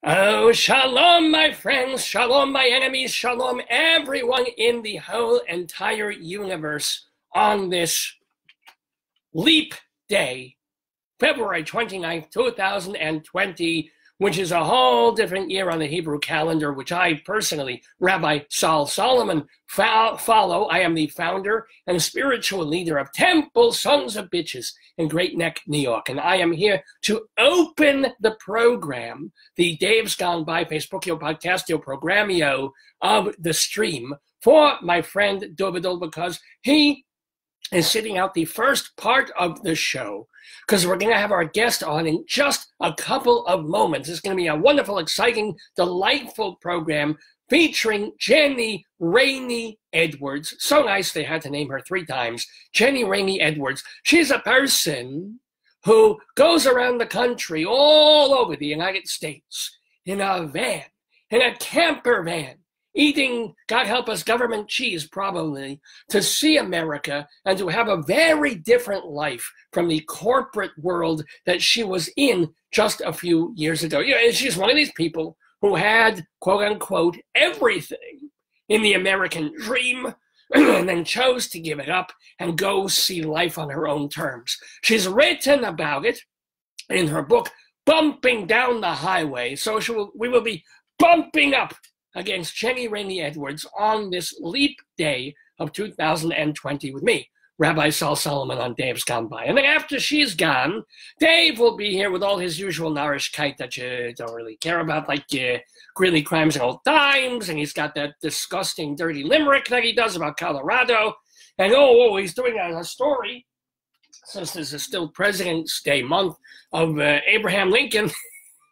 Oh, shalom, my friends, shalom, my enemies, shalom, everyone in the whole entire universe on this leap day, February 29th, 2020, which is a whole different year on the Hebrew calendar, which I personally, Rabbi Sal Solomon, follow. I am the founder and spiritual leader of Temple Sons of Bitches in Great Neck, New York. And I am here to open the program, the Dave's Gone By Facebookio Podcastio Programmio of the stream for my friend Daverhood, because he is sitting out the first part of the show, because we're going to have our guest on in just a couple of moments. It's going to be a wonderful, exciting, delightful program featuring Jenni Raney Edwards. So nice they had to name her 3 times. Jenni Raney Edwards. She's a person who goes around the country, all over the United States, in a van, in a camper van, eating, God help us, government cheese probably, to see America and to have a very different life from the corporate world that she was in just a few years ago. You know, she's one of these people who had, quote unquote, everything in the American dream and then chose to give it up and go see life on her own terms. She's written about it in her book, Bumping Down the Highway. So we will be bumping up against Jenni Raney Edwards on this leap day of 2020 with me, Rabbi Sal Solomon, on Dave's Gone By. And then after she's gone, Dave will be here with all his usual nourishkeit that you don't really care about, like Greeley Crimes and Old Times, and he's got that disgusting, dirty limerick that he does about Colorado. And he's doing a story, since this is still President's Day month, of Abraham Lincoln,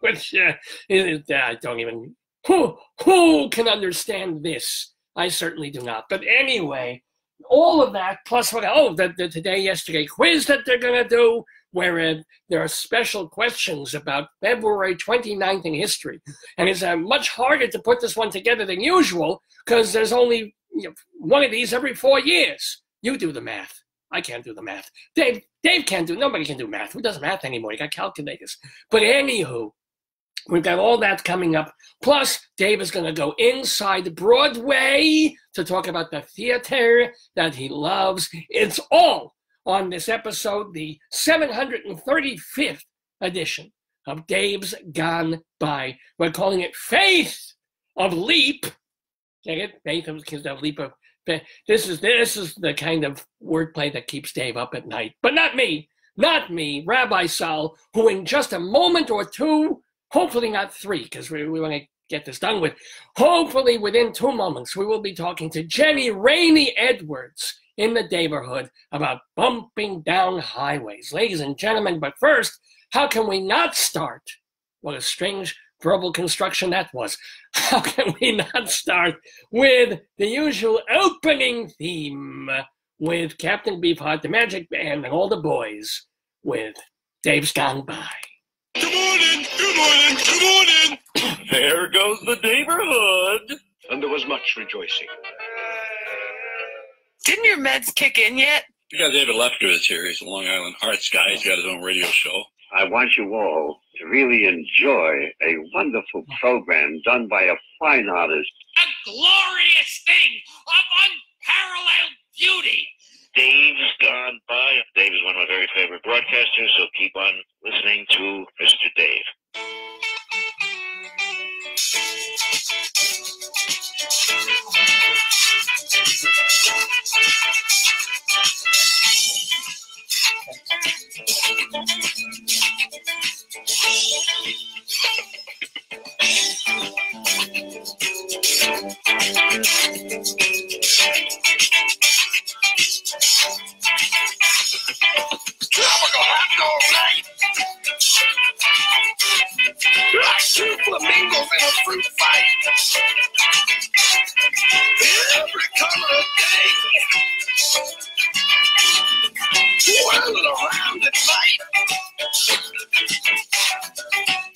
which I don't even... Who can understand this? I certainly do not. But anyway, all of that, plus the today-yesterday quiz that they're going to do, where there are special questions about February 29th in history. And it's much harder to put this one together than usual, because there's only one of these every 4 years. You do the math. I can't do the math. Dave can't do, nobody can do math. Who does math anymore? You got calculators. But anywho, we've got all that coming up. Plus, Dave is going to go inside Broadway to talk about the theater that he loves. It's all on this episode, the 735th edition of Dave's Gone By. We're calling it Faith of Leap. Get it? Faith of Leap of Faith. This is the kind of wordplay that keeps Dave up at night. But not me, Rabbi Sal, who in just a moment or two, hopefully not 3, because we want to get this done with. Hopefully within 2 moments, we will be talking to Jenni Raney Edwards in the Daverhood about bumping down highways. Ladies and gentlemen, but first, how can we not start? What a strange verbal construction that was. How can we not start with the usual opening theme with Captain Beefheart, the Magic Band, and all the boys with Dave's Gone By. Good morning, good morning, good morning. There goes the Daverhood. And there was much rejoicing. Didn't your meds kick in yet? You got David Lefkowitz here. He's a Long Island Hearts guy. He's got his own radio show. I want you all to really enjoy a wonderful program done by a fine artist. A glorious thing of unparalleled beauty. Dave's Gone By. Dave is one of my very favorite broadcasters, so keep on listening to Mr. Dave. Like 2 flamingos in a fruit fight. Every color of day. Whirling around at night.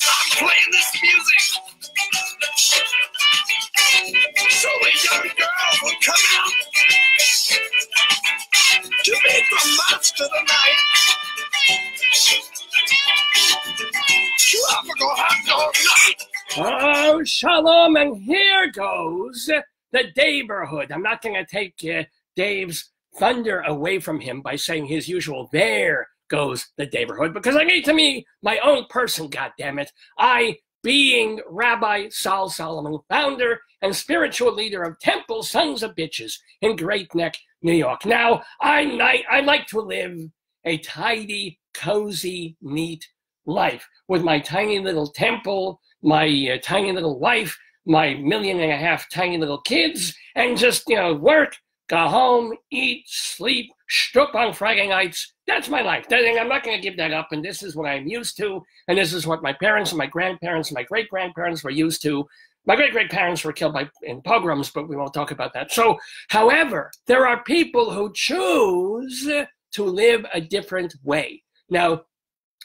I'm playing this music so the young girls will come out to meet the monster tonight. Tropical hot dog night. Oh, shalom, and here goes the Daverhood. I'm not going to take Dave's thunder away from him by saying his usual, there goes the Daverhood, because I need to be my own person, goddammit. I, being Rabbi Sol Solomon, founder and spiritual leader of Temple Sons of Bitches in Great Neck, New York. Now, I like to live a tidy, cozy, neat life with my tiny little temple, my tiny little wife, my 1.5 million tiny little kids, and just, work, go home, eat, sleep, shtup on Friday nights. That's my life. I'm not going to give that up, and this is what I'm used to, and this is what my parents and my grandparents and my great-grandparents were used to. My great-great-parents were killed in pogroms, but we won't talk about that. So, however, there are people who choose to live a different way. Now,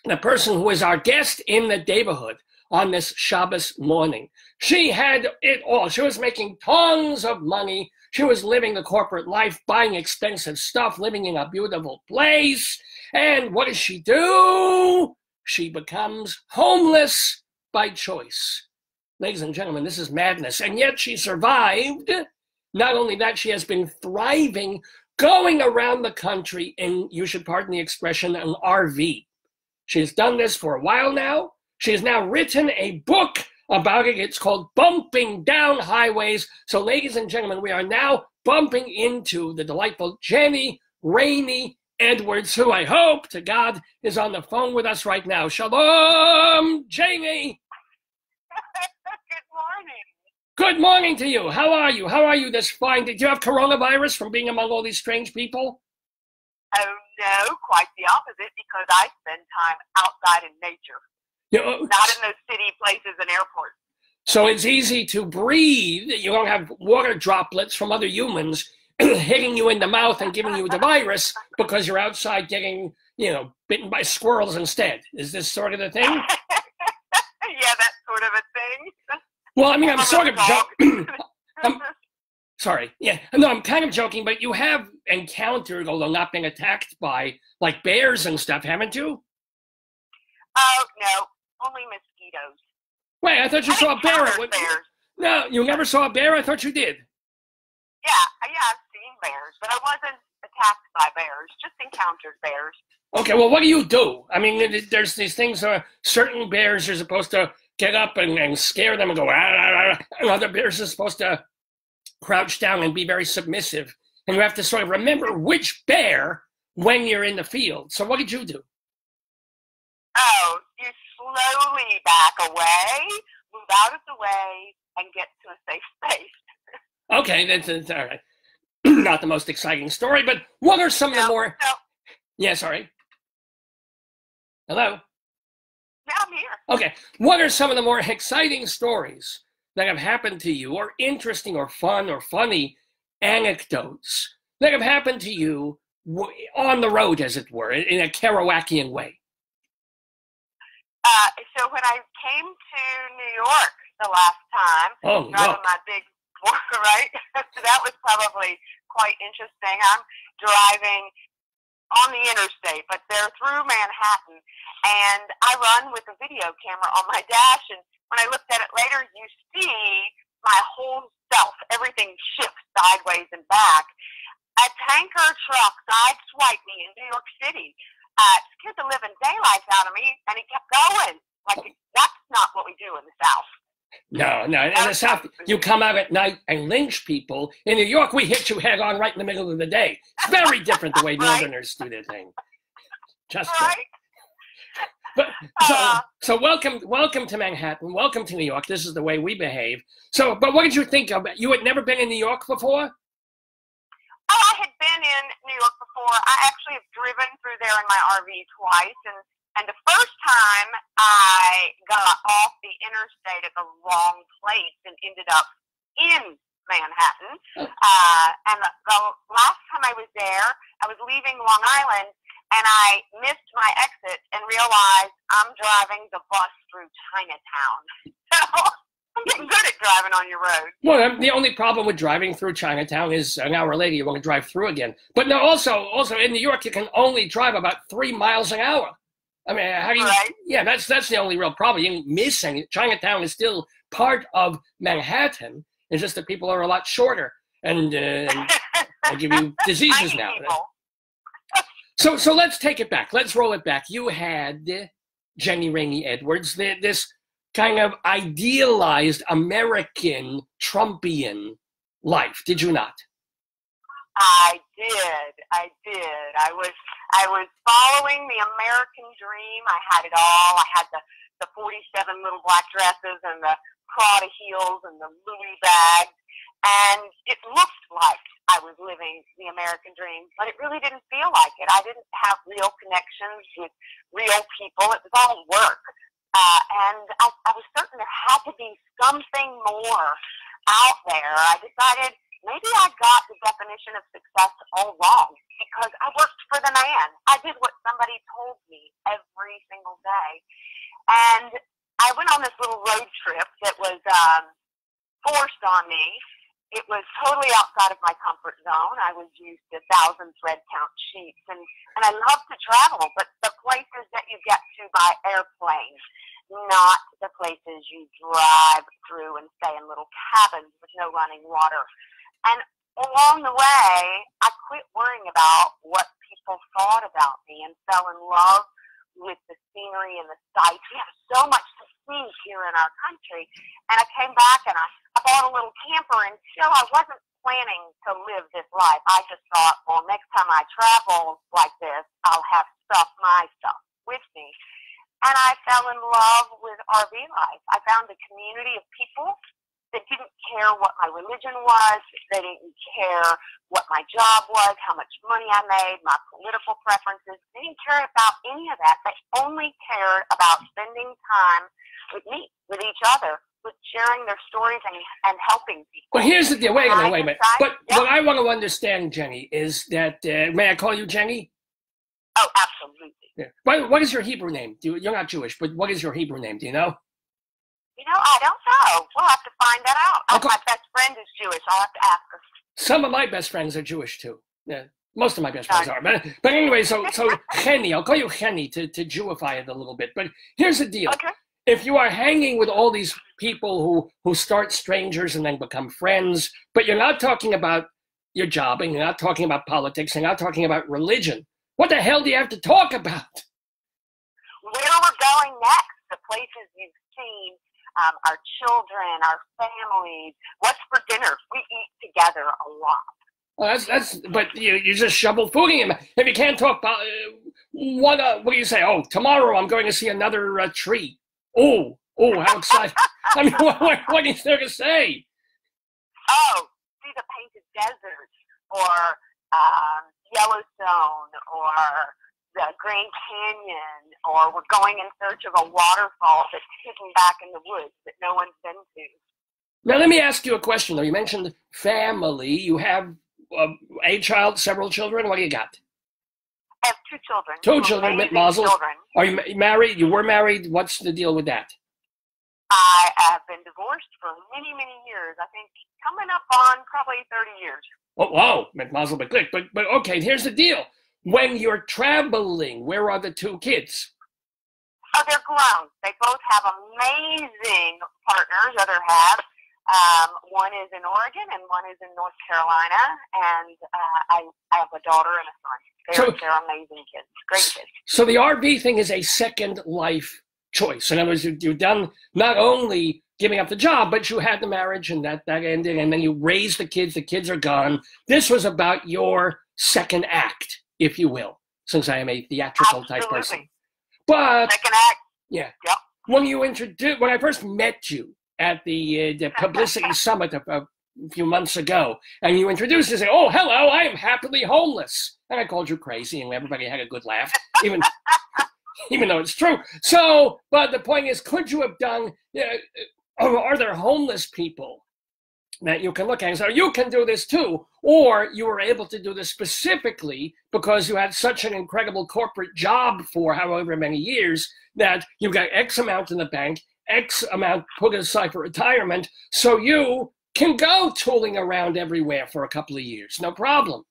the person who is our guest in the Daverhood on this Shabbos morning, she had it all. She was making tons of money. She was living the corporate life, buying expensive stuff, living in a beautiful place. And what does she do? She becomes homeless by choice. Ladies and gentlemen, this is madness. And yet she survived. Not only that, she has been thriving, going around the country in, you should pardon the expression, an RV. She's done this for a while now. She has now written a book about it. It's called Bumping Down Highways. So, ladies and gentlemen, we are now bumping into the delightful Jenni Raney Edwards, who I hope to God is on the phone with us right now. Shalom, Jenni. Good morning. Good morning to you. How are you? How are you this fine? Did you have coronavirus from being among all these strange people? Oh, no, quite the opposite, because I spend time outside in nature. Not in those city places and airports. So it's easy to breathe. You don't have water droplets from other humans hitting you in the mouth and giving you the virus because you're outside getting, bitten by squirrels instead. Is this sort of the thing? Yeah, that's sort of a thing. Well, I mean, I'm sort of joking. Sorry. Yeah. No, I'm kind of joking, but you have encountered, although not been attacked by, like, bears and stuff, haven't you? Oh, no. Only mosquitoes. Wait, I thought you saw a bear. Bears. No, you never saw a bear? I thought you did. Yeah, I've seen bears, but I wasn't attacked by bears, just encountered bears. Okay, well, what do you do? I mean, there's these things, certain bears are supposed to get up and scare them and go, and other bears are supposed to crouch down and be very submissive. And you have to sort of remember which bear when you're in the field. So what did you do? Oh, you slowly back away, move out of the way, and get to a safe space. Okay, that's all right. Not the most exciting story, but what are some of the more... No. Yeah, sorry. Hello? Yeah, I'm here. Okay, what are some of the more exciting stories that have happened to you, or interesting or fun or funny anecdotes that have happened to you on the road, as it were, in a Kerouacian way? So when I came to New York the last time, driving my big, right? So that was probably quite interesting. I'm driving on the interstate, but they're through Manhattan, and I run with a video camera on my dash, and when I looked at it later, you see my whole self, everything shifts sideways and back. A tanker truck sideswiped me in New York City. Scared the living daylights out of me, and he kept going. Like, that's not what we do in the South. No. In the South, you come out at night and lynch people. In New York, we hit you head on right in the middle of the day. It's very different the way Northerners do their thing. Just right. But so welcome to Manhattan. Welcome to New York. This is the way we behave. So, but what did you think of it? You had never been in New York before? Oh, I had been in New York before. I actually have driven through there in my RV twice, and the first time I got off the interstate at the wrong place and ended up in Manhattan. And the last time I was there, I was leaving Long Island, and I missed my exit and realized I'm driving the bus through Chinatown. So I'm getting good at driving on your road. Well, the only problem with driving through Chinatown is an hour later you want to drive through again. But no, also in New York, you can only drive about 3 miles an hour. I mean, how do you? Right. Yeah, that's the only real problem. You ain't missing it. Chinatown is still part of Manhattan. It's just that people are a lot shorter, and they give you diseases now. So let's take it back. Let's roll it back. You had Jenni Raney Edwards, this kind of idealized American Trumpian life, did you not? I did. I was following the American dream. I had it all. I had the 47 little black dresses and the Prada heels and the Louis bags, and it looked like I was living the American dream, but it really didn't feel like it. I didn't have real connections with real people. It was all work. And I was certain there had to be something more out there. I decided maybe I got the definition of success all wrong because I worked for the man. I did what somebody told me every single day. And I went on this little road trip that was forced on me. It was totally outside of my comfort zone. I was used to 1,000 thread count sheets, and I love to travel, but the places that you get to by airplane, not the places you drive through and stay in little cabins with no running water. And along the way, I quit worrying about what people thought about me and fell in love with the scenery and the sights. We have so much to see here in our country. And I came back and I bought a little camper, and still I wasn't planning to live this life. I just thought, well, next time I travel like this, I'll have my stuff with me. And I fell in love with RV life. I found a community of people that didn't care what my religion was. They didn't care what my job was, how much money I made, my political preferences. They didn't care about any of that. They only cared about spending time with me, with each other, with sharing their stories and helping people. Well, here's the deal. Wait a minute. But what I want to understand, Jenni, is that, may I call you Jenni? Oh, absolutely. Yeah. What is your Hebrew name? You're not Jewish, but what is your Hebrew name? Do you know? You know, I don't know. We'll have to find that out. My best friend is Jewish. I'll have to ask her. Some of my best friends are Jewish, too. Yeah, most of my best friends are. But anyway, so Jenni, I'll call you Jenni to Jewify it a little bit. But here's the deal. Okay. If you are hanging with all these people who start strangers and then become friends, but you're not talking about your job, and you're not talking about politics, and you're not talking about religion, what the hell do you have to talk about? Where we're going next, the places you've seen, our children, our families. What's for dinner? We eat together a lot. Well, but you just shovel food in. If you can't talk about what do you say? Oh, tomorrow I'm going to see another tree. Oh, how exciting! I mean, what is there to say? Oh, see the painted desert, or Yellowstone, or the Grand Canyon, or we're going in search of a waterfall that's hidden back in the woods that no one's been to. Now, let me ask you a question, though. You mentioned family. You have a child, several children. What do you got? I have 2 children. 2 children, mit Mazel. Are you married? You were married. What's the deal with that? I have been divorced for many, many years. I think coming up on probably 30 years. Oh, wow, mit Mazel, but okay, here's the deal. When you're traveling, where are the 2 kids? Oh, they're grown. They both have amazing partners, other halves. One is in Oregon and one is in North Carolina, and I have a daughter and a son. They're amazing kids, great kids. So the RV thing is a second life choice. In other words, you've done not only giving up the job, but you had the marriage and that ended, and then you raised the kids are gone. This was about your second act, if you will, since I am a theatrical type person. But second act. Yeah. Yep. When I first met you at the publicity summit a few months ago, and you introduced us and said, "Oh, hello, I am happily homeless," and I called you crazy, and everybody had a good laugh, even though it's true. So, but the point is, could you have done? Are there homeless people that you can look at and say, you can do this too, or you were able to do this specifically because you had such an incredible corporate job for however many years that you got X amount in the bank, X amount put aside for retirement, so you can go tooling around everywhere for a couple of years, no problem.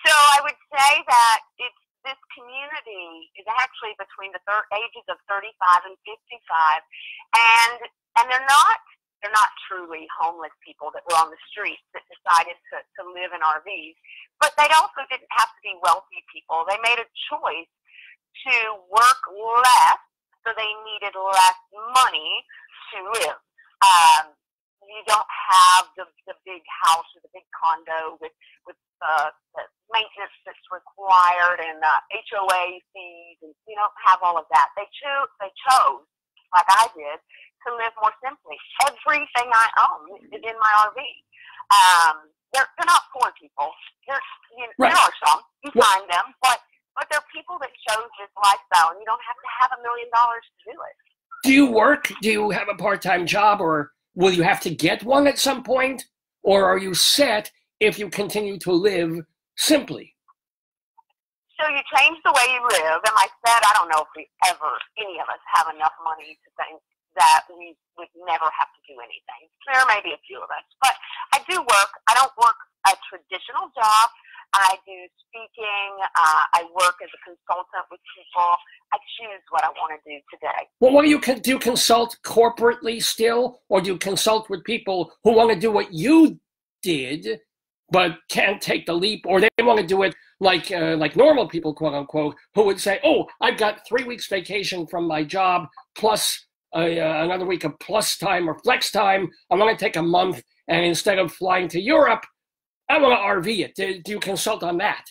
So I would say that it's this community is actually between the ages of 35 and 55, and they're not truly homeless people that were on the streets that decided to live in RVs, but they also didn't have to be wealthy people. They made a choice to work less, so they needed less money to live. You don't have the big house or the big condo with the maintenance that's required and HOA fees, and you don't have all of that. They chose, like I did, to live more simply. Everything I own is in my RV. They're not poor people. Right. There are some. You find them, but they're people that chose this lifestyle, and you don't have to have $1 million to do it. Do you work? Do you have a part-time job, or will you have to get one at some point? Or are you set if you continue to live simply? So you change the way you live, and like I said, I don't know if any of us have enough money to think that we would never have to do anything. There may be a few of us, but I do work. I don't work a traditional job. I do speaking. I work as a consultant with people. I choose what I want to do today. Well, what do you consult corporately still, or do you consult with people who want to do what you did, but can't take the leap, or they want to do it like normal people, quote unquote, who would say, "Oh, I've got 3 weeks vacation from my job plus another week of plus time or flex time. I'm going to take a month, and instead of flying to Europe, I want to RV it." Do you consult on that?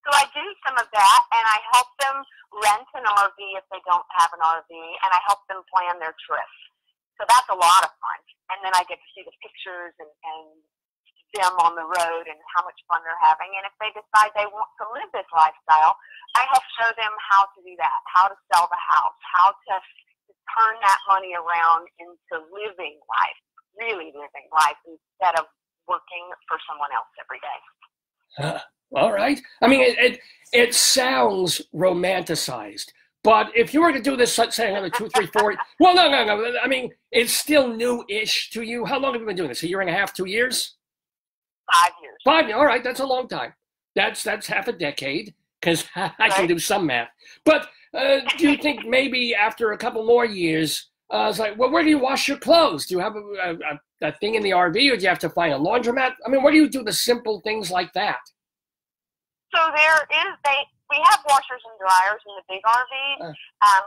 So I do some of that, and I help them rent an RV if they don't have an RV, and I help them plan their trip. So that's a lot of fun. And then I get to see the pictures and them on the road and how much fun they're having. And if they decide they want to live this lifestyle, I help show them how to do that, how to sell the house, how to turn that money around into living life, really living life, instead of working for someone else every day. All right. I mean, it sounds romanticized, but if you were to do this, let's say another 2, 3, 4, well, no. I mean, it's still new-ish to you. How long have you been doing this? A year and a half, 2 years? 5 years. 5 years. All right. That's a long time. That's half a decade, because I can do some math. But do you think maybe after a couple more years, it's like, well, where do you wash your clothes? Do you have a thing in the RV, or do you have to find a laundromat? I mean, where do you do the simple things like that? So we have washers and dryers in the big RVs,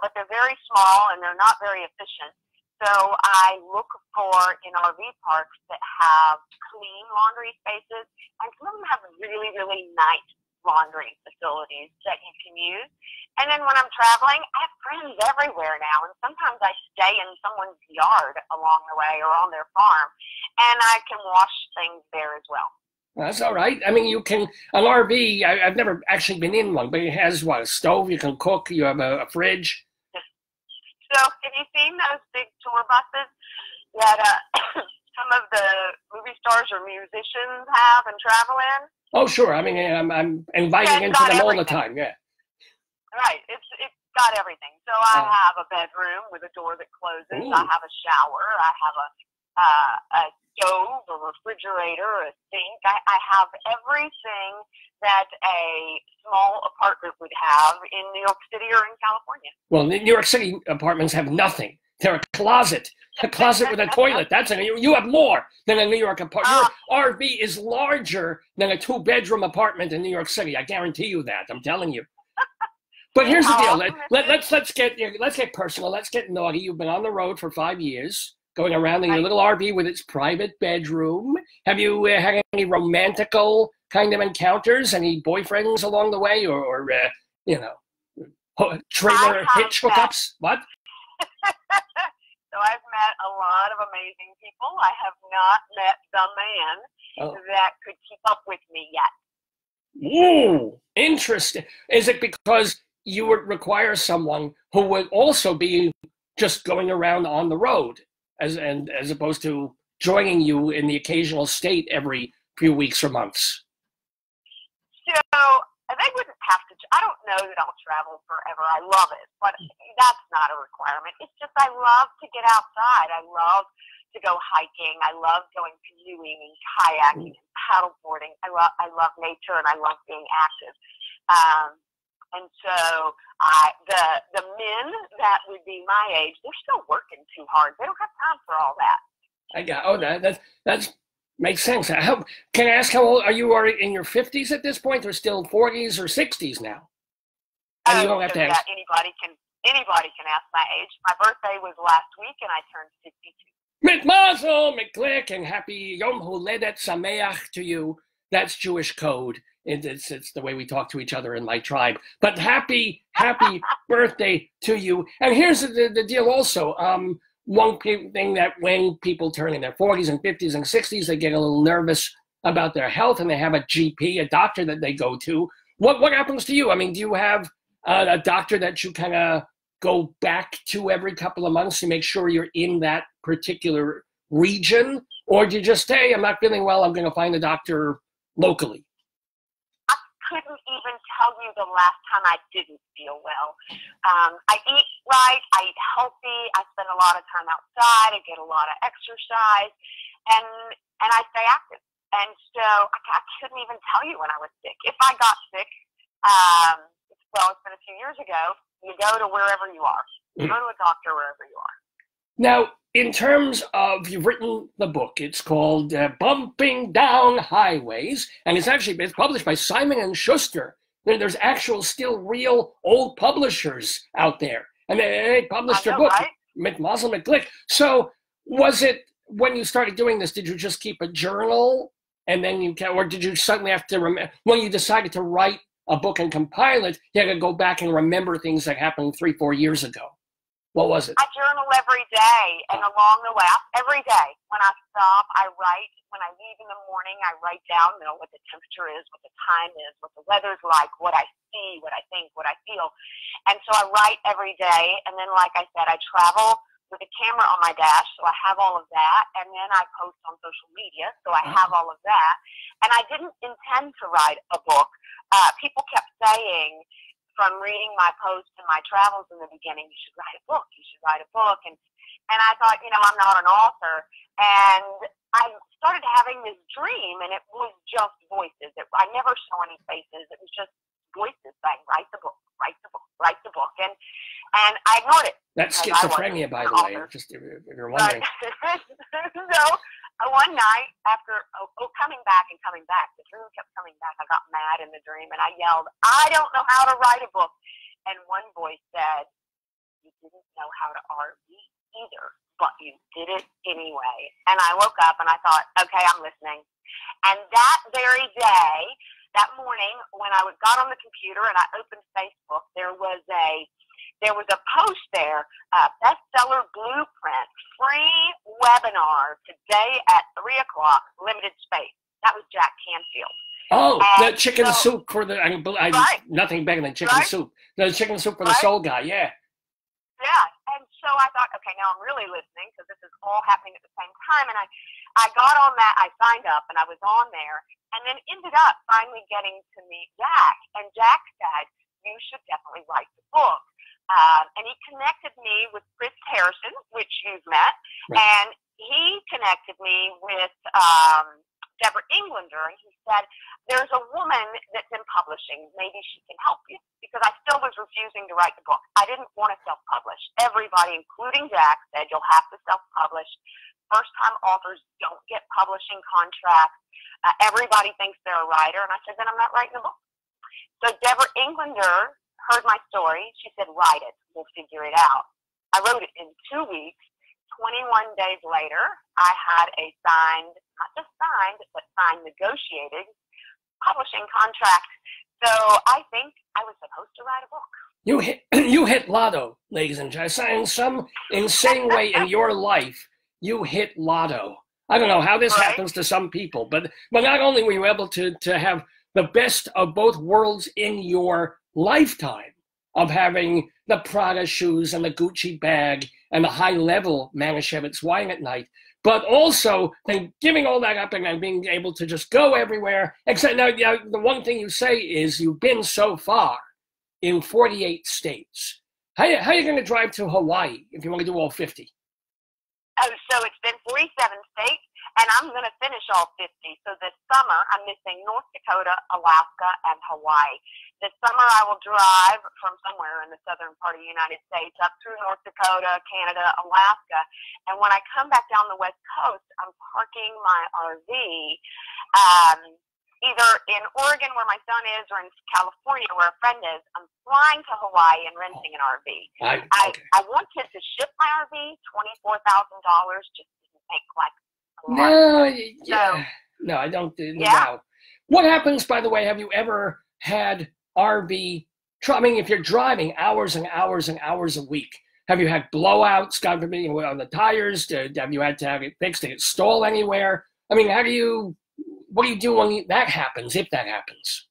but they're very small and they're not very efficient. So I look for in RV parks that have clean laundry spaces, and some of them have really, really nice laundry facilities that you can use. And then when I'm traveling, I have friends everywhere now, and sometimes I stay in someone's yard along the way or on their farm, and I can wash things there as well. That's all right. I mean, you can, an RV, I've never actually been in one, but it has, what, a stove, you can cook, you have a fridge. So have you seen those big tour buses that some of the movie stars or musicians have and travel in? Oh, sure. I mean, I'm inviting into them all the time, yeah. Right. It's got everything. So I have a bedroom with a door that closes. Ooh. I have a shower. I have a stove, a refrigerator, a sink. I have everything that a small apartment would have in New York City or in California. Well, New York City apartments have nothing. They're a closet with a toilet. That's you have more than a New York apartment. Your RV is larger than a 2-bedroom apartment in New York City. I guarantee you that. I'm telling you. But here's the deal. Let's get personal. Let's get naughty. You've been on the road for 5 years, going around in your little RV with its private bedroom. Have you had any romantical kind of encounters? Any boyfriends along the way, or trailer hitch hookups? What? So I've met a lot of amazing people. I have not met the man that could keep up with me yet. Ooh, interesting. Is it because you would require someone who would also be just going around on the road, as opposed to joining you in the occasional state every few weeks or months? So they wouldn't have to. I don't know that I'll travel forever. I love it, but that's not a requirement. It's just I love to get outside. I love to go hiking. I love going canoeing and kayaking and paddleboarding. I love nature, and I love being active. And so the men that would be my age, they're still working too hard. They don't have time for all that. That makes sense. Can I ask how old are you? Are in your 50s at this point, or still 40s or 60s now? And you don't have to ask. Anybody can ask my age. My birthday was last week, and I turned 52. Mit Mazel, mit Glick, and happy Yom Holedet Sameach to you. That's Jewish code. It's the way we talk to each other in my tribe. But happy birthday to you. And here's the deal also. One thing that when people turn in their 40s and 50s and 60s, they get a little nervous about their health, and they have a GP, a doctor that they go to. What happens to you? I mean, do you have a doctor that you kind of go back to every couple of months to make sure you're in that particular region? Or do you just say, I'm not feeling well, I'm going to find a doctor locally? I couldn't even tell you the last time I didn't feel well. I eat right, I eat healthy, I spend a lot of time outside, I get a lot of exercise, and I stay active. And so I couldn't even tell you when I was sick. If I got sick, well, it's been a few years ago, you go to wherever you are. You go to a doctor wherever you are. Now, in terms of, you've written the book, it's called Bumping Down Highways, and it's published by Simon & Schuster. There's actual, still real old publishers out there, and they published your book, right? Mit Mazel, mit Glick. So was it, when you started doing this, did you just keep a journal, and then or did you suddenly have to remember, when you decided to write a book and compile it, you had to go back and remember things that happened 3-4 years ago? What was it? I journal every day, and along the way, every day, when I stop, I write. When I leave in the morning, I write down, what the temperature is, what the time is, what the weather's like, what I see, what I think, what I feel. And so I write every day, and then, like I said, I travel with a camera on my dash, so I have all of that, and then I post on social media, so I have all of that. And I didn't intend to write a book. People kept saying, from reading my posts and my travels in the beginning, you should write a book, you should write a book. And I thought, I'm not an author. And I started having this dream, and it was just voices. I never saw any faces. It was just voices saying, write the book, write the book, write the book. And I ignored it. That's schizophrenia, by the way, just if you're wondering. So one night, after coming back, the dream kept coming back. I got mad in the dream, and I yelled, I don't know how to write a book. And one voice said, you didn't know how to RV either, but you did it anyway. And I woke up, and I thought, okay, I'm listening. And that very day, that morning, when I got on the computer and I opened Facebook, there was a post there, bestseller blueprint, free webinar today at 3:00, limited space. That was Jack Canfield. Oh, and the chicken soup for the, right. Nothing better than chicken soup. The chicken soup for the soul guy, yeah. Yeah, and so I thought, okay, now I'm really listening because this is all happening at the same time. And I got on that, I signed up, and I was on there, and then ended up finally getting to meet Jack. And Jack said, you should definitely write the book. And he connected me with Chris Harrison, which you've met, right. And he connected me with Deborah Englander, and he said, there's a woman that's in publishing. Maybe she can help you. Because I still was refusing to write the book. I didn't want to self-publish. Everybody, including Jack, said you'll have to self-publish. First-time authors don't get publishing contracts. Everybody thinks they're a writer. And I said, then I'm not writing the book. So Deborah Englander heard my story. She said, write it. We'll figure it out. I wrote it in 2 weeks. 21 days later, I had a signed, not just signed, but signed negotiated publishing contract. So I think I was supposed to write a book. You hit lotto, ladies and gentlemen. In some insane way in your life, you hit lotto. I don't know how this happens to some people, but not only were you able to have the best of both worlds in your lifetime of having the Prada shoes and the Gucci bag and the high-level Manischewitz wine at night, but also then giving all that up and then being able to just go everywhere. Except now, the one thing you say is you've been so far in 48 states. How are you going to drive to Hawaii if you want to do all 50? Oh, so it's been 47 states, and I'm going to finish all 50. So this summer, I'm missing North Dakota, Alaska, and Hawaii. this summer I will drive from somewhere in the southern part of the United States up through North Dakota, Canada, Alaska. And when I come back down the West Coast, I'm parking my RV either in Oregon where my son is or in California where a friend is. I'm flying to Hawaii and renting an RV. I wanted to ship my RV, $24,000 just to make like a lot. No, I don't do yeah. No. What happens, by the way, have you ever had RV I mean, if you're driving hours and hours and hours a week, have you had blowouts, God forbid, on the tires? Have you had to have it fixed? Did it stall anywhere? I mean, what do you do when that happens, if that happens?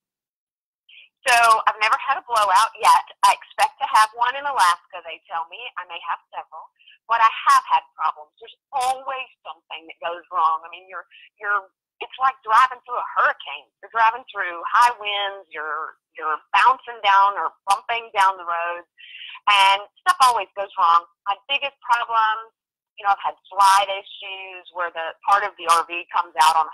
So I've never had a blowout yet. I expect to have one in Alaska, they tell me. I may have several, but I have had problems. There's always something that goes wrong. I mean, it's like driving through a hurricane. You're driving through high winds, you're bouncing down or bumping down the roads, and stuff always goes wrong. My biggest problem, I've had slide issues where the part of the RV comes out on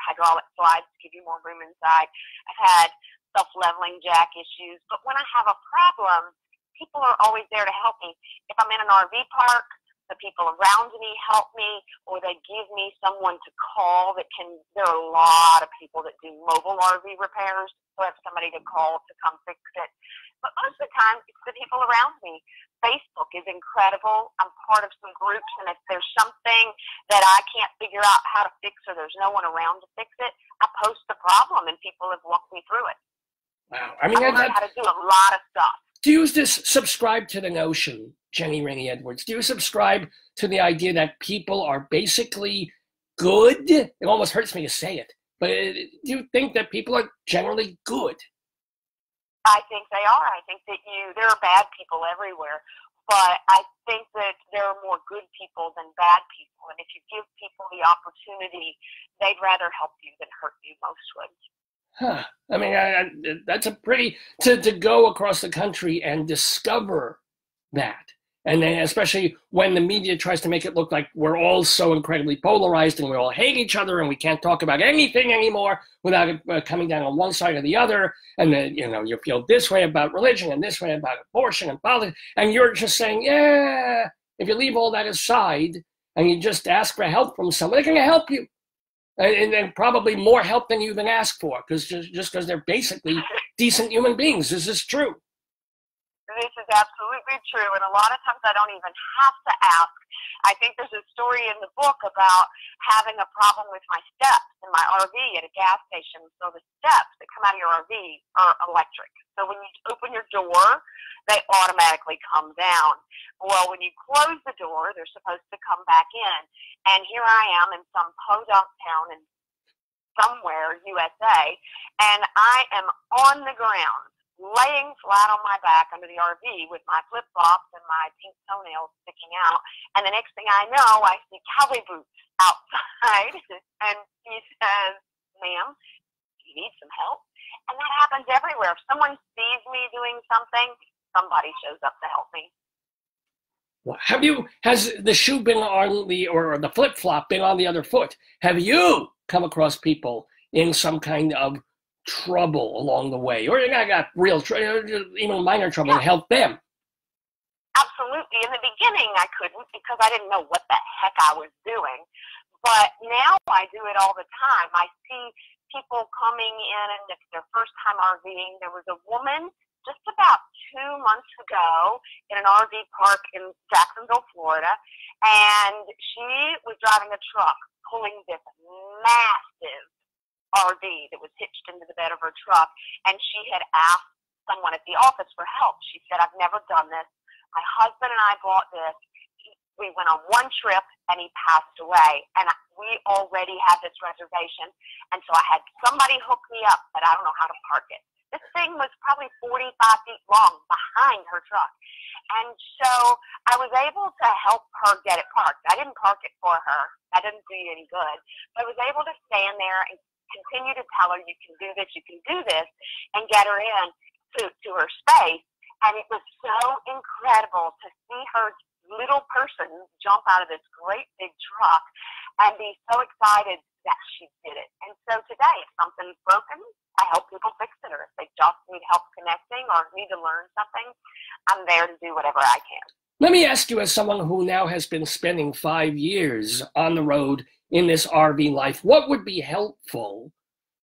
hydraulic slides to give you more room inside. I've had self-leveling jack issues. But when I have a problem, people are always there to help me. If I'm in an RV park, the people around me help me, or they give me someone to call there are a lot of people that do mobile RV repairs, so I have somebody to call to come fix it. But most of the time, it's the people around me. Facebook is incredible. I'm part of some groups, and if there's something that I can't figure out how to fix or there's no one around to fix it, I post the problem, and people have walked me through it. Wow. I mean, I learned how to do a lot of stuff. Do you subscribe to the notion, Jenni Raney Edwards, do you subscribe to the idea that people are basically good? It almost hurts me to say it, but do you think that people are generally good? I think they are. I think that there are bad people everywhere, but I think that there are more good people than bad people. And if you give people the opportunity, they'd rather help you than hurt you, most would. Huh. I mean, that's a pretty, to go across the country and discover that. And then especially when the media tries to make it look like we're all so incredibly polarized and we all hate each other and we can't talk about anything anymore without it coming down on one side or the other. And then, you feel this way about religion and this way about abortion and politics. And you're just saying, yeah, if you leave all that aside and you just ask for help from somebody, they're going to help you. And probably more help than you even ask for, because just because they're basically decent human beings. This is true. This is absolutely true, and a lot of times I don't even have to ask. I think there's a story in the book about having a problem with my steps in my RV at a gas station. So the steps that come out of your RV are electric. So when you open your door, they automatically come down. Well, when you close the door, they're supposed to come back in. And here I am in some podunk town in somewhere, USA, and I am on the ground, laying flat on my back under the RV with my flip-flops and my pink toenails sticking out. And the next thing I know, I see cowboy boots outside. And he says, "Ma'am, do you need some help?" And that happens everywhere. If someone sees me doing something, somebody shows up to help me. Has the shoe been on or the flip-flop been on the other foot? Have you come across people in some kind of trouble along the way, or I got real even minor trouble, and help them? Absolutely. In the beginning, I couldn't because I didn't know what the heck I was doing. But now I do it all the time. I see people coming in, and it's their first time RVing. There was a woman just about 2 months ago in an RV park in Jacksonville, Florida, and she was driving a truck pulling this massive RV that was hitched into the bed of her truck, and she had asked someone at the office for help. She said, "I've never done this. My husband and I bought this. We went on one trip, and he passed away, and we already had this reservation, and so I had somebody hook me up, but I don't know how to park it." This thing was probably 45 feet long behind her truck. And so I was able to help her get it parked. I didn't park it for her. That didn't do you any good. But I was able to stand there and continue to tell her, "You can do this, you can do this," and get her in to her space. And it was so incredible to see her little person jump out of this great big truck and be so excited that she did it. And so today, if something's broken, I help people fix it, or if they just need help connecting or need to learn something, I'm there to do whatever I can. Let me ask you, as someone who now has been spending 5 years on the road in this RV life, what would be helpful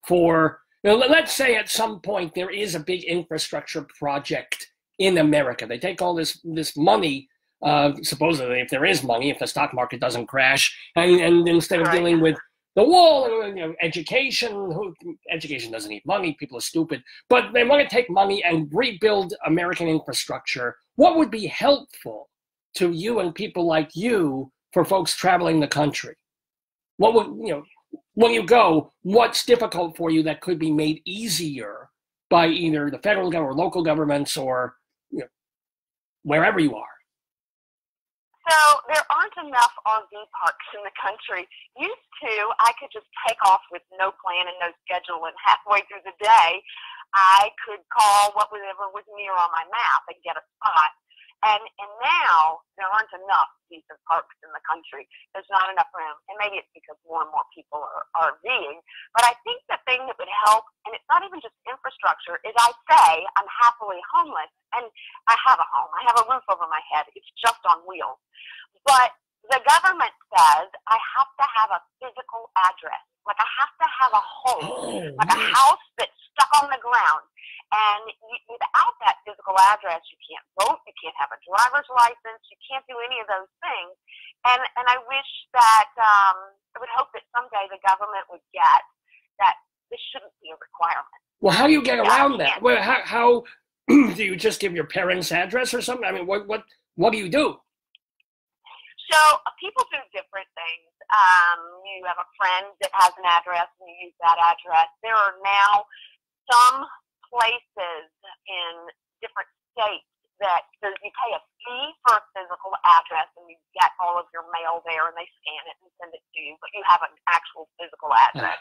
for, let's say at some point there is a big infrastructure project in America. They take all this money, supposedly, if there is money, if the stock market doesn't crash, and instead of dealing with the wall and education doesn't need money, people are stupid, but they want to take money and rebuild American infrastructure. What would be helpful to you and people like you for folks traveling the country? What would, when you go, what's difficult for you that could be made easier by either the federal government or local governments or wherever you are? So there aren't enough RV parks in the country. Used to, I could just take off with no plan and no schedule, and halfway through the day, I could call whatever was near on my map and get a spot. And now there aren't enough decent parks in the country. There's not enough room, and maybe it's because more and more people are RVing. But I think the thing that would help, and it's not even just infrastructure, is I say I'm happily homeless, and I have a home. I have a roof over my head. It's just on wheels. But the government says I have to have a physical address. Like I have to have a home, like a house that's stuck on the ground. And without that physical address, you can't vote, you can't have a driver's license, you can't do any of those things. And I wish that, I would hope that someday the government would get that this shouldn't be a requirement. Well, how do you get around that? Well, how do you just give your parents' address or something? I mean, what do you do? So people do different things. You have a friend that has an address and you use that address. There are now some places in different states that you pay a fee for a physical address and you get all of your mail there and they scan it and send it to you, but you have an actual physical address.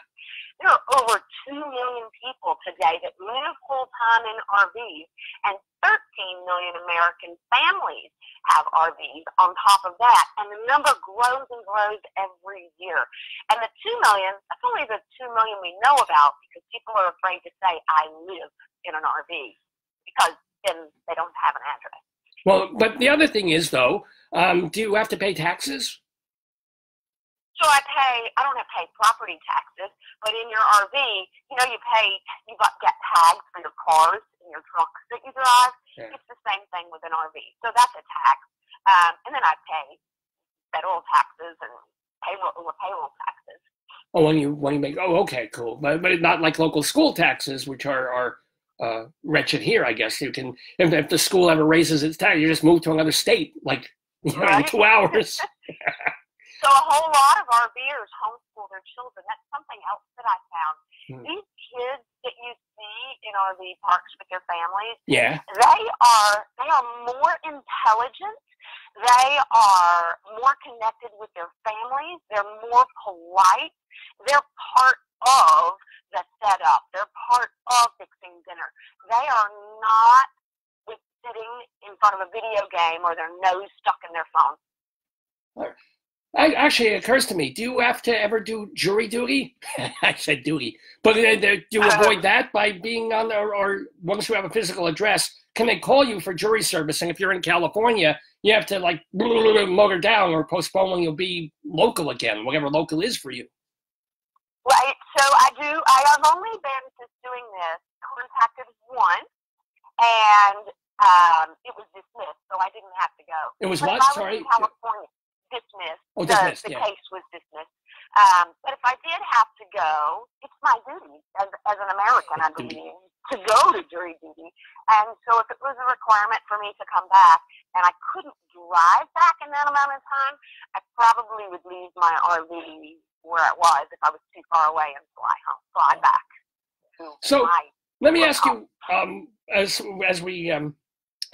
There are over 2 million people today that live full-time in RVs, and 13 million American families have RVs on top of that, and the number grows and grows every year. And the 2 million, that's only the 2 million we know about, because people are afraid to say, I live in an RV, because then they don't have an address. Well, but the other thing is, though, do you have to pay taxes? So I don't have to pay property taxes, but in your RV, you get tags for your cars and your trucks that you drive. Yeah. It's the same thing with an RV. So that's a tax. And then I pay federal taxes and payroll taxes. Oh, when you make, okay, cool. But not like local school taxes, which are wretched here, I guess. You can, if the school ever raises its tax, you just move to another state, like, in 2 hours. So a whole lot of RVers homeschool their children. That's something else that I found. These kids that you see in RV parks with their families, they are more intelligent. They are more connected with their families. They're more polite. They're part of the setup. They're part of fixing dinner. They are not sitting in front of a video game or their nose stuck in their phone. Actually, it occurs to me, do you have to ever do jury duty? I said duty. But do you avoid that by being on there, or once you have a physical address, can they call you for jury service? And if you're in California, you have to like motor down or postpone when you'll be local again, whatever local is for you. Right. So I have only been since doing this, contacted once, and it was dismissed, so I didn't have to go. It was but what? Sorry? In California. Dismissed. Oh, dismissed, the case was dismissed. But if I did have to go, it's my duty as an American, I believe, to go to jury duty. And so if it was a requirement for me to come back and I couldn't drive back in that amount of time, I probably would leave my RV where it was if I was too far away and fly back. So let me ask you, as we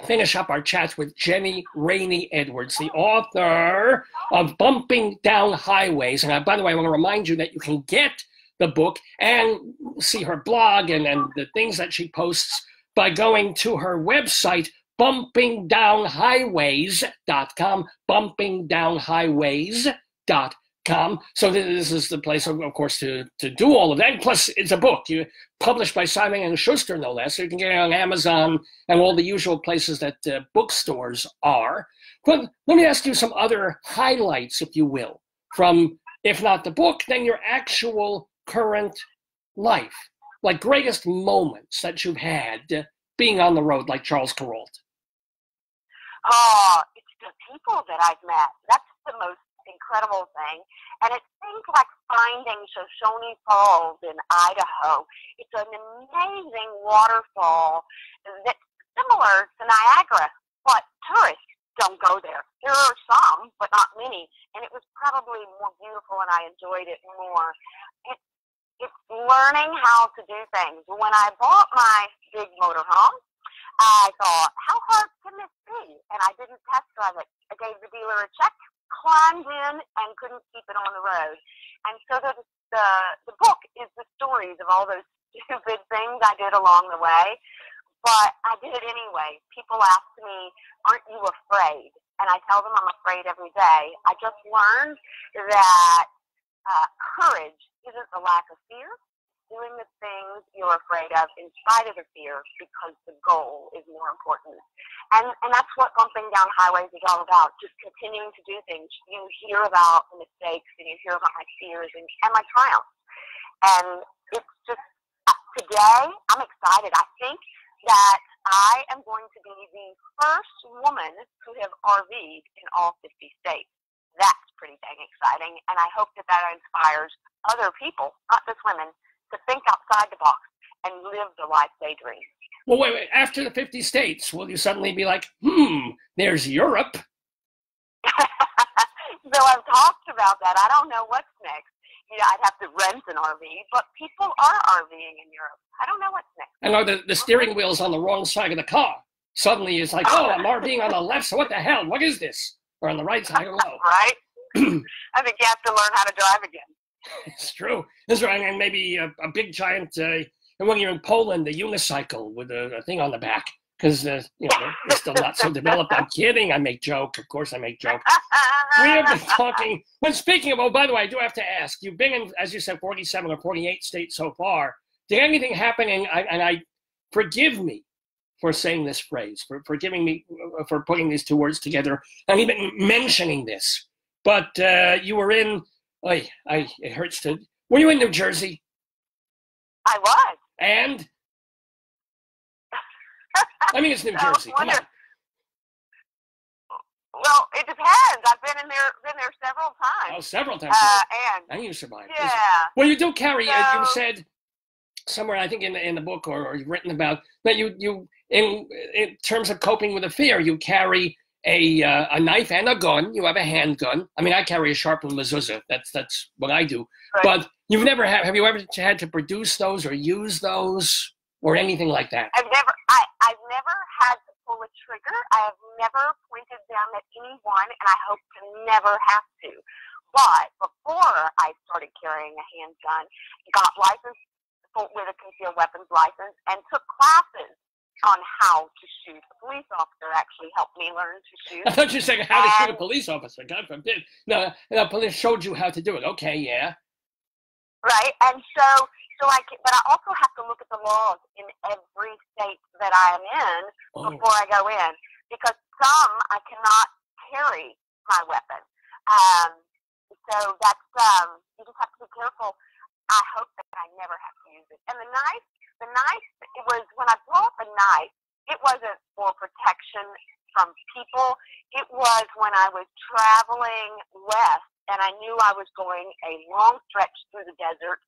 finish up our chats with Jenni Raney Edwards, the author of Bumping Down Highways. And by the way, I want to remind you that you can get the book and see her blog and the things that she posts by going to her website, bumpingdownhighways.com, bumpingdownhighways.com. com. So this is the place, of course, to do all of that. And plus, it's a book published by Simon & Schuster, no less. So you can get it on Amazon and all the usual places that bookstores are. But let me ask you some other highlights, if you will, from, if not the book, then your actual current life. Like greatest moments that you've had being on the road, like Charles Kuralt. Oh, it's the people that I've met. That's the most incredible thing. And it's things like finding Shoshone Falls in Idaho. It's an amazing waterfall that's similar to Niagara, but tourists don't go there. There are some, but not many. And it was probably more beautiful, and I enjoyed it more. It's learning how to do things. When I bought my big motorhome, I thought, how hard can this be? And I didn't test drive it. I gave the dealer a check, climbed in, and couldn't keep it on the road. And so the book is the stories of all those stupid things I did along the way. But I did it anyway. People ask me, aren't you afraid? And I tell them I'm afraid every day. I just learned that courage isn't the lack of fear, doing the things you're afraid of in spite of the fear, because the goal is more important. And that's what bumping down highways is all about, just continuing to do things. You hear about the mistakes, and you hear about my fears and my triumphs. And it's just, today, I'm excited. I think that I am going to be the first woman to have RV'd in all 50 states. That's pretty dang exciting, and I hope that inspires other people, not just women, to think outside the box and live the life they dream. Well, wait. After the 50 states, will you suddenly be like, there's Europe? So I've talked about that. I don't know what's next. I'd have to rent an RV, but people are RVing in Europe. I don't know what's next. And are the steering wheel's on the wrong side of the car? Suddenly it's like, I'm RVing on the left, so what the hell? What is this? Or on the right side, I don't know. Right? I think you have to learn how to drive again. It's true. That's right. And maybe a big giant, and when you're in Poland, a unicycle with a thing on the back. Because, it's still not so developed. I'm kidding. I make joke. Of course I make joke. We have been talking. But speaking of, by the way, I do have to ask. You've been in, as you said, 47 or 48 states so far. Did anything happen, and I forgive me for saying this phrase, for forgiving me for putting these two words together, and even mentioning this. But you were in, it hurts to, were you in New Jersey? I was. And? I mean, it's New Jersey. Come on. Well, it depends. I've been there several times. Oh, several times. And you survived. Yeah. Well, you do carry, you said somewhere, I think in the book or you've written about, that you in terms of coping with a fear, you carry a knife and a gun. You have a handgun. I mean, I carry a sharpened mezuzah. That's what I do. Right. But you've never have you ever had to produce those or use those or anything like that? I've never had to pull a trigger. I have never pointed down at anyone, and I hope to never have to. But before I started carrying a handgun, got licensed with a concealed weapons license, and took classes on how to shoot. A police officer actually helped me learn to shoot. I thought you were saying how to shoot a police officer. God forbid. No, police showed you how to do it. Okay, yeah. Right, and but I also have to look at the laws in every state that I am in before I go in, because some I cannot carry my weapon. So that's you just have to be careful. I hope that I never have to use it. And the knife, it was, when I brought the knife, it wasn't for protection from people. It was when I was traveling west, and I knew I was going a long stretch through the desert,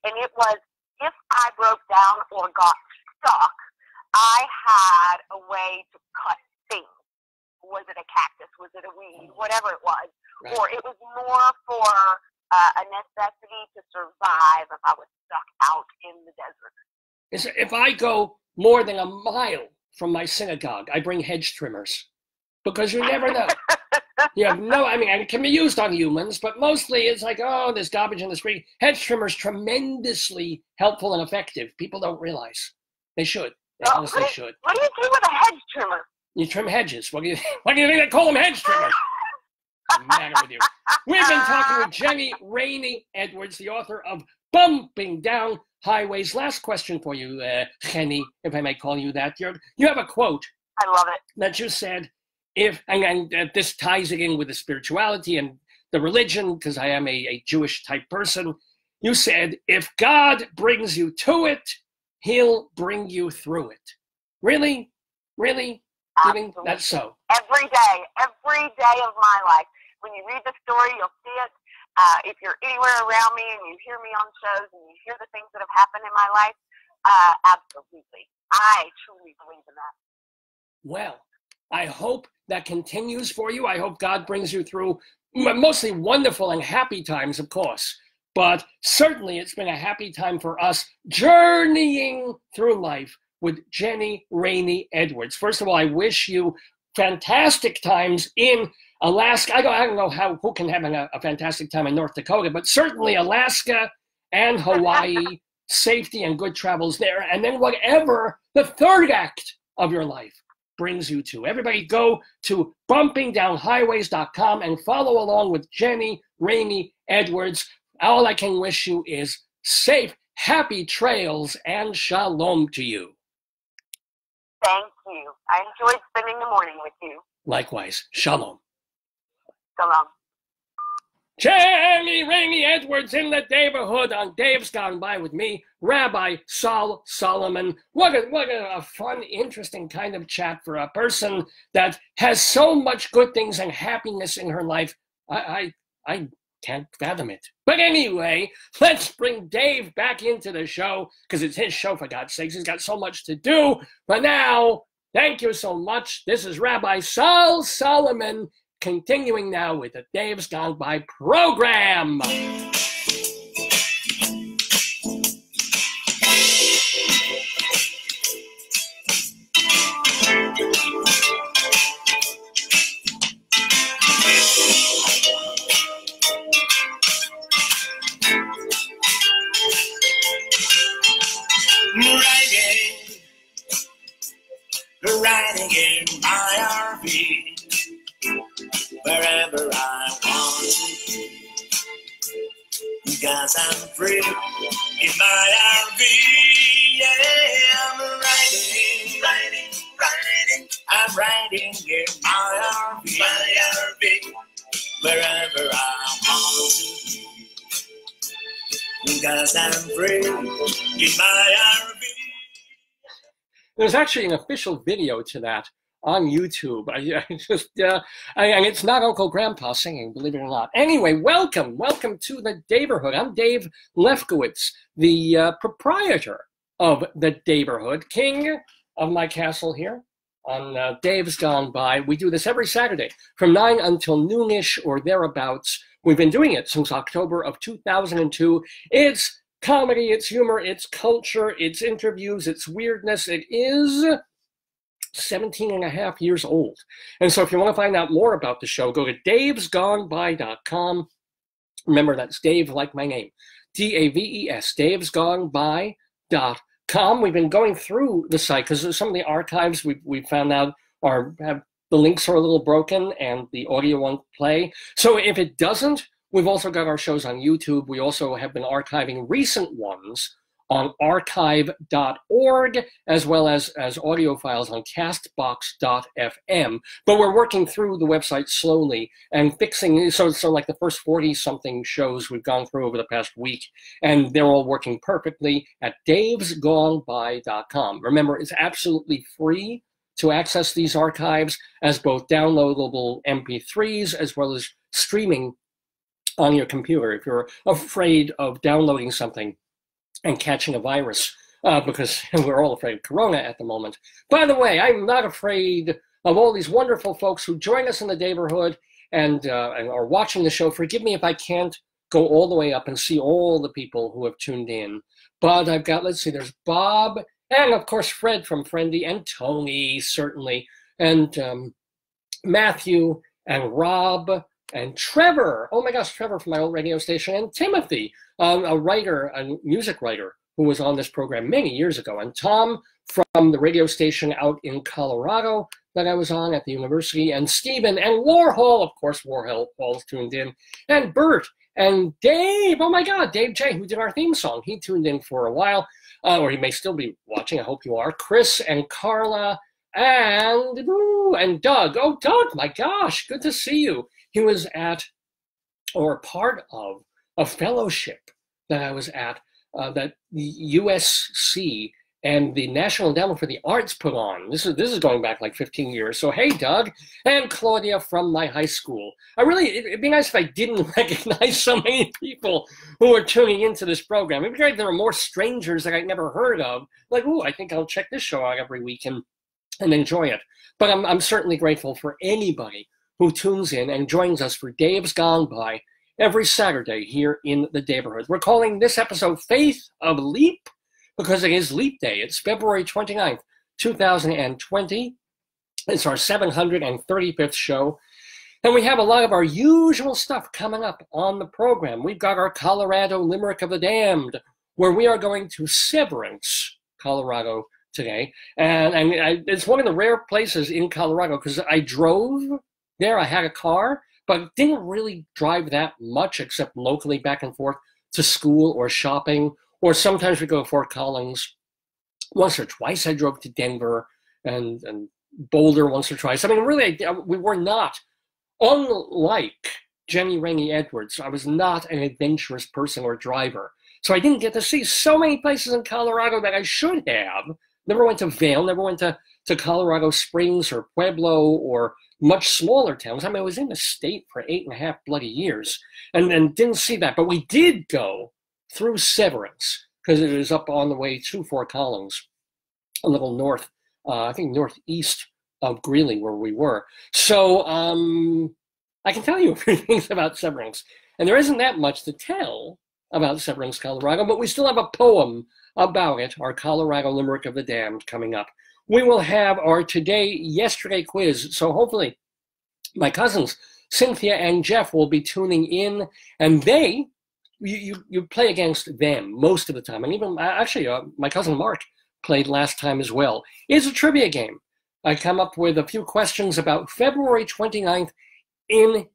and it was, if I broke down or got stuck, I had a way to cut things. Was it a cactus? Was it a weed? Whatever it was. Right. Or it was more for a necessity to survive if I was stuck out in the desert. If I go more than a mile from my synagogue, I bring hedge trimmers. Because you never know. You have no, I mean, it can be used on humans, but mostly it's like, oh, there's garbage in the street. Hedge trimmers, tremendously helpful and effective. People don't realize. They should. They honestly should. What do you do with a hedge trimmer? You trim hedges. What do you think they call them, hedge trimmers? the matter with you? We've been talking with Jenni Raney Edwards, the author of Bumping Down Highways. Last question for you, Jenni, if I may call you that. You have a quote. I love it. That you said, and this ties it in with the spirituality and the religion, because I am a Jewish type person. You said, if God brings you to it, he'll bring you through it. Really? Really? Absolutely. That's so. Every day of my life. When you read the story, you'll see it. If you're anywhere around me and you hear me on shows and you hear the things that have happened in my life, absolutely. I truly believe in that. Well, I hope that continues for you. I hope God brings you through mostly wonderful and happy times, of course. But certainly it's been a happy time for us journeying through life with Jenni Raney Edwards. First of all, I wish you fantastic times in Alaska. I don't know who can have a fantastic time in North Dakota, but certainly Alaska and Hawaii, safety and good travels there. And then whatever the third act of your life brings you to. Everybody go to bumpingdownhighways.com and follow along with Jenni Raney Edwards. All I can wish you is safe, happy trails and shalom to you. Thank you. I enjoyed spending the morning with you. Likewise. Shalom. Shalom. Jenni Raney Edwards in the Daverhood on Dave's Gone By with me, Rabbi Sol Solomon. What a fun, interesting kind of chat for a person that has so much good things and happiness in her life. I can't fathom it. But anyway, let's bring Dave back into the show, because it's his show, for God's sakes. He's got so much to do. But now, thank you so much. This is Rabbi Sol Solomon, continuing now with the Dave's Gone By program. Riding in my RV, wherever I want to be, because I'm free in my RV. Yeah, I'm riding. I'm riding in my RV, wherever I want to be, because I'm free in my RV. There's actually an official video to that on YouTube. And it's not Uncle Grandpa singing, believe it or not. Anyway, welcome to the Daverhood. I'm Dave Lefkowitz, the proprietor of the Daverhood, king of my castle here on Dave's Gone By. We do this every Saturday from 9 until noonish or thereabouts. We've been doing it since October of 2002. It's comedy, it's humor, it's culture, it's interviews, it's weirdness. It is 17 and a half years old. And so if you want to find out more about the show, go to davesgoneby.com. Remember, that's Dave like my name. D-A-V-E-S, davesgoneby.com. We've been going through the site because some of the archives we've found out the links are a little broken and the audio won't play. So if it doesn't, we've also got our shows on YouTube. We also have been archiving recent ones on archive.org, as well as audio files on castbox.fm. But we're working through the website slowly and fixing, so like the first 40-something shows we've gone through over the past week, and they're all working perfectly at davesgoneby.com. Remember, it's absolutely free to access these archives as both downloadable MP3s as well as streaming on your computer if you're afraid of downloading something and catching a virus, because we're all afraid of corona at the moment. By the way, I'm not afraid of all these wonderful folks who join us in the Daverhood and are watching the show. Forgive me if I can't go all the way up and see all the people who have tuned in. But I've got, let's see, there's Bob, and of course Fred from Friendy, and Tony, certainly, and Matthew, and Rob, and Trevor. Oh my gosh, Trevor from my old radio station, and Timothy, a writer, a music writer who was on this program many years ago, and Tom from the radio station out in Colorado. that I was on at the university, and Stephen and Warhol, of course, Warhol's tuned in, and Bert and Dave, oh my God, Dave J, who did our theme song. He tuned in for a while, or he may still be watching. I hope you are. Chris and Carla and Doug. Oh, Doug, my gosh, good to see you. He was at, or part of, a fellowship that I was at that the USC and the National Endowment for the Arts put on. This is going back like 15 years. So hey, Doug, and Claudia from my high school. It'd be nice if I didn't recognize so many people who are tuning into this program. It'd be great if there were more strangers that I'd never heard of. Like, ooh, I think I'll check this show out every week and enjoy it. But I'm certainly grateful for anybody who tunes in and joins us for Dave's Gone By every Saturday here in the Daverhood. We're calling this episode Faith of Leap, because it is Leap Day. It's February 29th, 2020. It's our 735th show. And we have a lot of our usual stuff coming up on the program. We've got our Colorado Limerick of the Damned, where we are going to Severance, Colorado today. And it's one of the rare places in Colorado because I drove there. I had a car, but didn't really drive that much except locally back and forth to school or shopping. Or sometimes we go to Fort Collins. Once or twice I drove to Denver and Boulder once or twice. I mean, really, we were not, unlike Jenni, Raney, Edwards, I was not an adventurous person or driver. So I didn't get to see so many places in Colorado that I should have. Never went to Vail, never went to Colorado Springs or Pueblo or much smaller towns. I mean, I was in the state for 8.5 bloody years and didn't see that. But we did go through Severance, because it is up on the way to Fort Collins, a little north, I think northeast of Greeley, where we were. So I can tell you a few things about Severance. And there isn't that much to tell about Severance, Colorado, but we still have a poem about it, our Colorado Limerick of the Damned, coming up. We will have our Today-Yesterday quiz, so hopefully my cousins, Cynthia and Jeff, will be tuning in, and you play against them most of the time. And even, actually, my cousin Mark played last time as well. It's a trivia game. I come up with a few questions about February 29th in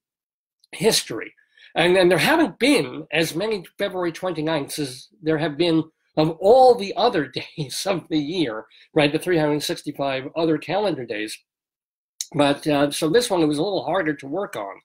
history. And there haven't been as many February 29ths as there have been of all the other days of the year, right? The 365 other calendar days. But so this one was a little harder to work on.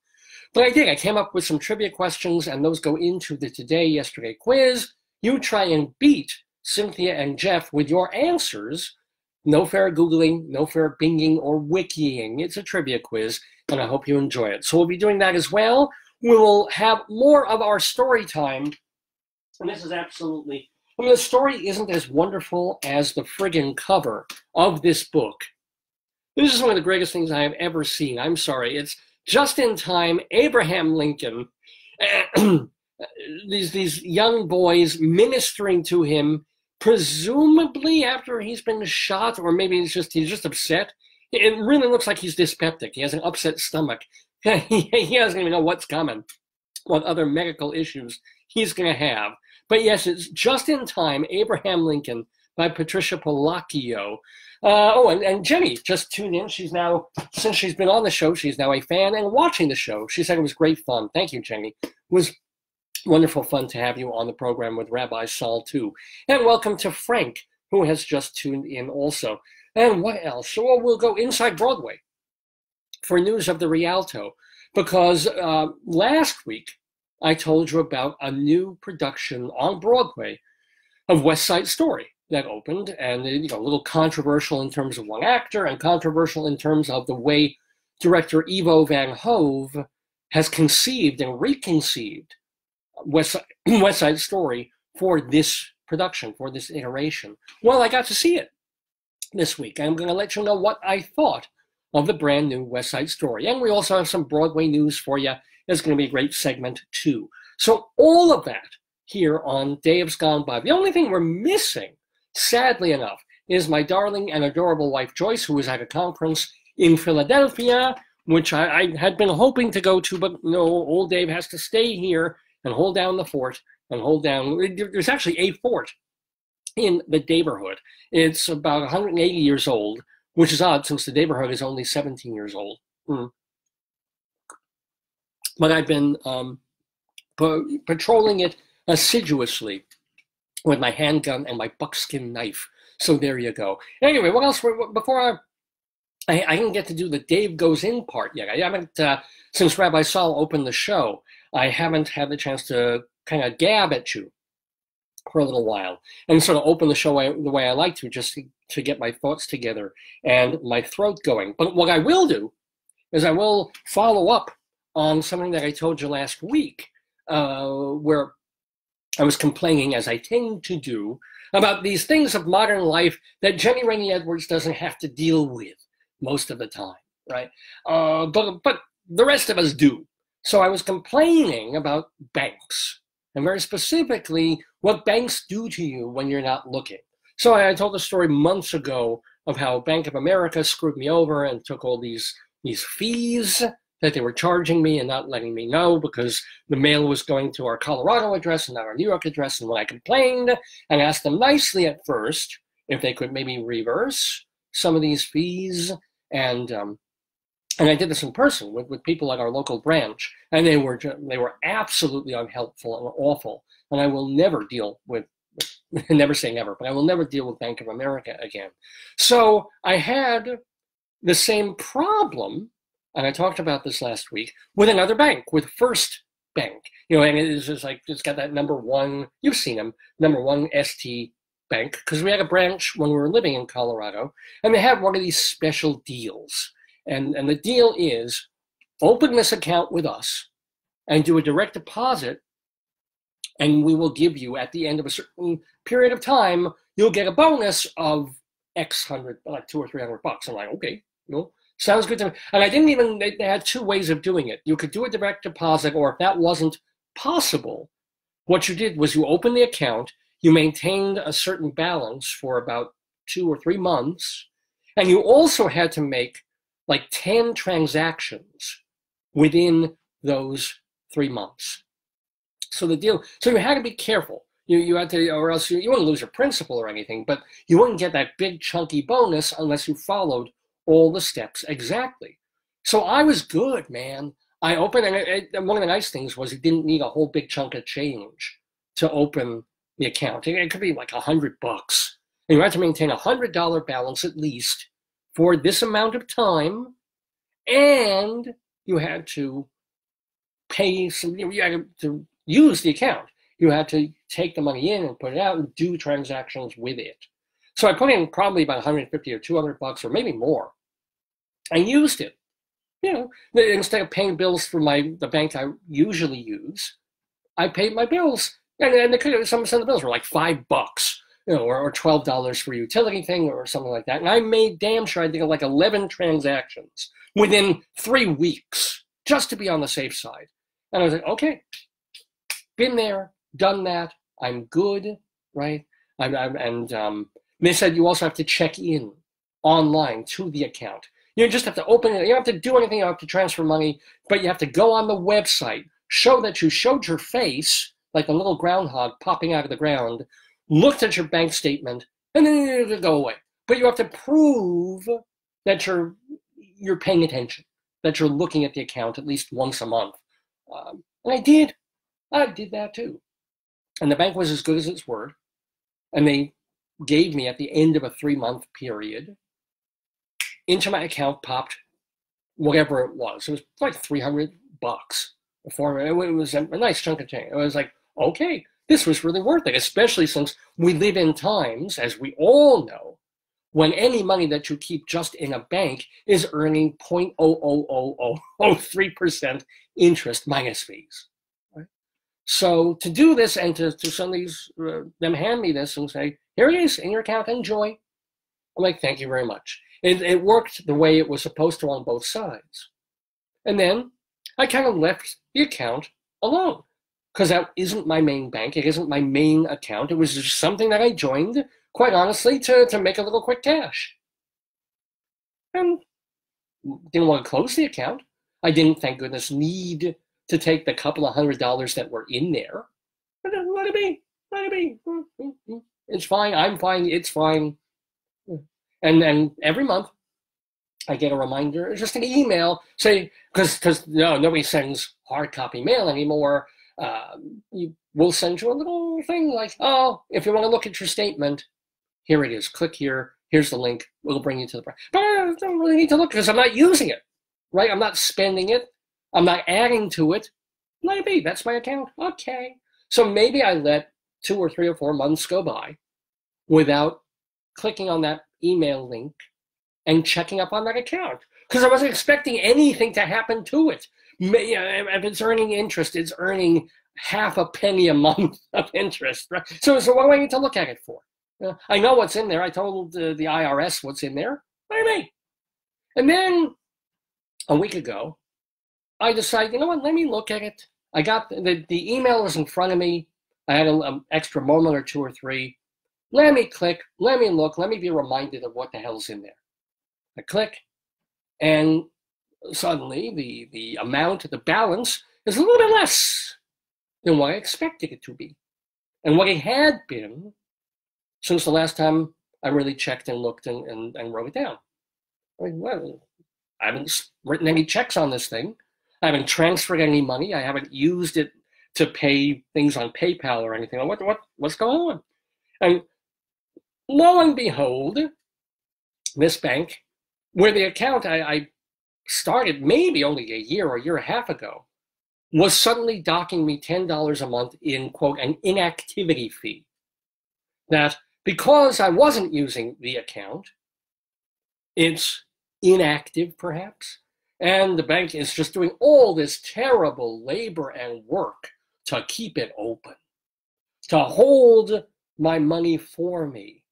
But I did. I came up with some trivia questions, and those go into the Today-Yesterday quiz. You try and beat Cynthia and Jeff with your answers. No fair Googling, no fair binging or wikiing. It's a trivia quiz, and I hope you enjoy it. So we'll be doing that as well. We will have more of our story time. And this is absolutely, I mean, the story isn't as wonderful as the friggin' cover of this book. This is one of the greatest things I have ever seen. I'm sorry. It's just in time, Abraham Lincoln, these young boys ministering to him, presumably after he's been shot, or maybe he's just upset. It really looks like he's dyspeptic. He has an upset stomach. He doesn't even know what's coming, what other medical issues he's going to have. But yes, it's Just in Time, Abraham Lincoln by Patricia Polacchio. And Jenni just tuned in. She's now, since she's been on the show, she's now a fan and watching the show. She said it was great fun. Thank you, Jenni. It was wonderful fun to have you on the program with Rabbi Saul, too. And welcome to Frank, who has just tuned in also. And what else? So we'll go inside Broadway for news of the Rialto, because last week I told you about a new production on Broadway of West Side Story that opened, and a little controversial in terms of one actor and controversial in terms of the way director Ivo Van Hove has conceived and reconceived West Side Story for this production, for this iteration. Well, I got to see it this week. I'm going to let you know what I thought of the brand new West Side Story. And we also have some Broadway news for you. It's going to be a great segment, too. So all of that here on Dave's Gone By. The only thing we're missing, sadly enough, is my darling and adorable wife, Joyce, who was at a conference in Philadelphia, which I had been hoping to go to, but no, old Dave has to stay here and hold down the fort and hold down. There's actually a fort in the Daverhood. It's about 180 years old, which is odd since the Daverhood is only 17 years old. But I've been patrolling it assiduously with my handgun and my buckskin knife. So there you go. Anyway, what else? Before I didn't get to do the Dave Goes In part yet. I haven't, since Rabbi Saul opened the show, I haven't had the chance to kind of gab at you for a little while and sort of open the show the way I like to, just to get my thoughts together and my throat going. But what I will do is I will follow up on something that I told you last week, where I was complaining, as I tend to do, about these things of modern life that Jenni Raney Edwards doesn't have to deal with most of the time, right? But the rest of us do. So I was complaining about banks, and very specifically, what banks do to you when you're not looking. So I told a story months ago of how Bank of America screwed me over and took all these fees that they were charging me and not letting me know because the mail was going to our Colorado address and not our New York address. And when I complained and asked them nicely at first if they could maybe reverse some of these fees, and I did this in person with people at our local branch, and they were absolutely unhelpful and awful. And I will never deal with, never say never, but I will never deal with Bank of America again. So I had the same problem, and I talked about this last week, with another bank, with First Bank. You know, and it's just like, it's got that number one, you've seen them, number one ST Bank, because we had a branch when we were living in Colorado, and they have one of these special deals. And the deal is, open this account with us and do a direct deposit, and we will give you, at the end of a certain period of time, you'll get a bonus of X hundred, like $200 or $300. I'm like, okay, you know, sounds good to me. And I didn't even, they had two ways of doing it. You could do a direct deposit, or if that wasn't possible, what you did was you opened the account, you maintained a certain balance for about 2 or 3 months, and you also had to make like 10 transactions within those 3 months. So you had to be careful. You had to, or else you wouldn't lose your principal or anything, but you wouldn't get that big chunky bonus unless you followed all the steps exactly. So I was good, man. I opened, and one of the nice things was you didn't need a whole big chunk of change to open the account. It could be like $100. And you had to maintain a $100 balance at least for this amount of time, and you had to pay some, you had to use the account. You had to take the money in and put it out and do transactions with it. So I put in probably about $150 or $200 or maybe more. I used it. You know, instead of paying bills for the bank I usually use, I paid my bills. And some of the bills were like $5, you know, or $12 for a utility thing or something like that. And I made damn sure I did like 11 transactions within 3 weeks just to be on the safe side. And I was like, okay, been there, done that. I'm good, right? And they said you also have to check in online to the account. You just have to open it. You don't have to do anything. You don't have to transfer money, but you have to go on the website, show that you showed your face, like a little groundhog popping out of the ground, looked at your bank statement, and then you go away. But you have to prove that you're paying attention, that you're looking at the account at least once a month. And I did that too. And the bank was as good as its word. And they gave me, at the end of a 3-month period, into my account popped whatever it was. It was like $300. It was a nice chunk of change. It was like, okay, this was really worth it, especially since we live in times, as we all know, when any money that you keep just in a bank is earning 0.00003% interest minus fees. Right? So to do this and to some of these, them hand me this and say, here it is in your account, enjoy. I'm like, thank you very much. It worked the way it was supposed to on both sides. And then I kind of left the account alone because that isn't my main bank. It isn't my main account. It was just something that I joined, quite honestly, to make a little quick cash. And didn't want to close the account. I didn't, thank goodness, need to take the couple of $100 that were in there. But let it be. Let it be. It's fine. I'm fine. It's fine. And every month, I get a reminder, just an email, say, because nobody sends hard copy mail anymore. We'll send you a little thing like, oh, if you want to look at your statement, here it is. Click here. Here's the link. We'll bring you to the. But I don't really need to look because I'm not using it, right? I'm not spending it. I'm not adding to it. Let it be. That's my account. Okay. So maybe I let 2 or 3 or 4 months go by without clicking on that email link and checking up on that account because I wasn't expecting anything to happen to it. If it's earning interest, it's earning half a penny a month of interest, right? So what do I need to look at it for? I know what's in there. I told the IRS what's in there. What do you mean? And then a week ago, I decided, you know what, let me look at it. I got the email was in front of me. I had an extra moment or 2 or 3. Let me click, let me look, let me be reminded of what the hell's in there. I click, and suddenly the amount, the balance is a little bit less than what I expected it to be. And what it had been since the last time I really checked and looked and wrote it down. I mean, well, I haven't written any checks on this thing. I haven't transferred any money. I haven't used it to pay things on PayPal or anything. What's going on? And lo and behold, this bank, where the account I started maybe only a year or a year and a half ago, was suddenly docking me $10 a month in, quote, an inactivity fee. That because I wasn't using the account, it's inactive perhaps, and the bank is just doing all this terrible labor and work to keep it open, to hold my money for me.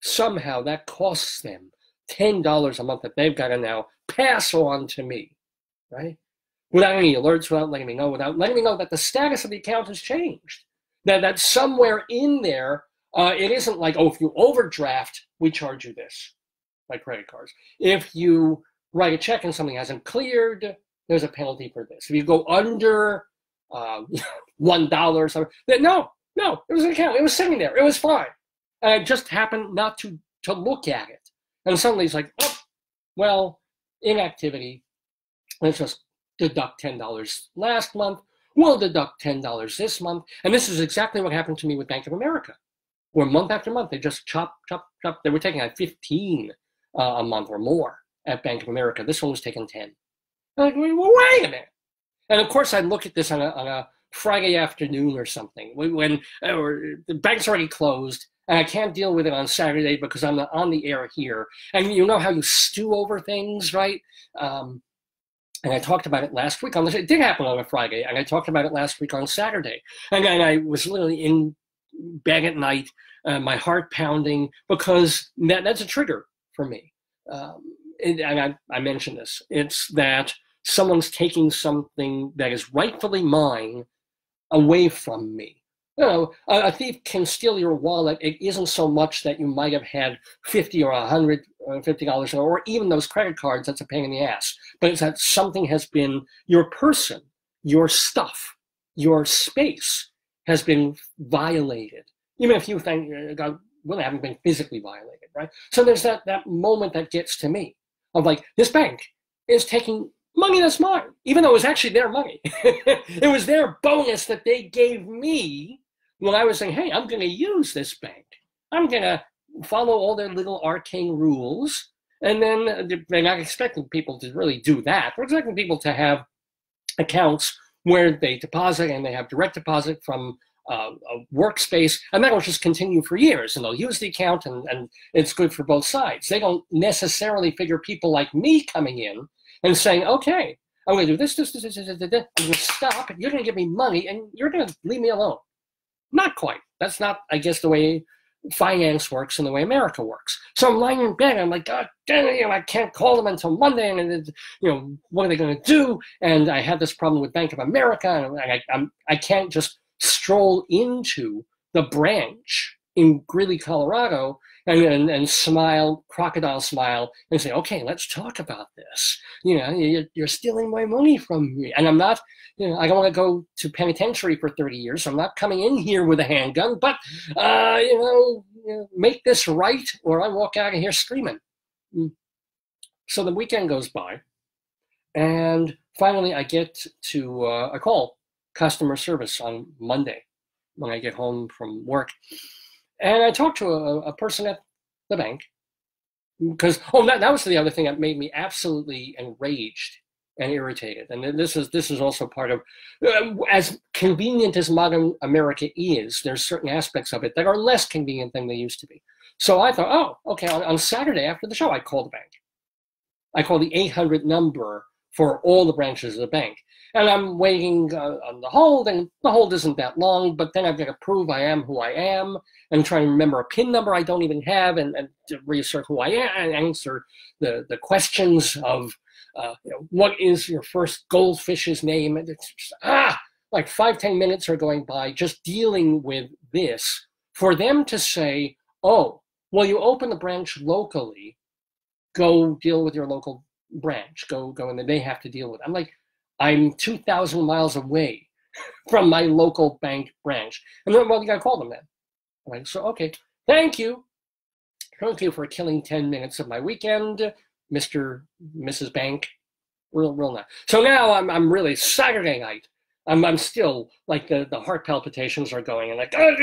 Somehow that costs them $10 a month that they've got to now pass on to me, right? Without any alerts, without letting me know, that the status of the account has changed. That somewhere in there, it isn't like, oh, if you overdraft, we charge you this, like credit cards. If you write a check and something hasn't cleared, there's a penalty for this. If you go under $1 or something, no, it was an account. It was sitting there. It was fine. And I just happened not to look at it. And suddenly it's like, oh, well, inactivity. Let's just deduct $10 last month. We'll deduct $10 this month. And this is exactly what happened to me with Bank of America, where month after month, they just chop. They were taking like 15 a month or more at Bank of America. This one was taking 10. I'm like, well, wait a minute. And of course, I'd look at this on a Friday afternoon or something when the bank's already closed, and I can't deal with it on Saturday because I'm on the air here. And you know how you stew over things, right? And I talked about it last week on this. It did happen on a Friday, and I talked about it last week on Saturday. And I was literally in bed at night, my heart pounding, because that's a trigger for me. And I mentioned this. It's that someone's taking something that is rightfully mine away from me. You know, a thief can steal your wallet. It isn't so much that you might have had $50 or $150 or even those credit cards. That's a pain in the ass. But it's that something has been, your person, your stuff, your space has been violated. Even if you think, God, well, haven't been physically violated, right? So there's that moment that gets to me of like, this bank is taking money that's mine, even though it was actually their money. It was their bonus that they gave me when I was saying, hey, I'm going to use this bank. I'm going to follow all their little arcane rules. And then they're not expecting people to really do that. They're expecting people to have accounts where they deposit and they have direct deposit from a workspace, and that will just continue for years, and they'll use the account, and it's good for both sides. They don't necessarily figure people like me coming in and saying, okay, I'm going to do this, I'm going to stop, you're going to give me money, and you're going to leave me alone. Not quite. That's not, I guess, the way finance works and the way America works. So I'm lying in bed, and I'm like, God damn it, I can't call them until Monday, and what are they going to do? And I had this problem with Bank of America, and I can't just stroll into the branch in Greeley, Colorado, and smile, crocodile smile, and say, okay, let's talk about this. You're stealing my money from me. And I'm not, I don't want to go to penitentiary for 30 years, so I'm not coming in here with a handgun, but, make this right, or I walk out of here screaming. So the weekend goes by, and finally I get to, I call customer service on Monday when I get home from work. And I talked to a person at the bank, because, that was the other thing that made me absolutely enraged and irritated. And this is also part of, as convenient as modern America is, there's certain aspects of it that are less convenient than they used to be. So I thought, oh, okay, on Saturday after the show, I call the bank. I call the 800 number for all the branches of the bank. And I'm waiting on the hold, and the hold isn't that long, but then I've got to prove I am who I am, and try and remember a PIN number I don't even have, and to reassert who I am, and answer the questions of, what is your first goldfish's name? And it's just, like 5-10 minutes are going by just dealing with this, for them to say, oh, well, you open the branch locally, go deal with your local branch, go and then they have to deal with it. I'm like, I'm 2,000 miles away from my local bank branch. And then, well, you gotta call them then. I'm like, so, okay, thank you. Thank you for killing 10 minutes of my weekend, Mrs. Bank. Real nice. So now I'm really, Saturday night, I'm still, like, the heart palpitations are going, and like, oh,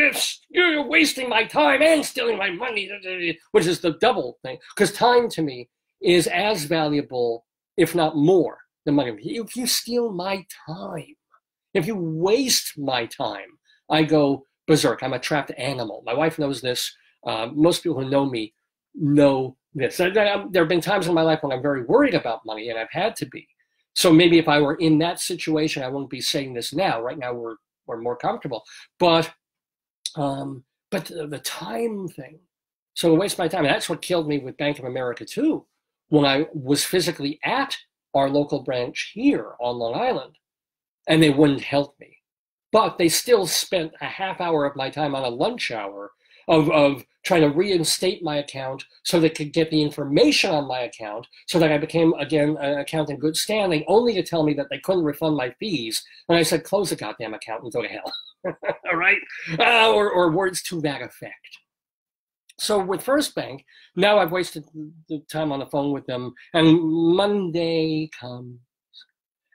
you're wasting my time and stealing my money, which is the double thing. Because time to me is as valuable, if not more, than money. If you steal my time, if you waste my time, I go berserk. I'm a trapped animal. My wife knows this. Most people who know me know this. There have been times in my life when I'm very worried about money, and I've had to be. So maybe if I were in that situation, I wouldn't be saying this now. Right now, we're more comfortable. But the time thing. So I waste my time. And that's what killed me with Bank of America too. When I was physically at our local branch here on Long Island, and they wouldn't help me. But they still spent a half hour of my time on a lunch hour of trying to reinstate my account so they could get the information on my account so that I became, again, an account in good standing, only to tell me that they couldn't refund my fees. And I said, close the goddamn account and go to hell. All right? Or words to that effect. So with First Bank, now I've wasted the time on the phone with them, and Monday comes.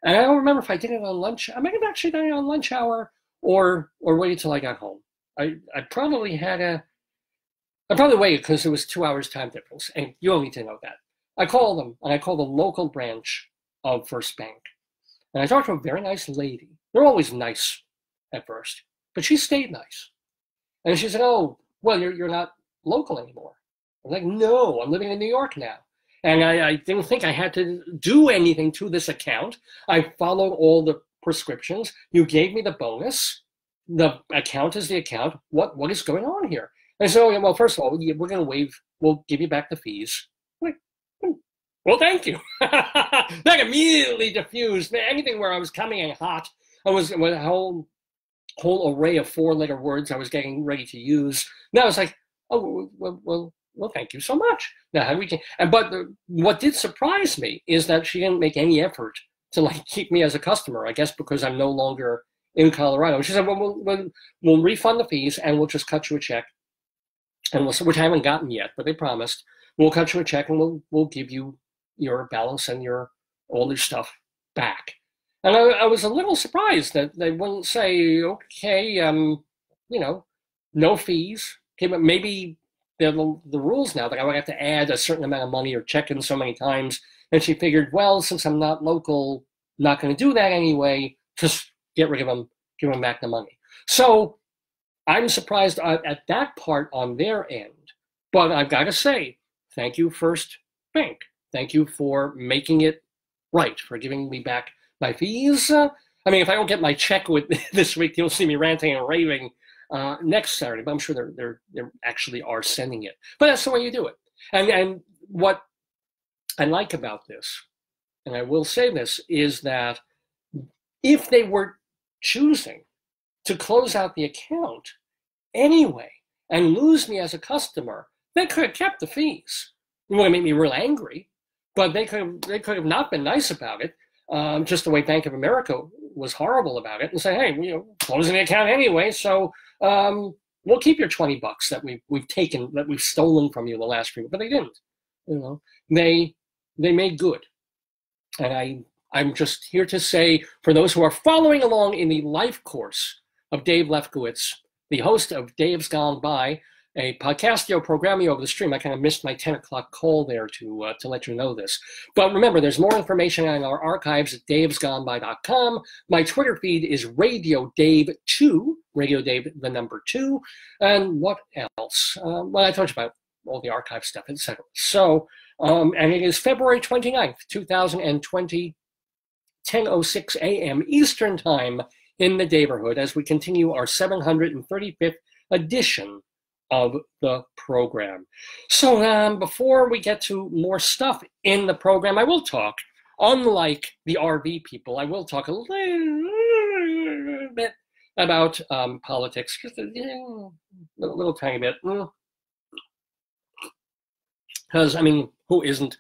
And I don't remember if I did it on lunch. I might have actually done it on lunch hour or waited till I got home. I probably waited because it was 2 hours time difference, and you don't need to know that. I call them, and I call the local branch of First Bank. And I talked to a very nice lady. They're always nice at first, but she stayed nice. And she said, oh, well, you're not local anymore. I'm like, no, I'm living in New York now. And I didn't think I had to do anything to this account. I followed all the prescriptions. You gave me the bonus. The account is the account. What is going on here? And so, well, first of all, we're going to waive, we'll give you back the fees. I'm like, well, thank you. That immediately diffused anything where I was coming in hot. I was with a whole array of 4-letter words I was getting ready to use. Now it's like, oh, well, thank you so much. Now, how do we? But what did surprise me is that she didn't make any effort to like keep me as a customer. I guess because I'm no longer in Colorado. She said, well, we'll refund the fees and we'll just cut you a check, and which I haven't gotten yet, but they promised. We'll cut you a check and we'll give you your balance and all your stuff back. And I was a little surprised that they wouldn't say, okay, no fees. Okay, but maybe they're the rules now that I would have to add a certain amount of money or check in so many times. And she figured, well, since I'm not local, not going to do that anyway, just get rid of them, give them back the money. So I'm surprised at that part on their end. But I've got to say, thank you, First Bank. Thank you for making it right, for giving me back my fees. I mean, if I don't get my check this week, you'll see me ranting and raving next Saturday, but I'm sure they actually are sending it. But that's the way you do it. And what I like about this, and I will say this, is that if they were choosing to close out the account anyway and lose me as a customer, they could have kept the fees. It would have made me real angry, but they could have not been nice about it. Just the way Bank of America was horrible about it, and say, hey, closing the account anyway, so we'll keep your $20 that we've taken, that we've stolen from you the last few. But they didn't. they made good. And I'm just here to say, for those who are following along in the life course of Dave Lefkowitz, the host of Dave's Gone By, a podcastio programming over the stream. I kind of missed my 10 o'clock call there to let you know this. But remember, there's more information on our archives at davesgoneby.com. My Twitter feed is Radio Dave 2, Radio Dave, the number 2. And what else? Well, I told you about all the archive stuff, etc. So, and it is February 29th, 2020, 10:06 a.m. Eastern Time in the Daverhood as we continue our 735th edition of the program. So before we get to more stuff in the program, I will talk, unlike the RV people, I will talk a little bit about politics, just a little tiny bit. Because, I mean, who isn't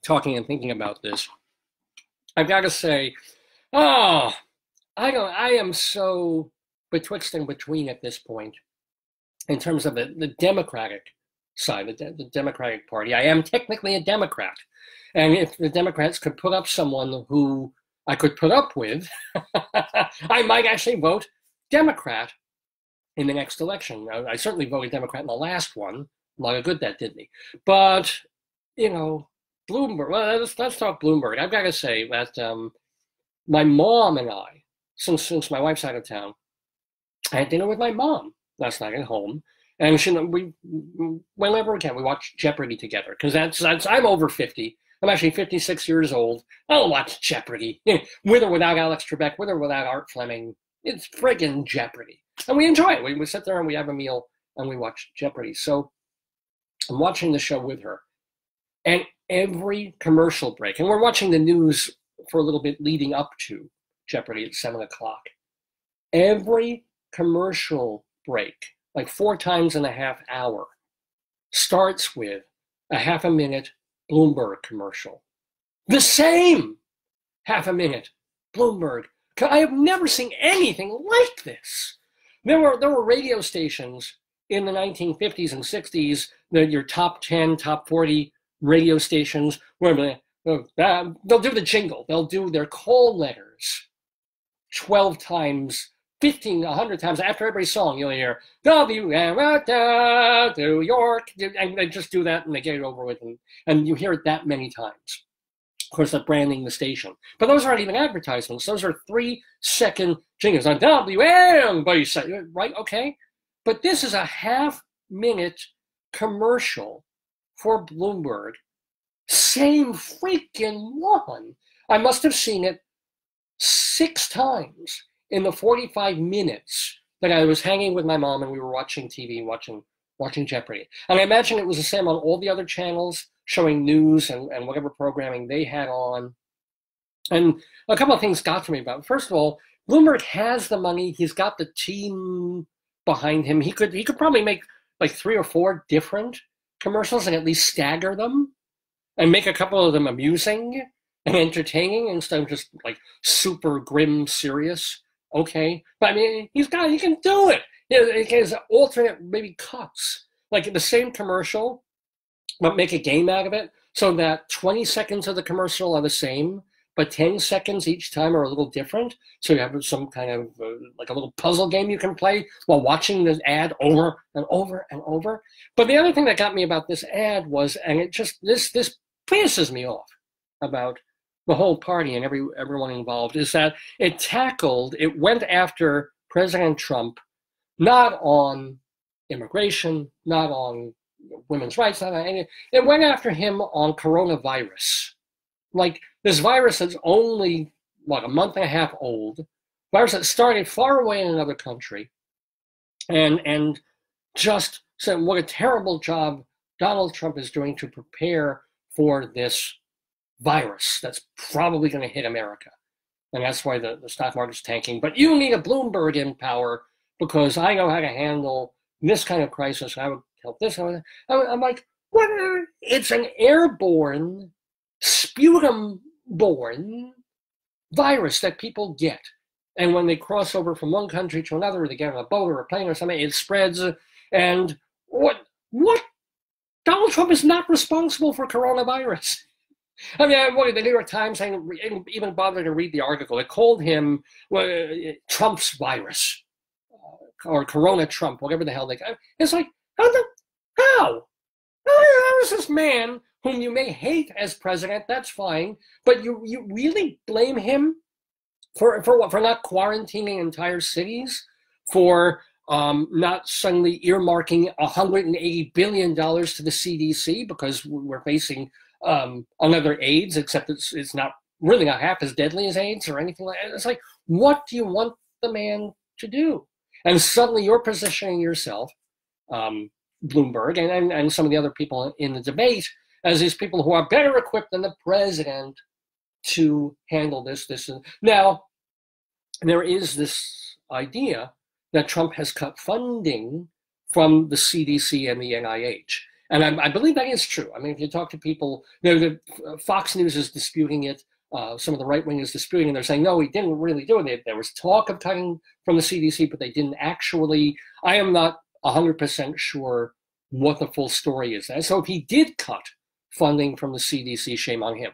talking and thinking about this? I've got to say, I am so betwixt and between at this point in terms of the Democratic side, the Democratic Party. I am technically a Democrat. And if the Democrats could put up someone who I could put up with, I might actually vote Democrat in the next election. I certainly voted Democrat in the last one. A lot of good that did me. But, you know, Bloomberg, well, let's talk Bloomberg. I've got to say that my mom and I, since my wife's out of town, I had dinner with my mom last night at home. And whenever we can, we watch Jeopardy together. Because I'm over 50. I'm actually 56 years old. I'll watch Jeopardy. With or without Alex Trebek, with or without Art Fleming. It's friggin' Jeopardy. And we enjoy it. We sit there and we have a meal and we watch Jeopardy. So I'm watching the show with her. And every commercial break, and we're watching the news for a little bit leading up to Jeopardy at 7 o'clock. Every commercial break, like 4 times in a half hour, starts with a half-a-minute Bloomberg commercial. The same half-a-minute Bloomberg. I have never seen anything like this. There were radio stations in the 1950s and 60s, your top 10, top 40 radio stations, where they'll do the jingle. They'll do their call letters 12 times, 15, 100 times. After every song, you'll hear, New York. And they just do that and they get it over with. And you hear it that many times. Of course, they're branding the station. But those aren't even advertisements. Those are 3-second jingles on WM, right? Okay. But this is a half-minute commercial for Bloomberg. Same freaking one. I must have seen it 6 times in the 45 minutes that I was hanging with my mom and we were watching TV, watching Jeopardy. And I imagine it was the same on all the other channels showing news and whatever programming they had on. And a couple of things got to me about it. First of all, Bloomberg has the money. He's got the team behind him. He could probably make like 3 or 4 different commercials and at least stagger them and make a couple of them amusing and entertaining instead of just like super grim serious. Okay, but I mean he can do it. He has alternate maybe cuts, like the same commercial but make a game out of it so that 20 seconds of the commercial are the same but 10 seconds each time are a little different. So you have some kind of like a little puzzle game you can play while watching the ad over and over and over. But the other thing that got me about this ad was, and it just, this pisses me off about the whole party and everyone involved, is that it went after President Trump, not on immigration, not on women's rights, not on anything. It went after him on coronavirus. Like this virus that's only, a month and a half old, virus that started far away in another country, and just said what a terrible job Donald Trump is doing to prepare for this virus that's probably going to hit America. And that's why the stock market's tanking. But you need a Bloomberg in power because I know how to handle this kind of crisis. I would help this. I'm like, what? It's an airborne, sputum-borne virus that people get. And when they cross over from one country to another, they get on a boat or a plane or something, it spreads. And what? Donald Trump is not responsible for coronavirus. I mean, what did the New York Times even bother to read the article? It called him Trump's virus or Corona Trump, whatever the hell they got. It's like, how is this man whom you may hate as president? That's fine, but you really blame him for what? For not quarantining entire cities, for not suddenly earmarking $180 billion to the CDC because we're facing another AIDS, except it's not really not half as deadly as AIDS or anything like that. It's like, what do you want the man to do? And suddenly you're positioning yourself, Bloomberg and some of the other people in the debate, as these people who are better equipped than the president to handle this. Now, there is this idea that Trump has cut funding from the CDC and the NIH. And I believe that is true. I mean, if you talk to people, Fox News is disputing it. Some of the right wing is disputing, and they're saying, no, he didn't really do it. There was talk of cutting from the CDC, but they didn't actually. I am not 100% sure what the full story is. And so if he did cut funding from the CDC, shame on him,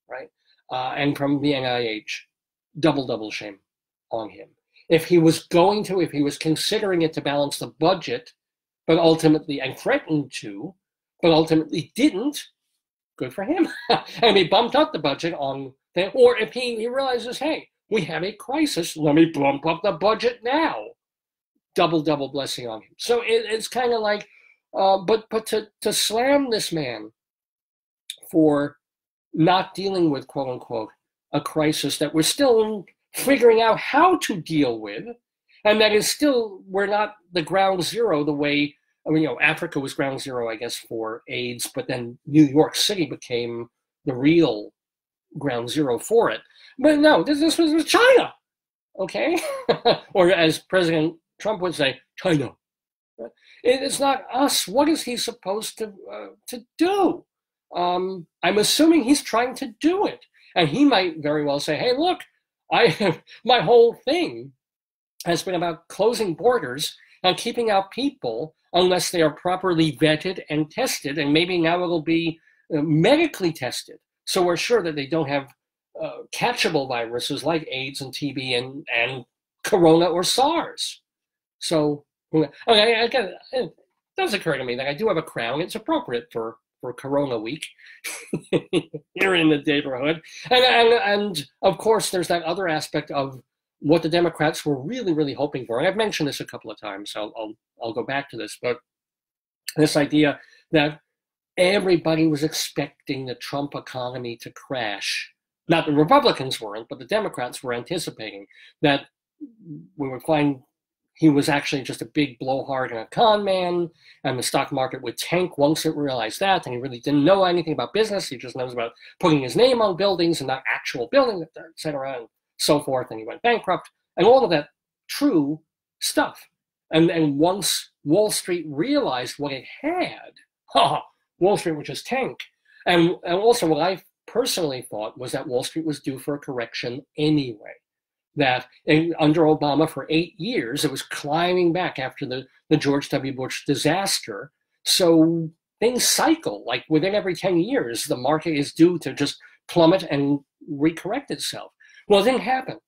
right? And from the NIH, double shame on him. If he was considering it to balance the budget, but ultimately, and threatened to, but ultimately didn't, good for him. And he bumped up the budget on that. Or if he realizes, hey, we have a crisis, let me bump up the budget now. Double blessing on him. So it's kind of like, but to slam this man for not dealing with, quote unquote, a crisis that we're still figuring out how to deal with, and that is still, we're not the ground zero the way, I mean, Africa was ground zero, I guess, for AIDS, but then New York City became the real ground zero for it. But no, this was China, okay? Or as President Trump would say, China. It's not us. What is he supposed to do? I'm assuming he's trying to do it. And he might very well say, hey, look, my whole thing has been about closing borders and keeping out people unless they are properly vetted and tested, and maybe now it'll be medically tested, so we're sure that they don't have catchable viruses like AIDS and TB and Corona or SARS. So, okay, again, it does occur to me that I do have a crown. It's appropriate for Corona week here in the Daverhood, and of course there's that other aspect of what the Democrats were really hoping for, and I've mentioned this a couple of times, so I'll go back to this, but this idea that everybody was expecting the Trump economy to crash. Not the Republicans weren't, but the Democrats were anticipating that we would find he was actually just a big blowhard and a con man, and the stock market would tank once it realized that, and he really didn't know anything about business. He just knows about putting his name on buildings and not actual buildings, et cetera, and so forth, and he went bankrupt, and all of that true stuff. And once Wall Street realized what it had, Wall Street would just tank. And also what I personally thought was that Wall Street was due for a correction anyway. That under Obama for 8 years, it was climbing back after the George W. Bush disaster. So things cycle, like within every 10 years, the market is due to just plummet and recorrect itself. Well, it didn't happen.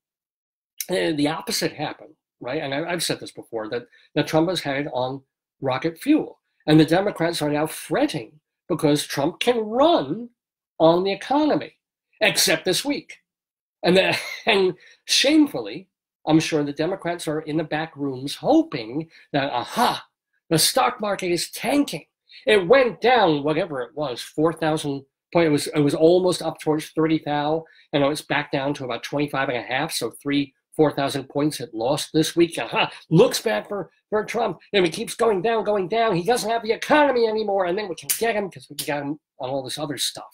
The opposite happened, right? And I've said this before, that Trump is headed on rocket fuel. And the Democrats are now fretting because Trump can run on the economy, except this week. And shamefully, I'm sure the Democrats are in the back rooms hoping that, the stock market is tanking. It went down, whatever it was, 4,000 points. It was almost up towards 30,000, and it's back down to about 25.5, so 4,000 points it lost this week. Looks bad for Trump. And it keeps going down. He doesn't have the economy anymore, and then we can get him because we can get him on all this other stuff.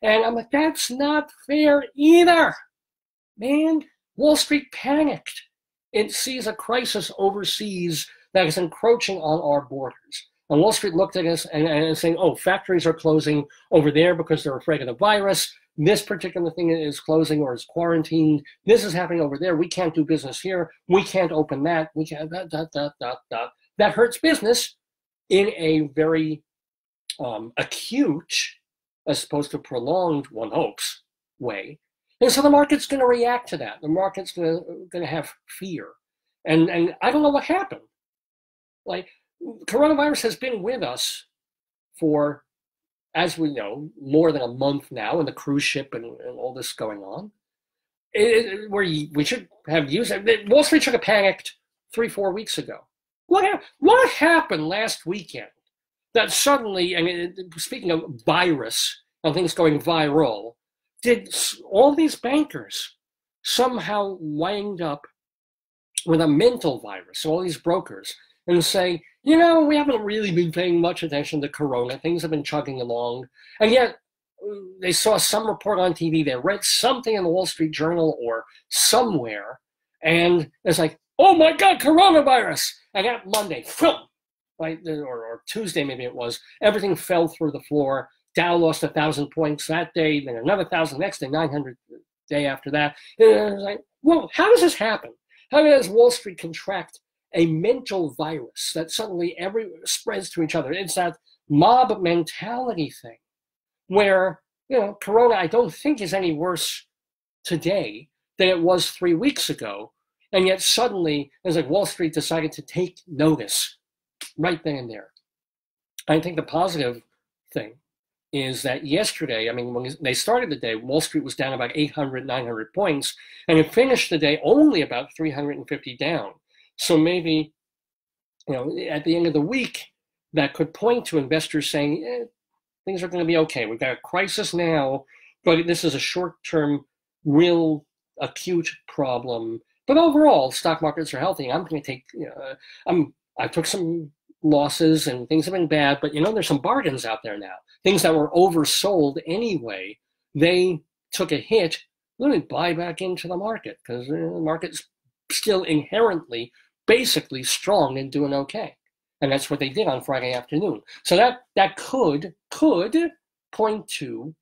And I'm like, that's not fair either. Man, Wall Street panicked. It sees a crisis overseas that is encroaching on our borders. And Wall Street looked at us and saying, factories are closing over there because they're afraid of the virus. This particular thing is closing or is quarantined. This is happening over there. We can't do business here. We can't open that. We can't, That hurts business in a very acute as opposed to prolonged, one hopes, way. And so the market's going to react to that. The market's going to have fear. And I don't know what happened. Like, coronavirus has been with us for, as we know, more than a month now, and the cruise ship and all this going on. We should have used it. Wall Street should have panicked 3-4 weeks ago. What happened last weekend that suddenly, speaking of virus and things going viral, did all these bankers somehow wind up with a mental virus, all these brokers, and say, we haven't really been paying much attention to Corona. Things have been chugging along. And yet they saw some report on TV. They read something in the Wall Street Journal or somewhere. And it's like, oh my God, coronavirus. And that Monday, right, or Tuesday maybe it was, everything fell through the floor. Dow lost 1,000 points that day, then another 1,000 next day, 900 the day after that. And it was like, well, how does this happen? How does Wall Street contract a mental virus that suddenly spreads to each other? It's that mob mentality thing where, Corona, I don't think is any worse today than it was 3 weeks ago. And yet suddenly, it's like Wall Street decided to take notice right then and there. I think the positive thing is that yesterday, when they started the day, Wall Street was down about 800, 900 points, and it finished the day only about 350 down. So maybe, at the end of the week, that could point to investors saying, things are going to be okay. We've got a crisis now, but this is a short-term, real acute problem. But overall, stock markets are healthy. I'm going to take, I took some losses and things have been bad, but there's some bargains out there now. Things that were oversold anyway, they took a hit. Let me buy back into the market because the market's still inherently, basically strong and doing okay. And that's what they did on Friday afternoon. So that could point to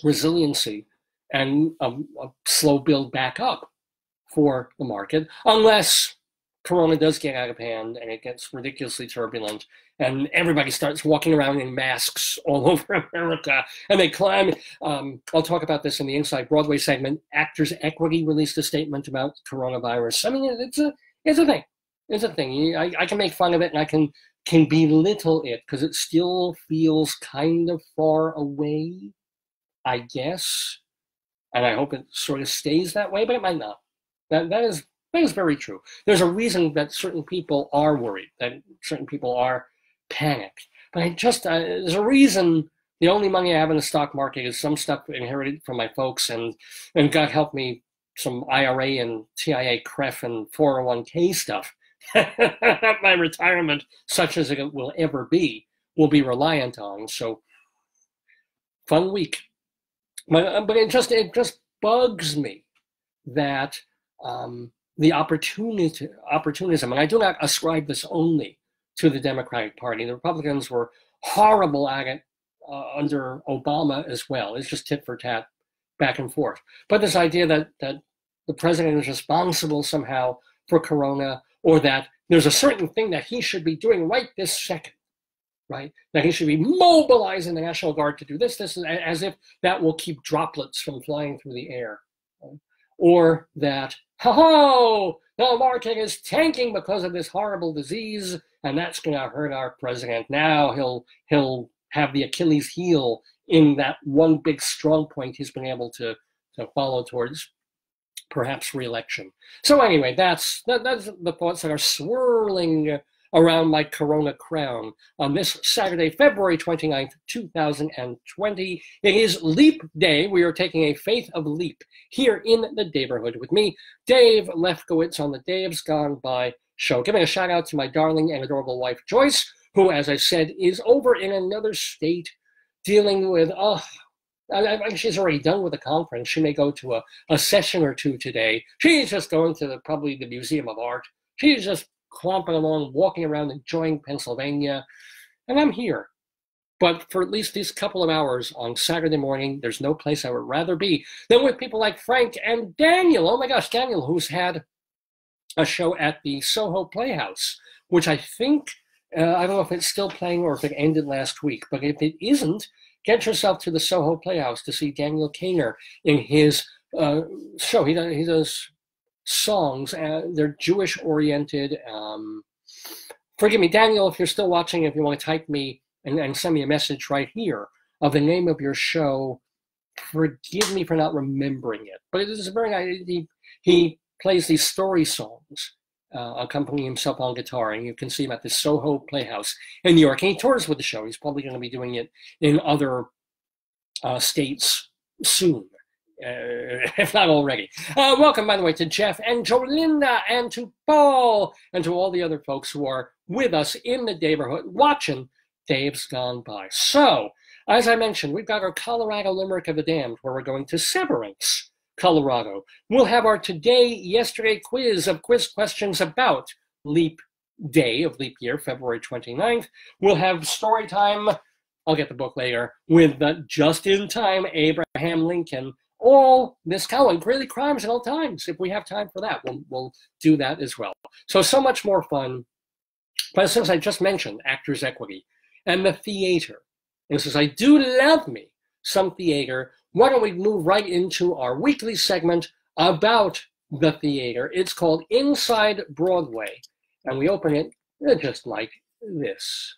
resiliency and a slow build back up for the market, unless Corona does get out of hand and it gets ridiculously turbulent and everybody starts walking around in masks all over America and they climb. I'll talk about this in the Inside Broadway segment. Actors Equity released a statement about coronavirus. It's a thing. It's a thing. I can make fun of it and I can belittle it because it still feels kind of far away, I guess. And I hope it sort of stays that way, but it might not. That is very true. There's a reason that certain people are worried, that certain people are panicked. But there's a reason the only money I have in the stock market is some stuff inherited from my folks, and God help me, some IRA and TIA, CREF, and 401k stuff. My retirement, such as it will ever be, will be reliant on. So, fun week. But it just bugs me that the opportunism, and I do not ascribe this only to the Democratic Party. The Republicans were horrible at it under Obama as well. It's just tit for tat, back and forth. But this idea that the president is responsible somehow for Corona, or that there's a certain thing that he should be doing right this second, right? That he should be mobilizing the National Guard to do this, as if that will keep droplets from flying through the air. Right? Or that, the market is tanking because of this horrible disease, and that's going to hurt our president. Now he'll have the Achilles heel in that one big strong point he's been able to follow towards perhaps re-election. So anyway, that's the thoughts that are swirling around my Corona crown on this Saturday, February 29th, 2020. It is Leap Day. We are taking a faith of leap here in the Daverhood with me, Dave Lefkowitz, on the Dave's Gone By show. Giving a shout out to my darling and adorable wife, Joyce, who, as I said, is over in another state dealing with, she's already done with the conference. She may go to a session or two today. She's just going to probably the Museum of Art. She's just clomping along, walking around, enjoying Pennsylvania. And I'm here. But for at least these couple of hours on Saturday morning, there's no place I would rather be than with people like Frank and Daniel. Oh my gosh, Daniel, who's had a show at the Soho Playhouse, which I think, I don't know if it's still playing or if it ended last week, but if it isn't, get yourself to the Soho Playhouse to see Daniel Kaner in his show. He does songs. They're Jewish-oriented. Forgive me, Daniel, if you're still watching, if you want to type me and send me a message right here of the name of your show. Forgive me for not remembering it, but it is a very nice. He plays these story songs, accompanying himself on guitar, and you can see him at the Soho Playhouse in New York. And he tours with the show. He's probably going to be doing it in other states soon, if not already. Welcome, by the way, to Jeff and Jolinda and to Paul and to all the other folks who are with us in the Daverhood watching Dave's Gone By. So, as I mentioned, we've got our Colorado Limerick of the Damned, where we're going to Severance, Colorado. We'll have our today-yesterday quiz of quiz questions about Leap Day of Leap Year, February 29th. We'll have StoryTime, I'll get the book later, with just-in-time Abraham Lincoln. All this and Greeley Crimes at all times. If we have time for that, we'll do that as well. So much more fun. But since I just mentioned Actors Equity and the theater, and since I do love me some theater, why don't we move right into our weekly segment about the theater. It's called Inside Broadway, and we open it just like this.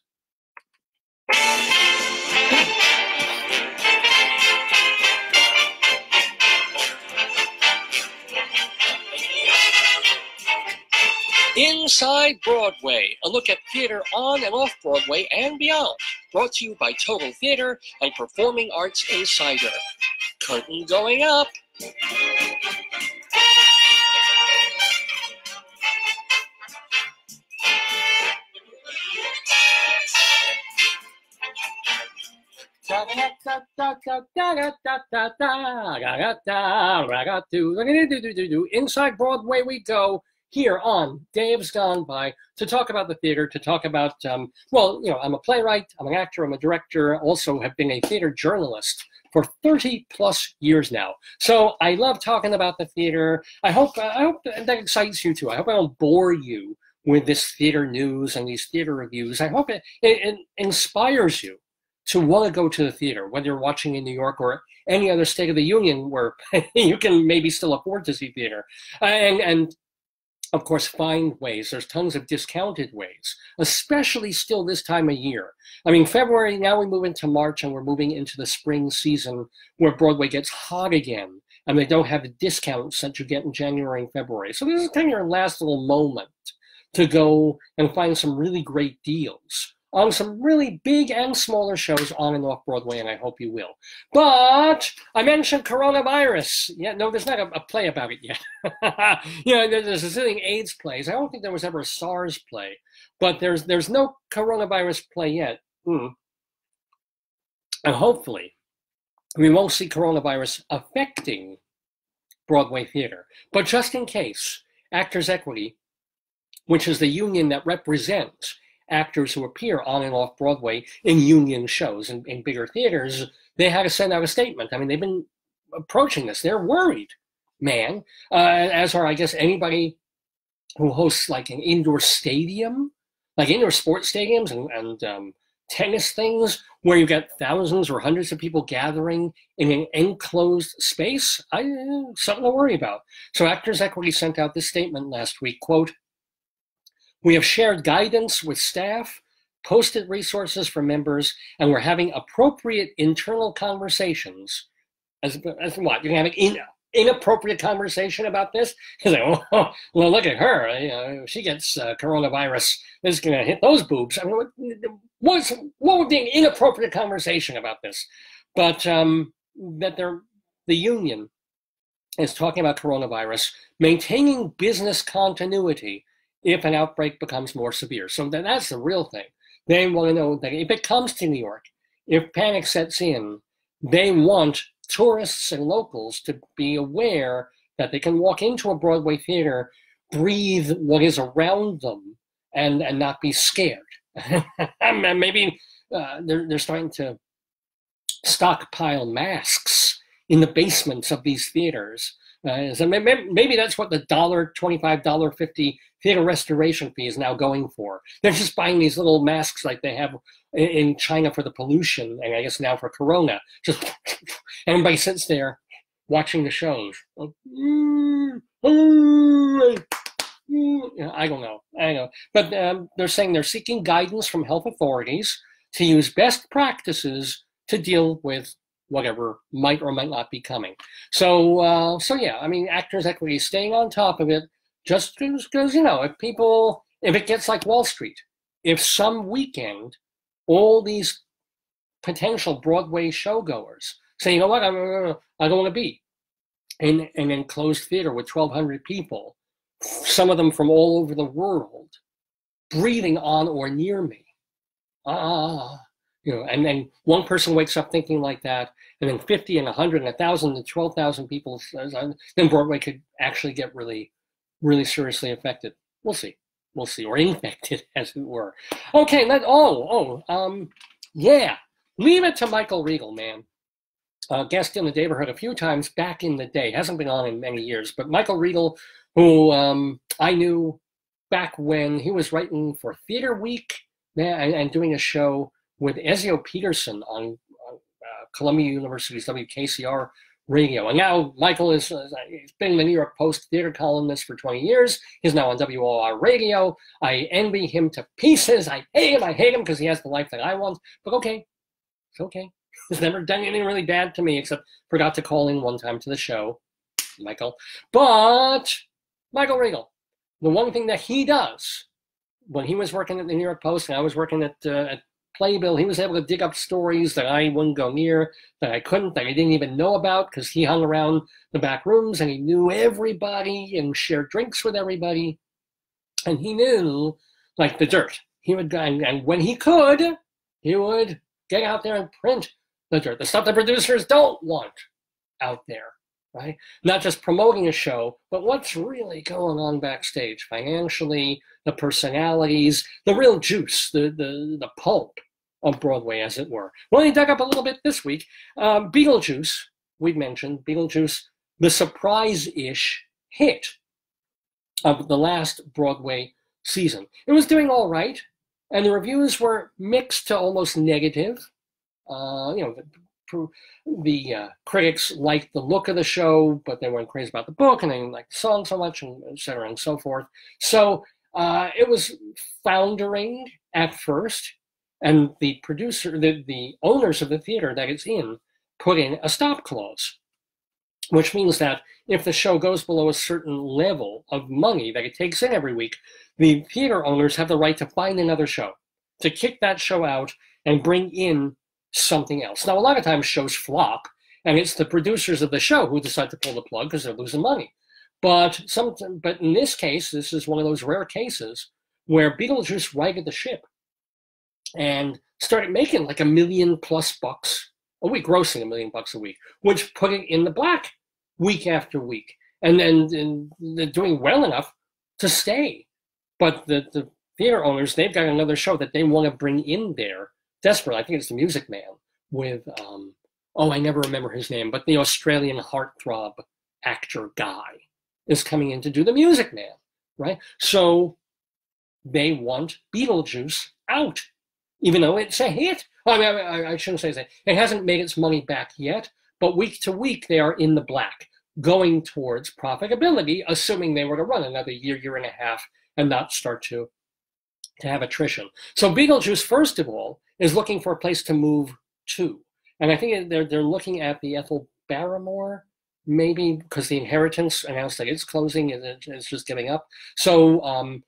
Inside Broadway, a look at theater on and off Broadway and beyond. Brought to you by Total Theater and Performing Arts Insider. Curtain going up. Inside Broadway we go. Here on Dave's Gone By to talk about the theater, to talk about, well, you know, I'm a playwright, I'm an actor, I'm a director, also have been a theater journalist for 30 plus years now. So I love talking about the theater. I hope that excites you too. I hope I don't bore you with this theater news and these theater reviews. I hope it inspires you to want to go to the theater, whether you're watching in New York or any other state of the union where you can maybe still afford to see theater. And of course, find ways. There's tons of discounted ways, especially still this time of year. I mean, February, now we move into March and we're moving into the spring season where Broadway gets hot again and they don't have the discounts that you get in January and February. So this is kind of your last little moment to go and find some really great deals on some really big and smaller shows on and off Broadway, and I hope you will. But I mentioned coronavirus. Yeah, no, there's not a play about it yet. You know, there's a zillion AIDS plays. I don't think there was ever a SARS play, but there's no coronavirus play yet. And hopefully, we won't see coronavirus affecting Broadway theater. But just in case, Actors Equity, which is the union that represents actors who appear on and off Broadway in union shows and in bigger theaters, they had to send out a statement. I mean, they've been approaching this. They're worried, man, as are, I guess, anybody who hosts like an indoor stadium, like indoor sports stadiums and tennis things where you get thousands or hundreds of people gathering in an enclosed space. Something to worry about. So Actors Equity sent out this statement last week, quote, "We have shared guidance with staff, posted resources for members, and we're having appropriate internal conversations." As what? You're having inappropriate conversation about this? He's like, oh, well, look at her. You know, if she gets coronavirus, it's going to hit those boobs. I mean, what would be an inappropriate conversation about this? But that the union is talking about coronavirus, maintaining business continuity if an outbreak becomes more severe. So that's the real thing. They want to know that if it comes to New York, if panic sets in, they want tourists and locals to be aware that they can walk into a Broadway theater, breathe what is around them, and not be scared. Maybe they're starting to stockpile masks in the basements of these theaters. So maybe that's what the $25, $50 theater restoration fee is now going for. They're just buying these little masks like they have in China for the pollution, and I guess now for Corona. Just everybody sits there watching the shows. Like, I don't know. But they're saying they're seeking guidance from health authorities to use best practices to deal with whatever might or might not be coming. So yeah, I mean, Actors Equity is staying on top of it, just because, you know, if it gets like Wall Street, if some weekend all these potential Broadway showgoers say, you know what, I don't want to be in an enclosed theater with 1,200 people, some of them from all over the world, breathing on or near me. You know, and then one person wakes up thinking like that, and then 50 and 100 and 1,000 and 12,000 people, then Broadway could actually get really, really seriously affected. We'll see, or infected, as it were. Okay, yeah, leave it to Michael Riegel, man. Guest in the Daverhood a few times back in the day, hasn't been on in many years, but Michael Riegel, who I knew back when he was writing for Theater Week and doing a show with Ezio Peterson on Columbia University's WKCR radio. And now Michael he's been the New York Post theater columnist for 20 years. He's now on WOR radio. I envy him to pieces. I hate him because he has the life that I want. But okay, it's okay. He's never done anything really bad to me, except forgot to call in one time to the show, Michael. But Michael Riegel, the one thing that he does, when he was working at the New York Post and I was working at Playbill, he was able to dig up stories that I wouldn't go near, that I couldn't, that I didn't even know about, because he hung around the back rooms and he knew everybody and shared drinks with everybody. And he knew, like, the dirt. He would, and when he could, he would get out there and print the dirt, the stuff the producers don't want out there, right? Not just promoting a show, but what's really going on backstage, financially, the personalities, the real juice, the pulp of Broadway, as it were. Well, he dug up a little bit this week. Beetlejuice, we've mentioned, Beetlejuice, the surprise-ish hit of the last Broadway season. It was doing all right, and the reviews were mixed to almost negative. You know, the critics liked the look of the show, but they weren't crazy about the book, and they didn't like the song so much, and et cetera, and so forth. So it was foundering at first, and the producer, the owners of the theater that it's in, put in a stop clause, which means that if the show goes below a certain level of money that it takes in every week, the theater owners have the right to find another show, to kick that show out and bring in something else. Now, a lot of times shows flop, and it's the producers of the show who decide to pull the plug because they're losing money. But in this case, this is one of those rare cases where Beetlejuice righted the ship and started making like $1 million+ a week, grossing $1 million a week, which put it in the black week after week. And then they're doing well enough to stay. But the theater owners, they've got another show that they want to bring in there desperately. I think it's The Music Man with, I never remember his name, but the Australian heartthrob actor guy is coming in to do The Music Man, right? So they want Beetlejuice out, even though it's a hit. I mean, I shouldn't say that. It hasn't made its money back yet, but week to week they are in the black, going towards profitability, assuming they were to run another year and a half and not start to have attrition. So Beetlejuice, first of all, is looking for a place to move to. And I think they're looking at the Ethel Barrymore, maybe, because the Inheritance announced that it's closing and it's just giving up. So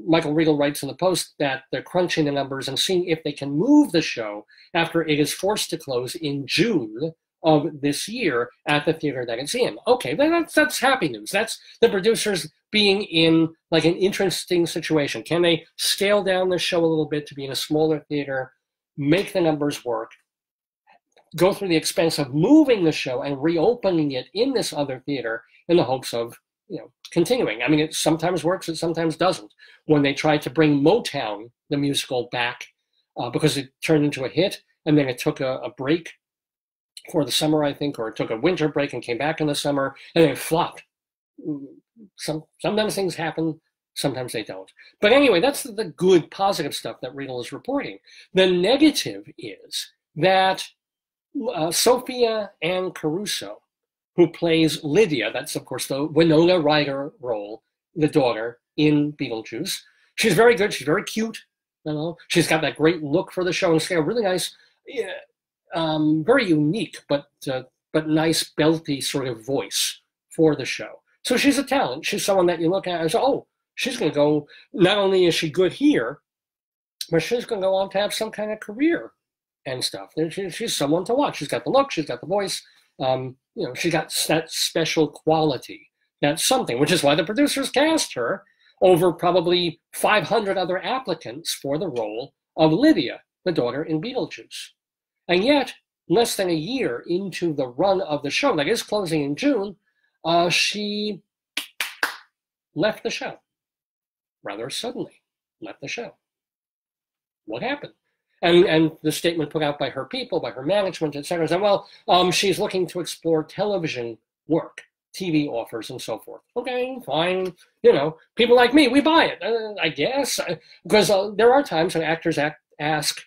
Michael Riegel writes in the Post that they're crunching the numbers and seeing if they can move the show after it is forced to close in June of this year at the theater that it's in. Okay, that's happy news. That's the producers being in like an interesting situation. Can they scale down the show a little bit to be in a smaller theater, make the numbers work, go through the expense of moving the show and reopening it in this other theater in the hopes of, you know, continuing? I mean, it sometimes works, it sometimes doesn't. When they tried to bring Motown, the musical, back because it turned into a hit, and then it took a break for the summer, I think, or it took a winter break and came back in the summer, and then it flopped. Sometimes things happen Sometimes they don't. But anyway, that's the good, positive stuff that Riedel is reporting. The negative is that Sophia Ann Caruso, who plays Lydia, that's of course the Winona Ryder role, the daughter in Beetlejuice. She's very good. She's very cute. You know, she's got that great look for the show, and she's got a really nice, very unique but nice, belty sort of voice for the show. So she's a talent. She's someone that you look at and say, oh, she's going to go. Not only is she good here, but she's going to go on to have some kind of career and stuff. She's someone to watch. She's got the look. She's got the voice. You know, she got that special quality. That's something, which is why the producers cast her over probably 500 other applicants for the role of Lydia, the daughter in Beetlejuice. And yet, less than a year into the run of the show, that is closing in June, she left the show. Rather suddenly, left the show. What happened? And the statement put out by her people, by her management, etc., said, well, she's looking to explore television work, TV offers, and so forth. Okay, fine. You know, people like me, we buy it, I guess. Because there are times when actors ask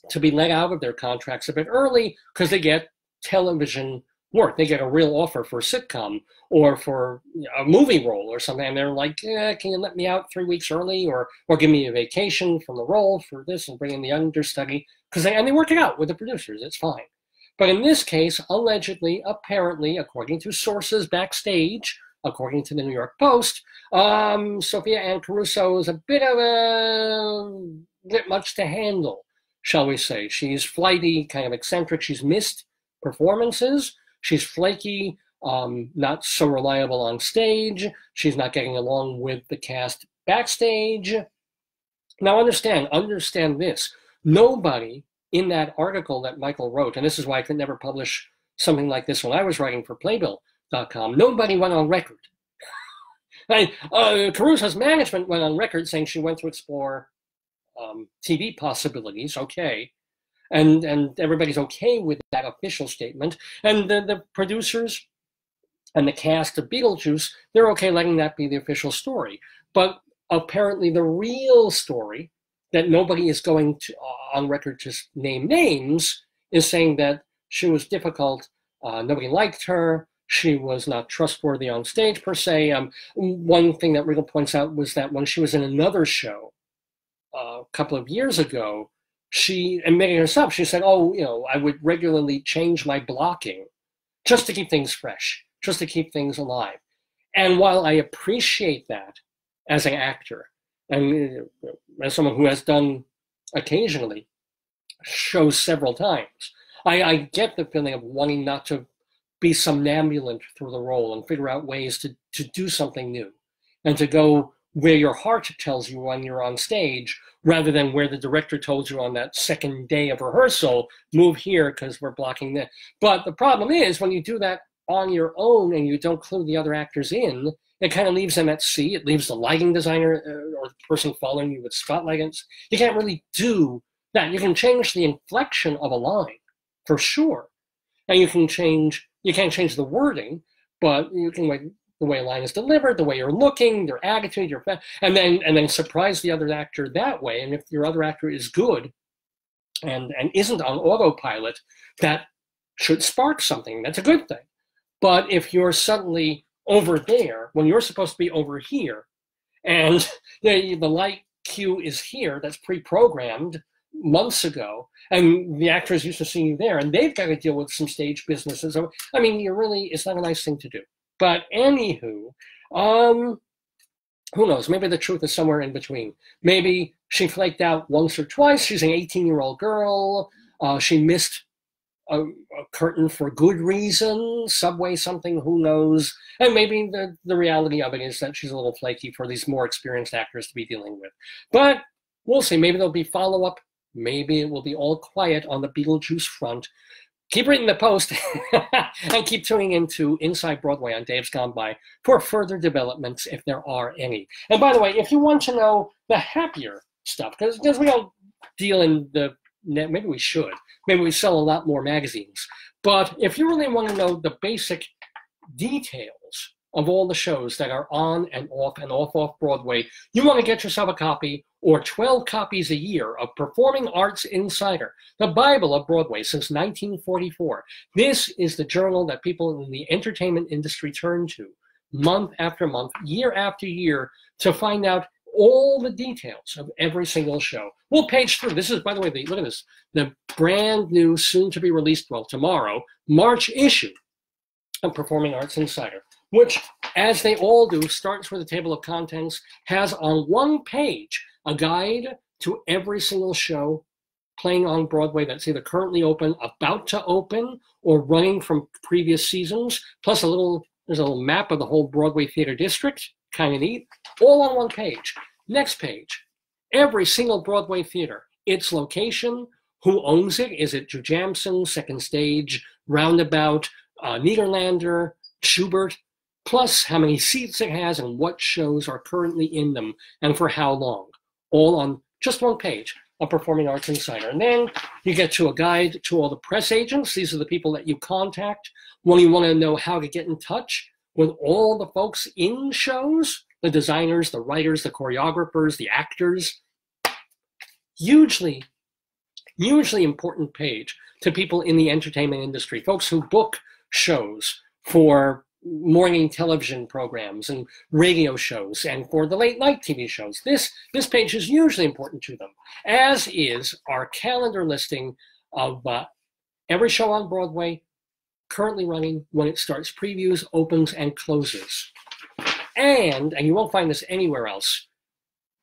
to be let out of their contracts a bit early because they get television work. They get a real offer for a sitcom or for a movie role or something, and they're like, can you let me out 3 weeks early or give me a vacation from the role for this and bring in the understudy? And they work it out with the producers. It's fine. But in this case, allegedly, apparently, according to sources backstage, according to the New York Post, Sophia Ann Caruso is a bit much to handle, shall we say. She's flighty, kind of eccentric. She's missed performances. She's flaky, not so reliable on stage. She's not getting along with the cast backstage. Now understand this. Nobody in that article that Michael wrote, and this is why I could never publish something like this when I was writing for Playbill.com, nobody went on record. Caruso's management went on record saying she went to explore TV possibilities, okay. And everybody's okay with that official statement. And the producers and the cast of Beetlejuice, they're okay letting that be the official story. But apparently the real story that nobody is going to, on record to name names, is saying that she was difficult, nobody liked her, she was not trustworthy on stage per se. One thing that Riegel points out was that when she was in another show a couple of years ago, she admitted herself, she said, oh, you know, I would regularly change my blocking just to keep things fresh, just to keep things alive. And while I appreciate that as an actor, and as someone who has done occasionally shows several times, I get the feeling of wanting not to be somnambulant through the role and figure out ways to do something new and to go where your heart tells you when you're on stage rather than where the director told you on that second day of rehearsal, move here because we're blocking that. But the problem is when you do that on your own and you don't clue the other actors in, it kind of leaves them at sea. It leaves the lighting designer or the person following you with spotlights. You can't really do that. You can change the inflection of a line, for sure. And you can't change the wording, but you can the way a line is delivered, the way you're looking, their attitude, and then surprise the other actor that way. And if your other actor is good and isn't on autopilot, that should spark something. That's a good thing. But if you're suddenly over there when you're supposed to be over here, and the light cue is here, that's pre-programmed months ago, and the actors used to see you there, and they've got to deal with some stage businesses. So, I mean, it's not a nice thing to do. But anywho, who knows? Maybe the truth is somewhere in between. Maybe she flaked out once or twice. She's an 18-year-old girl. She missed a curtain for good reason, Subway something, who knows? And maybe the reality of it is that she's a little flaky for these more experienced actors to be dealing with. But we'll see. Maybe there'll be follow-up. Maybe it will be all quiet on the Beetlejuice front. Keep reading the Post and keep tuning into Inside Broadway on Dave's Gone By for further developments if there are any. And by the way, if you want to know the happier stuff, because we don't deal in the net, maybe we should. Maybe we sell a lot more magazines. But if you really want to know the basic details of all the shows that are on and off Broadway. You want to get yourself a copy or 12 copies a year of Performing Arts Insider, the Bible of Broadway since 1944. This is the journal that people in the entertainment industry turn to month after month, year after year, to find out all the details of every single show. We'll page through. This is, by the way, look at this, the brand new, soon to be released, well, tomorrow, March issue of Performing Arts Insider, which, as they all do, starts with a table of contents, has on one page a guide to every single show playing on Broadway that's either currently open, about to open, or running from previous seasons, plus there's a little map of the whole Broadway theater district, kind of neat, all on one page. Next page, every single Broadway theater, its location, who owns it, is it Jujamson, Second Stage, Roundabout, Niederlander, Schubert, plus how many seats it has and what shows are currently in them and for how long, all on just one page of Performing Arts Insider. And then you get to a guide to all the press agents. These are the people that you contact when you want to know how to get in touch with all the folks in shows, the designers, the writers, the choreographers, the actors. Hugely important page to people in the entertainment industry, folks who book shows for morning television programs and radio shows and for the late night TV shows. This page is usually important to them, as is our calendar listing of every show on Broadway currently running, when it starts, previews, opens, and closes. And you won't find this anywhere else,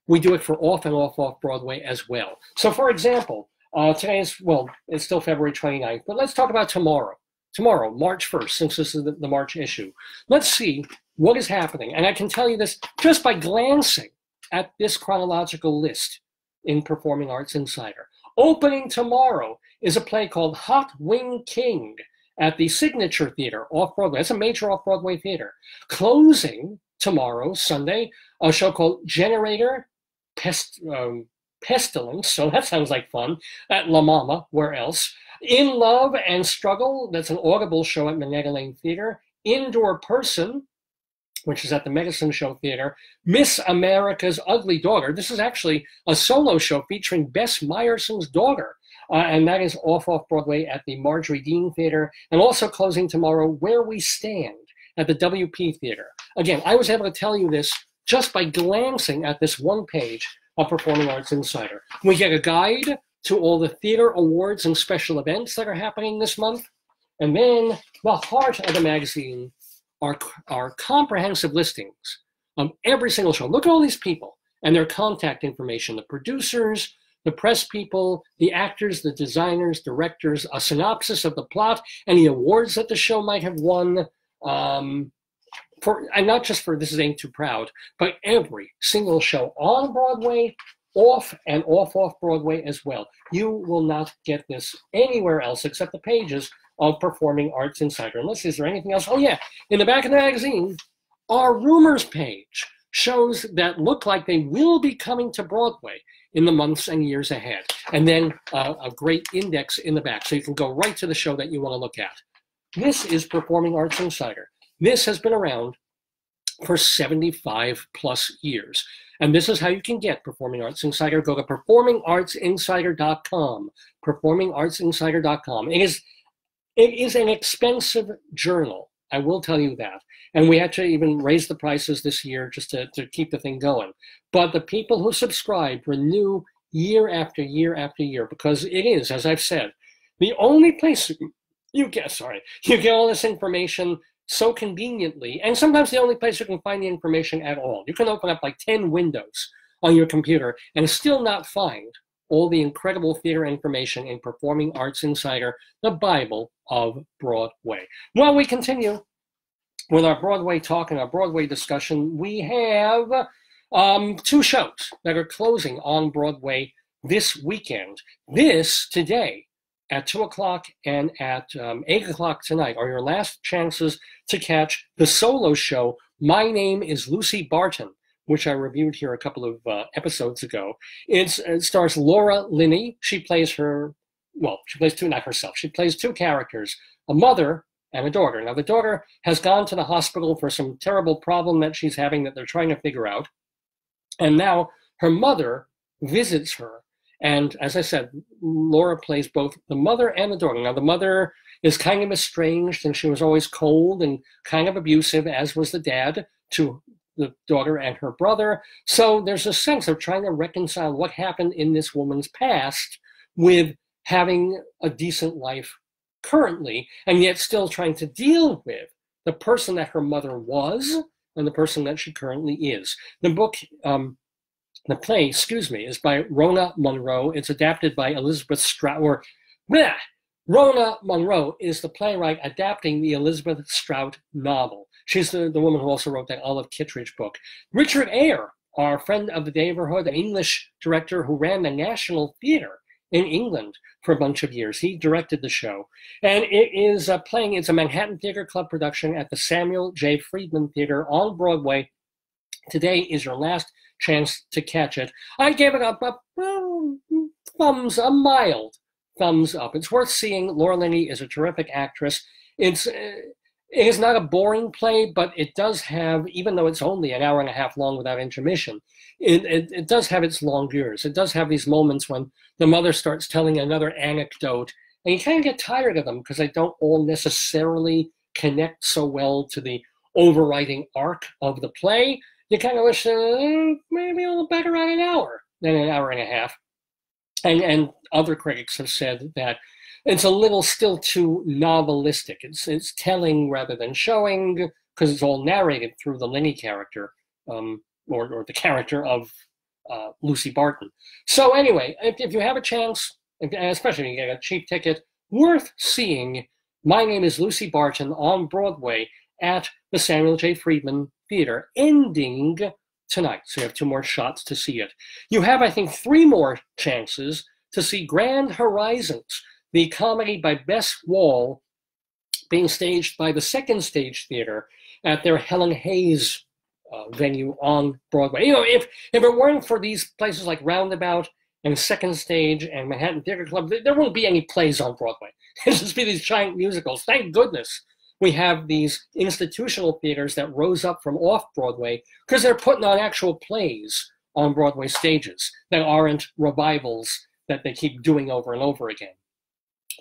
we do it for off and off Broadway as well. So for example, today is, well, it's still February 29th, but let's talk about tomorrow. Tomorrow, March 1st, since this is the March issue. Let's see what is happening. And I can tell you this just by glancing at this chronological list in Performing Arts Insider. Opening tomorrow is a play called Hot Wing King at the Signature Theater off-Broadway. That's a major off-Broadway theater. Closing tomorrow, Sunday, a show called Generator Pestilence, so that sounds like fun, at La Mama, where else? In Love and Struggle, that's an Audible show at Minetta Lane Theater. Indoor Person, which is at the Medicine Show Theater. Miss America's Ugly Daughter. This is actually a solo show featuring Bess Meyerson's daughter, and that is off Broadway at the Marjorie Dean Theater. And also closing tomorrow, Where We Stand at the WP Theater. Again, I was able to tell you this just by glancing at this one page of Performing Arts Insider. We get a guide to all the theater awards and special events that are happening this month. And then the heart of the magazine are comprehensive listings of every single show. Look at all these people and their contact information, the producers, the press people, the actors, the designers, directors, a synopsis of the plot, any awards that the show might have won, and not just for This Is Ain't Too Proud, but every single show on Broadway, off and off Broadway as well. You will not get this anywhere else except the pages of Performing Arts Insider. Unless, is there anything else? Oh yeah, in the back of the magazine, our rumors page shows that look like they will be coming to Broadway in the months and years ahead. And then a great index in the back, so you can go right to the show that you want to look at. This is Performing Arts Insider. This has been around for 75 plus years. And this is how you can get Performing Arts Insider. Go to performingartsinsider.com, performingartsinsider.com. It is an expensive journal, I will tell you that. And we had to even raise the prices this year just to keep the thing going. But the people who subscribe renew year after year after year, because it is, as I've said, the only place you get all this information so conveniently, and sometimes the only place you can find the information at all. You can open up like 10 windows on your computer and still not find all the incredible theater information in Performing Arts Insider, the Bible of Broadway. Well, we continue with our Broadway talk and our Broadway discussion. We have two shows that are closing on Broadway this weekend. This today at 2 o'clock and at 8 o'clock tonight are your last chances to catch the solo show, My Name is Lucy Barton, which I reviewed here a couple of episodes ago. It stars Laura Linney. She plays two characters, a mother and a daughter. Now, the daughter has gone to the hospital for some terrible problem that she's having that they're trying to figure out. And now her mother visits her. And as I said, Laura plays both the mother and the daughter. Now, the mother is kind of estranged, and she was always cold and kind of abusive, as was the dad, to the daughter and her brother. So there's a sense of trying to reconcile what happened in this woman's past with having a decent life currently, and yet still trying to deal with the person that her mother was and the person that she currently is. The book, the play, is by Rona Munro. It's adapted by Elizabeth Strout, Rona Munro is the playwright adapting the Elizabeth Strout novel. She's the woman who also wrote that Olive Kittredge book. Richard Eyre, our friend of the Daverhood, an English director who ran the National Theatre in England for a bunch of years. He directed the show. And it is it's a Manhattan Theatre Club production at the Samuel J. Friedman Theatre on Broadway. Today is your last chance to catch it. I gave it a mild thumbs up. It's worth seeing. Laura Linney is a terrific actress. It is not a boring play, but it does have, even though it's only an hour and a half long without intermission, it does have its longueurs. It does have these moments when the mother starts telling another anecdote, and you kind of get tired of them because they don't all necessarily connect so well to the overriding arc of the play. You kind of wish maybe a little better on an hour than an hour and a half. And other critics have said that it's a little still too novelistic. It's telling rather than showing, because it's all narrated through the Linney character, or the character of Lucy Barton. So anyway, if you have a chance, especially if you get a cheap ticket, worth seeing My Name is Lucy Barton on Broadway at the Samuel J. Friedman Theatre, ending tonight. So you have 2 more shots to see it. You have, I think, 3 more chances to see Grand Horizons, the comedy by Bess Wall, being staged by the Second Stage Theatre at their Helen Hayes venue on Broadway. You know, if it weren't for these places like Roundabout and Second Stage and Manhattan Theatre Club, there won't be any plays on Broadway. There'll just be these giant musicals. Thank goodness we have these institutional theaters that rose up from off-Broadway because they're putting on actual plays on Broadway stages that aren't revivals that they keep doing over and over again.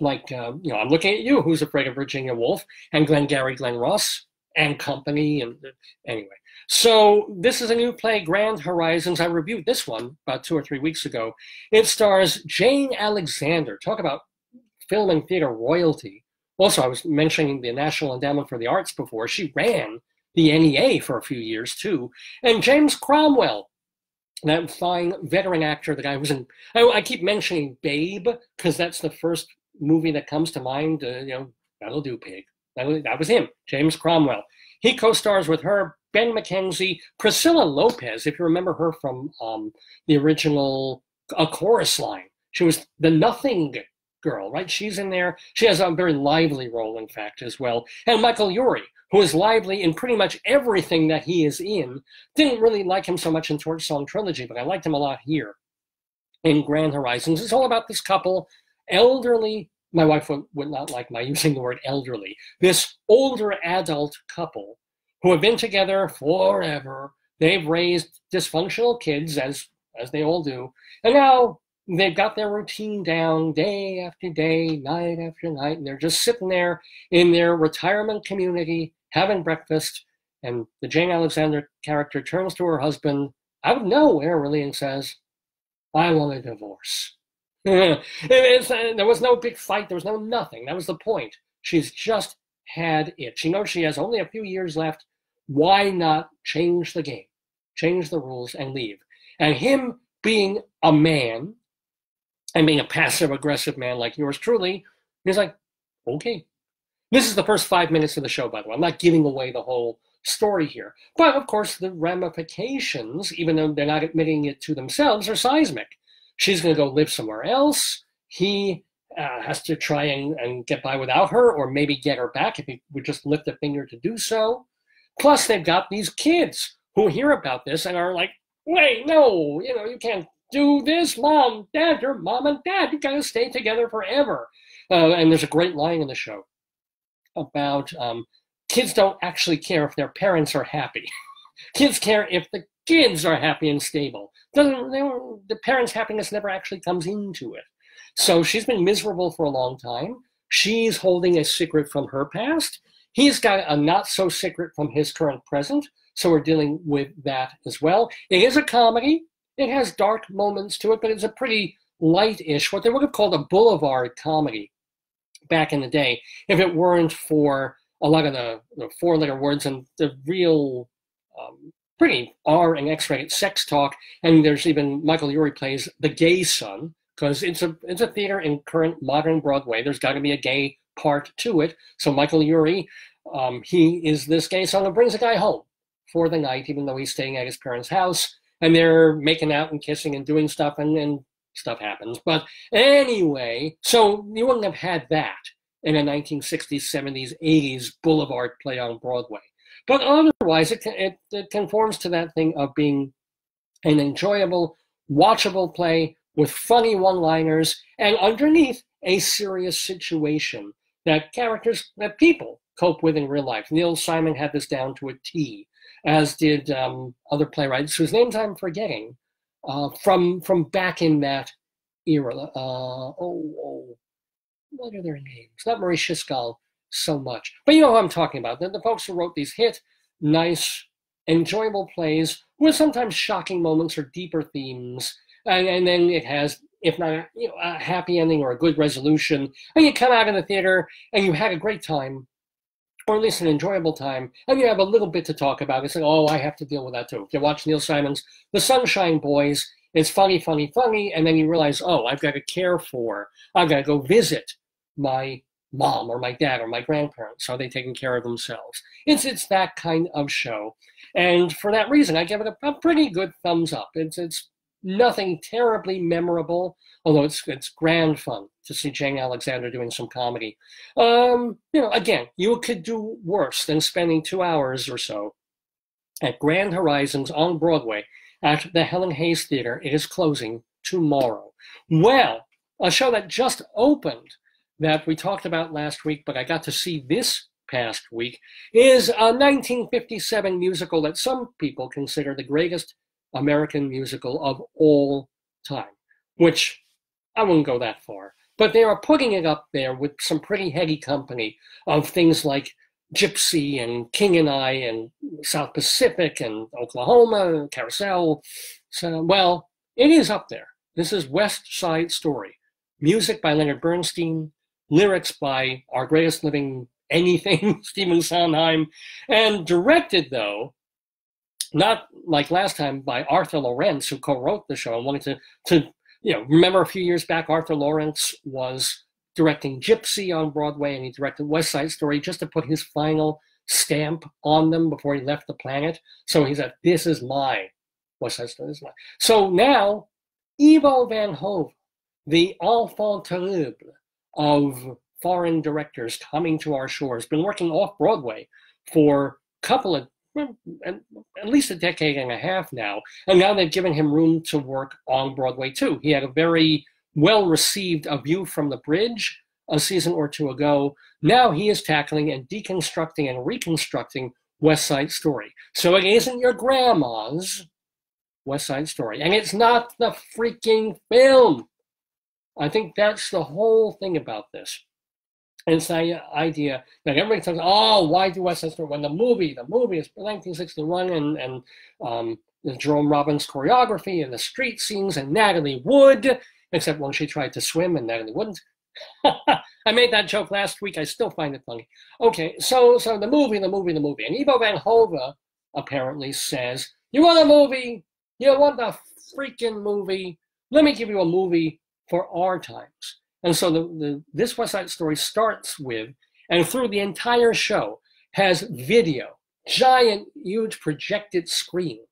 Like, I'm looking at you, Who's Afraid of Virginia Woolf, and Glengarry Glen Ross and company. And anyway, so this is a new play, Grand Horizons. I reviewed this one about 2 or 3 weeks ago. It stars Jane Alexander. Talk about film and theater royalty. Also, I was mentioning the National Endowment for the Arts before. She ran the NEA for a few years, too. And James Cromwell, that fine veteran actor, the guy who's in, I keep mentioning Babe, because that's the first movie that comes to mind. That'll do, pig. That was him, James Cromwell. He co-stars with her, Ben McKenzie, Priscilla Lopez, if you remember her from the original A Chorus Line. She was the Nothing Girl, right? She's in there. She has a very lively role, in fact, as well. And Michael Urie, who is lively in pretty much everything that he is in. Didn't really like him so much in Torch Song Trilogy, but I liked him a lot here in Grand Horizons. It's all about this couple, elderly. My wife would not like my using the word elderly. This older adult couple who have been together forever. They've raised dysfunctional kids, as they all do. And now they've got their routine down day after day, night after night, and they're just sitting there in their retirement community having breakfast. And the Jane Alexander character turns to her husband out of nowhere, really, and says, "I want a divorce." There was no big fight. There was no nothing. That was the point. She's just had it. She knows she has only a few years left. Why not change the game, change the rules, and leave? And him being a man, and being a passive-aggressive man like yours truly, he's like, okay. This is the first 5 minutes of the show, by the way. I'm not giving away the whole story here. But, of course, the ramifications, even though they're not admitting it to themselves, are seismic. She's going to go live somewhere else. He has to try and get by without her, or maybe get her back if he would just lift a finger to do so. Plus, they've got these kids who hear about this and are like, wait, no, you can't do this, Mom, Dad, you're Mom and Dad. You got to stay together forever. And there's a great line in the show about kids don't actually care if their parents are happy. Kids care if the kids are happy and stable. The parents' happiness never actually comes into it. So she's been miserable for a long time. She's holding a secret from her past. He's got a not-so-secret from his current present. So we're dealing with that as well. It is a comedy. It has dark moments to it, but it's a pretty light-ish, what they would have called a boulevard comedy back in the day, if it weren't for a lot of the four-letter words and the real pretty R and X-rated sex talk. And there's even Michael Urie plays the gay son, because it's a theater in current modern Broadway. There's got to be a gay part to it. So Michael Urie, he is this gay son who brings a guy home for the night, even though he's staying at his parents' house, and they're making out and kissing and doing stuff, and stuff happens. But anyway, so you wouldn't have had that in a 1960s, 70s, 80s boulevard play on Broadway. But otherwise, it conforms to that thing of being an enjoyable, watchable play with funny one-liners, and underneath a serious situation that people cope with in real life. Neil Simon had this down to a T, as did other playwrights whose names I'm forgetting from back in that era. What are their names? Not Maurice Shiskal so much, but you know who I'm talking about. The folks who wrote these hit, nice, enjoyable plays with sometimes shocking moments or deeper themes, and then it has, if not a happy ending or a good resolution, and you come out of the theater and you had a great time, or at least an enjoyable time, and you have a little bit to talk about. It's like, oh, I have to deal with that too. If you watch Neil Simon's The Sunshine Boys, it's funny, funny, funny, and then you realize, oh, I've got to care for, I've got to go visit my mom or my dad or my grandparents. Are they taking care of themselves? It's that kind of show. And for that reason, I give it a pretty good thumbs up. It's nothing terribly memorable, although it's grand fun to see Jane Alexander doing some comedy. Again, you could do worse than spending 2 hours or so at Grand Horizons on Broadway at the Helen Hayes Theater. It is closing tomorrow. Well, a show that just opened that we talked about last week, but I got to see this past week, is a 1957 musical that some people consider the greatest American musical of all time, which I wouldn't go that far. But they are putting it up there with some pretty heady company of things like Gypsy and King and I and South Pacific and Oklahoma and Carousel. So, well, it is up there. This is West Side Story. Music by Leonard Bernstein, lyrics by our greatest living anything, Stephen Sondheim, and directed, though, not like last time, by Arthur Lawrence, who co-wrote the show. I wanted to remember a few years back, Arthur Lawrence was directing Gypsy on Broadway, and he directed West Side Story just to put his final stamp on them before he left the planet. So he said, this is my West Side Story. This is mine. So now, Ivo Van Hove, the enfant terrible of foreign directors coming to our shores, been working off Broadway for a couple of, at least a decade and a half now, and now they've given him room to work on Broadway too. He had a very well-received A View from the Bridge a season or two ago. Now he is tackling and deconstructing and reconstructing West Side Story. So it isn't your grandma's West Side Story, and it's not the freaking film. I think that's the whole thing about this. And it's the idea that everybody talks, oh, why do West Side Story? When the movie is 1961 and Jerome Robbins' choreography and the street scenes and Natalie Wood, except when she tried to swim and Natalie wouldn't. I made that joke last week. I still find it funny. Okay, so the movie. And Ivo Van Hove apparently says, you want a movie? You want the freaking movie? Let me give you a movie for our times. And so this West Side Story starts with, and through the entire show, has video, giant, huge projected screens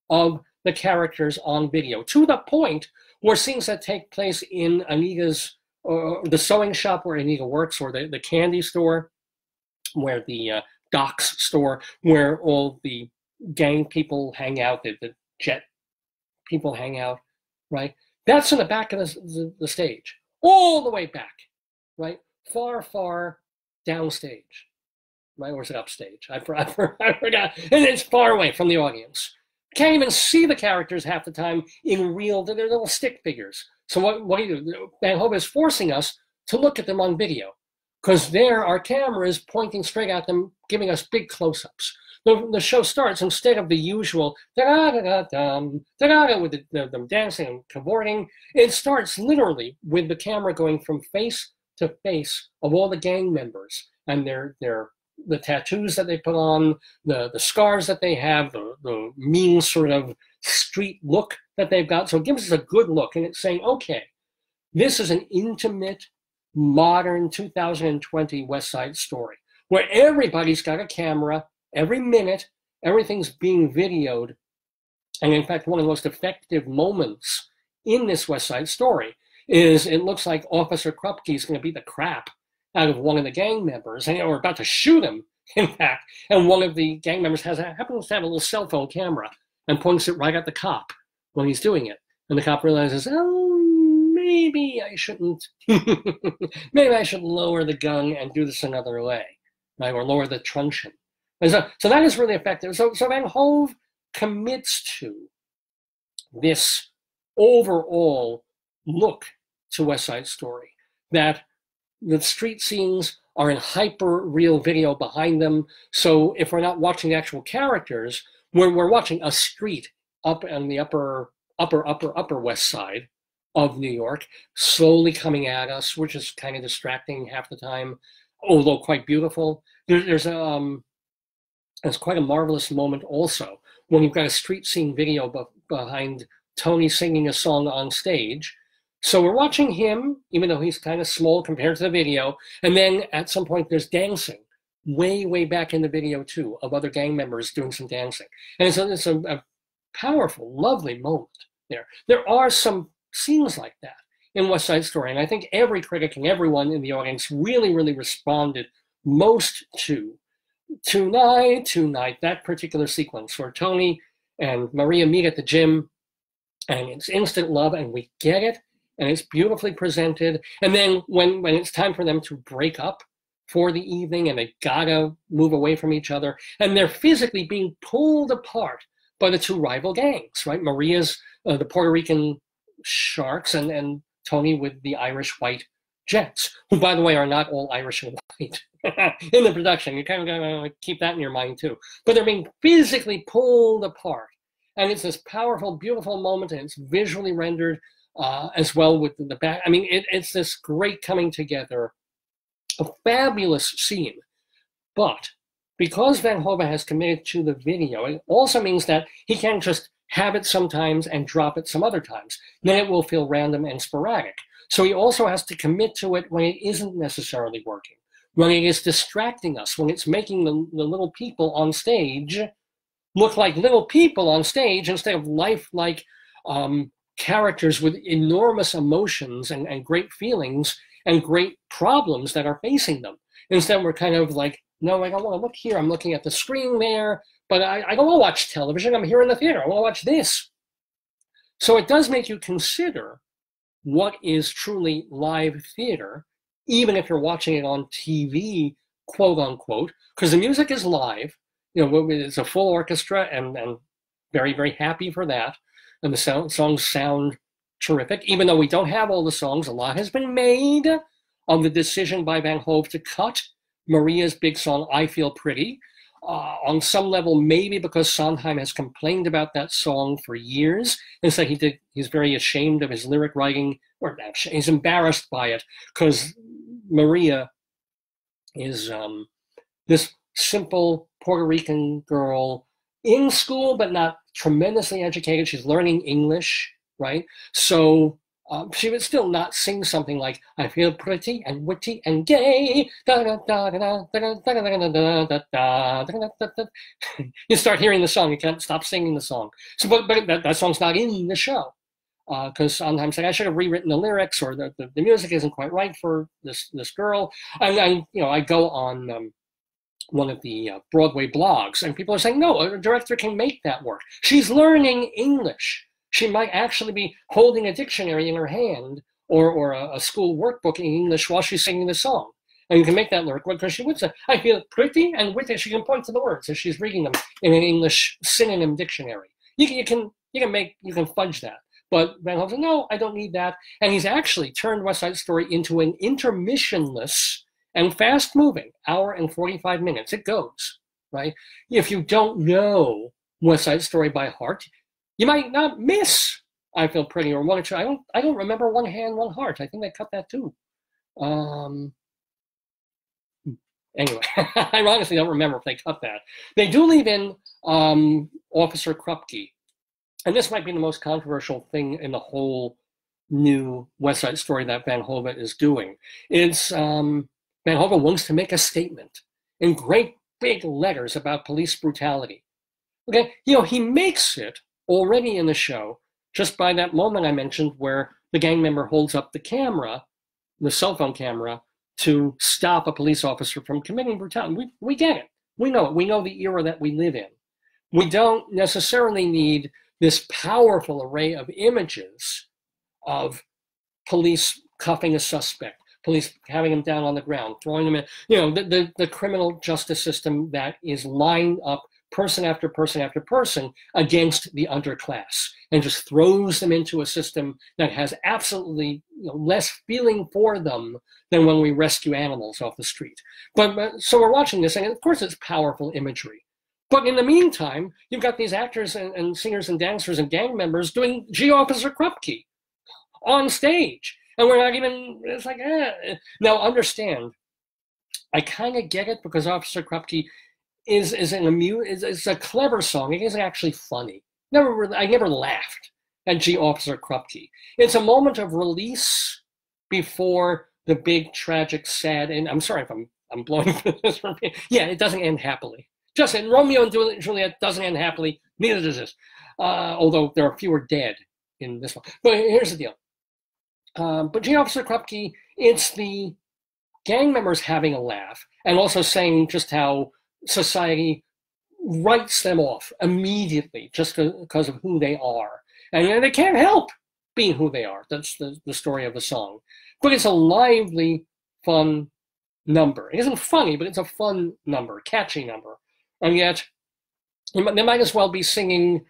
of the characters on video, to the point where scenes that take place in Anita's, the sewing shop where Anita works, or the candy store, where the docks store, where all the gang people hang out, the jet people hang out, right? That's in the back of the stage. All the way back, right? Far, far downstage, right? Or is it upstage? I forgot. And it's far away from the audience. Can't even see the characters half the time in real, they're little stick figures. So what do you do? Van Hove is forcing us to look at them on video, because there our camera is pointing straight at them, giving us big close-ups. The show starts, instead of the usual da-da-da-da-dum, da-da-da, with them dancing and cavorting, it starts literally with the camera going from face to face of all the gang members and the tattoos that they put on, the scars that they have, the mean sort of street look that they've got. So it gives us a good look, and it's saying, okay, this is an intimate, modern 2020 West Side Story, where everybody's got a camera. Every minute, everything's being videoed. And in fact, one of the most effective moments in this West Side Story is it looks like Officer Krupke is going to beat the crap out of one of the gang members, and we're about to shoot him, in fact. And one of the gang members happens to have a little cell phone camera and points it right at the cop when he's doing it. And the cop realizes, oh, maybe I shouldn't. Maybe I should lower the gun and do this another way, right? Or lower the truncheon. And so that is really effective. So Van Hove commits to this overall look to West Side Story, that the street scenes are in hyper-real video behind them. So if we're not watching the actual characters, we're watching a street up on the upper West Side of New York, slowly coming at us, which is kind of distracting half the time, although quite beautiful. There's quite a marvelous moment also when you've got a street scene video behind Tony singing a song on stage. So we're watching him, even though he's kind of small compared to the video. And then at some point there's dancing way, way back in the video too, of other gang members doing some dancing. And it's a powerful, lovely moment there. There are some scenes like that in West Side Story. And I think every critic and everyone in the audience really, really responded most to Tonight, that particular sequence where Tony and Maria meet at the gym, and it's instant love, and we get it, and it's beautifully presented. And then when it's time for them to break up for the evening, and they gotta move away from each other, and they're physically being pulled apart by the two rival gangs, right? Maria's the Puerto Rican Sharks, and Tony with the Irish White Jets, who, by the way, are not all Irish and white in the production. You kind of gotta keep that in your mind too. But they're being physically pulled apart. And it's this powerful, beautiful moment, and it's visually rendered as well with the back. I mean, it's this great coming together, a fabulous scene. But because Van Hove has committed to the video, it also means that he can't just have it sometimes and drop it some other times. Then it will feel random and sporadic. So he also has to commit to it when it isn't necessarily working, when it is distracting us, when it's making the little people on stage look like little people on stage instead of lifelike characters with enormous emotions and great feelings and great problems that are facing them. Instead, we're kind of like, no, I don't want to look here. I'm looking at the screen there, but I don't want to watch television. I'm here in the theater. I want to watch this. So it does make you consider what is truly live theater, even if you're watching it on TV, quote unquote, because the music is live. You know, it's a full orchestra, and very, very happy for that. And the songs sound terrific, even though we don't have all the songs. A lot has been made of the decision by Van Hove to cut Maria's big song, I Feel Pretty. On some level, maybe because Sondheim has complained about that song for years, and so he's very ashamed of his lyric writing, or he's embarrassed by it, because Maria is this simple Puerto Rican girl in school, but not tremendously educated. She's learning English, right? So she would still not sing something like, I feel pretty and witty and gay. You start hearing the song, you can't stop singing the song. So, but that song's not in the show. Because sometimes I should have rewritten the lyrics, or the music isn't quite right for this girl. And I go on one of the Broadway blogs, and people are saying, no, a director can make that work. She's learning English. She might actually be holding a dictionary in her hand, or a school workbook in English while she's singing the song. And you can make that lyric because she would say, I feel pretty and witty. She can point to the words as she's reading them in an English synonym dictionary. You can fudge that. But Van Hove said, no, I don't need that. And he's actually turned West Side Story into an intermissionless and fast-moving hour and 45 minutes. It goes, right? If you don't know West Side Story by heart, you might not miss I Feel Pretty or one or two. I don't remember One Hand, One Heart. I think they cut that too. Anyway, I honestly don't remember if they cut that. They do leave in Officer Krupke. And this might be the most controversial thing in the whole new West Side Story that Van Hove is doing. It's Van Hove wants to make a statement in great big letters about police brutality. Okay, he makes it already in the show just by that moment I mentioned where the gang member holds up the camera, the cell phone camera, to stop a police officer from committing brutality. We get it. We know it. We know the era that we live in. We don't necessarily need this powerful array of images of police cuffing a suspect, police having him down on the ground, throwing him in, the criminal justice system that is lined up person after person after person against the underclass and just throws them into a system that has absolutely less feeling for them than when we rescue animals off the street. But so we're watching this, and of course it's powerful imagery. But in the meantime, you've got these actors and singers and dancers and gang members doing G. Officer Krupke on stage. And we're not even, it's like, Now understand, I kind of get it because Officer Krupke is a clever song. It isn't actually funny. I never laughed at G. Officer Krupke. It's a moment of release before the big, tragic, sad, and I'm sorry if I'm blowing this. Yeah, it doesn't end happily. Just in Romeo and Juliet doesn't end happily. Neither does this. Although there are fewer dead in this one. But here's the deal. But G. Officer Krupke, it's the gang members having a laugh and also saying just how society writes them off immediately just because of who they are. And they can't help being who they are. That's the story of the song. But it's a lively, fun number. It isn't funny, but it's a fun number, catchy number. And yet, they might as well be singing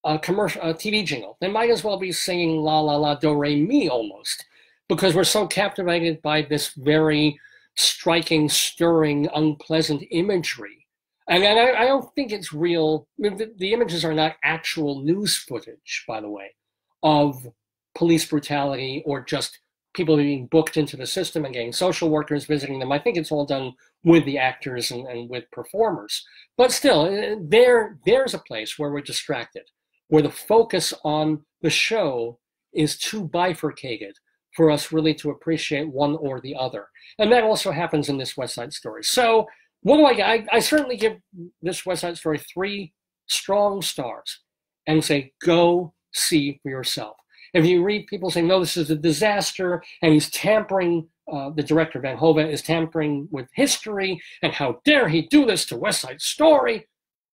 a TV jingle. They might as well be singing La La La Do Re Mi almost, because we're so captivated by this very striking, stirring, unpleasant imagery. And I don't think it's real. The images are not actual news footage, by the way, of police brutality or just people being booked into the system and getting social workers visiting them. I think it's all done with the actors and with performers. But still, there's a place where we're distracted, where the focus on the show is too bifurcated for us really to appreciate one or the other. And that also happens in this West Side Story. So what do I certainly give this West Side Story 3 strong stars and say, go see for yourself. If you read people saying, no, this is a disaster, and he's tampering, the director, Van Hove, is tampering with history, and how dare he do this to West Side Story?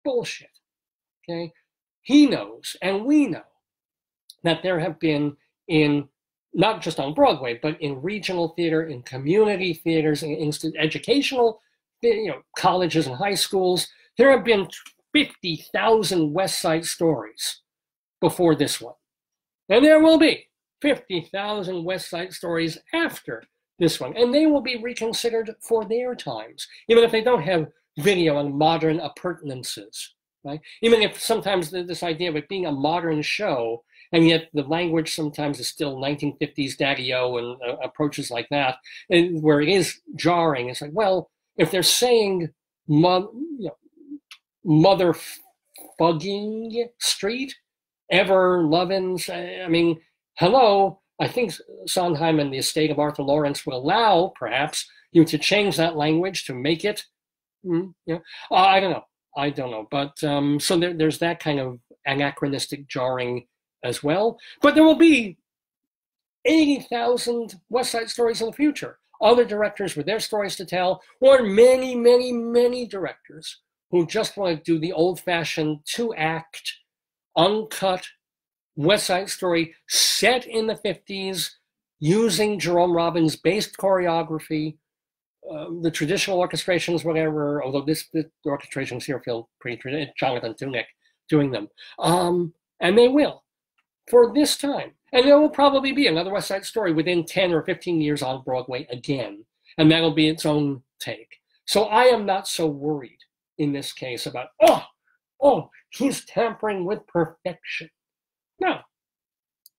Bullshit, okay? He knows, and we know, that there have been not just on Broadway, but in regional theater, in community theaters, in educational, colleges and high schools, there have been 50,000 West Side Stories before this one. And there will be 50,000 West Side Stories after this one. And they will be reconsidered for their times, even if they don't have video and modern appurtenances, right? Even if sometimes this idea of it being a modern show, and yet the language sometimes is still 1950s daddy-o and approaches like that, and where it is jarring. It's like, well, if they're saying mother fugging street, ever loving, I mean, hello, I think Sondheim and the estate of Arthur Lawrence will allow, perhaps, you to change that language to make it, I don't know. But so there's that kind of anachronistic jarring as well. But there will be 80,000 West Side Stories in the future. Other directors with their stories to tell, or many, many, many directors who just want to do the old-fashioned 2-act, uncut West Side Story set in the 50s using Jerome Robbins-based choreography the traditional orchestrations, whatever, although the orchestrations here feel pretty Jonathan Tunick doing them. And they will, for this time. And there will probably be another West Side Story within 10 or 15 years on Broadway again. And that'll be its own take. So I am not so worried in this case about, oh, he's tampering with perfection. No,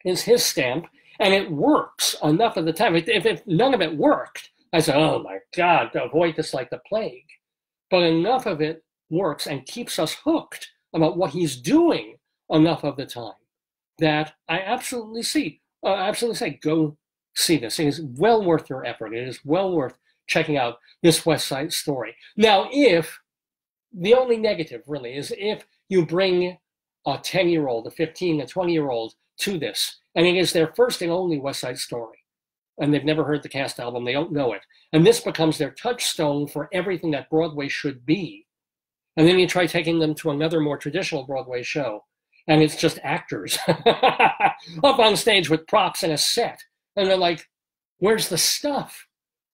it's his stamp, and it works enough of the time. If none of it worked, I said, oh my God, avoid this like the plague. But enough of it works and keeps us hooked about what he's doing enough of the time that I absolutely say, go see this. It is well worth your effort. It is well worth checking out this West Side Story. Now, the only negative really is if you bring a 10-year-old, a 15, a 20-year-old to this, and it is their first and only West Side Story, and they've never heard the cast album, they don't know it, and this becomes their touchstone for everything that Broadway should be. And then you try taking them to another more traditional Broadway show, and it's just actors up on stage with props and a set. And they're like, where's the stuff?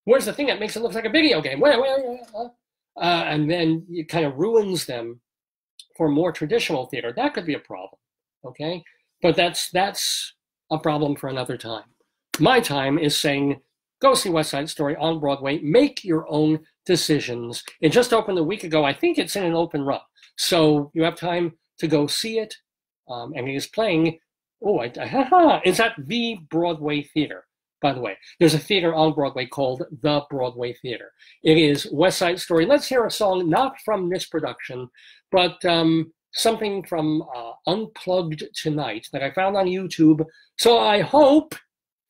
Where's the thing that makes it look like a video game? And then it kind of ruins them for more traditional theater. That could be a problem, okay? But that's a problem for another time. My time is saying, go see West Side Story on Broadway. Make your own decisions. It just opened a week ago. I think it's in an open run. So you have time to go see it. And it is playing, it's at the Broadway Theater, by the way. There's a theater on Broadway called the Broadway Theater. It is West Side Story. Let's hear a song not from this production, but something from Unplugged Tonight that I found on YouTube. So I hope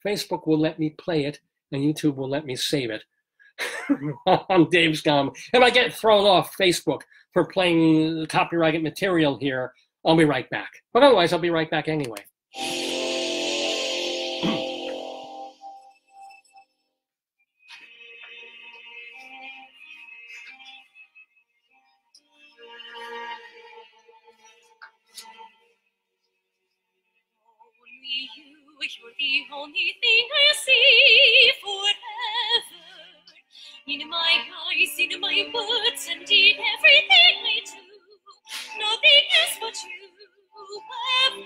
Facebook will let me play it and YouTube will let me save it on Dave's Gum. If I get thrown off Facebook for playing copyrighted material here, I'll be right back. But otherwise, I'll be right back anyway. You're the only thing I see forever. In my eyes, in my words, and in everything I do. Nothing else but you ever.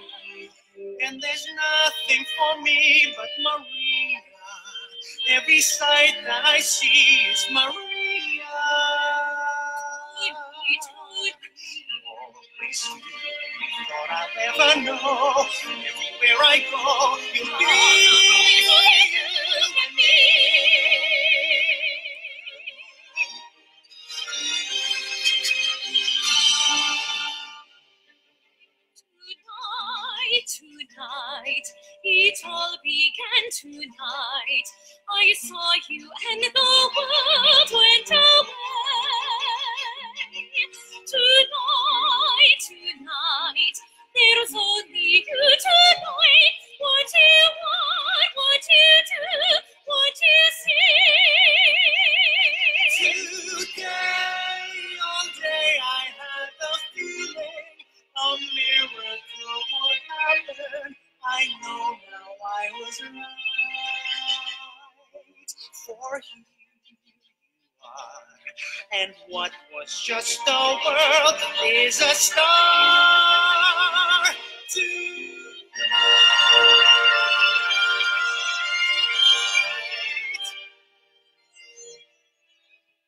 And there's nothing for me but Maria. Every sight that I see is Maria. Always you. Thought I'd ever know. Everywhere I go, you'll be you and me. Tonight, it all began tonight. I saw you and the world went away. Tonight, there's only you tonight. What you want, what you do, what you see. Today, all day, I had the feeling a miracle would happen. I know now I was right. For you are. And what was just a world is a star tonight.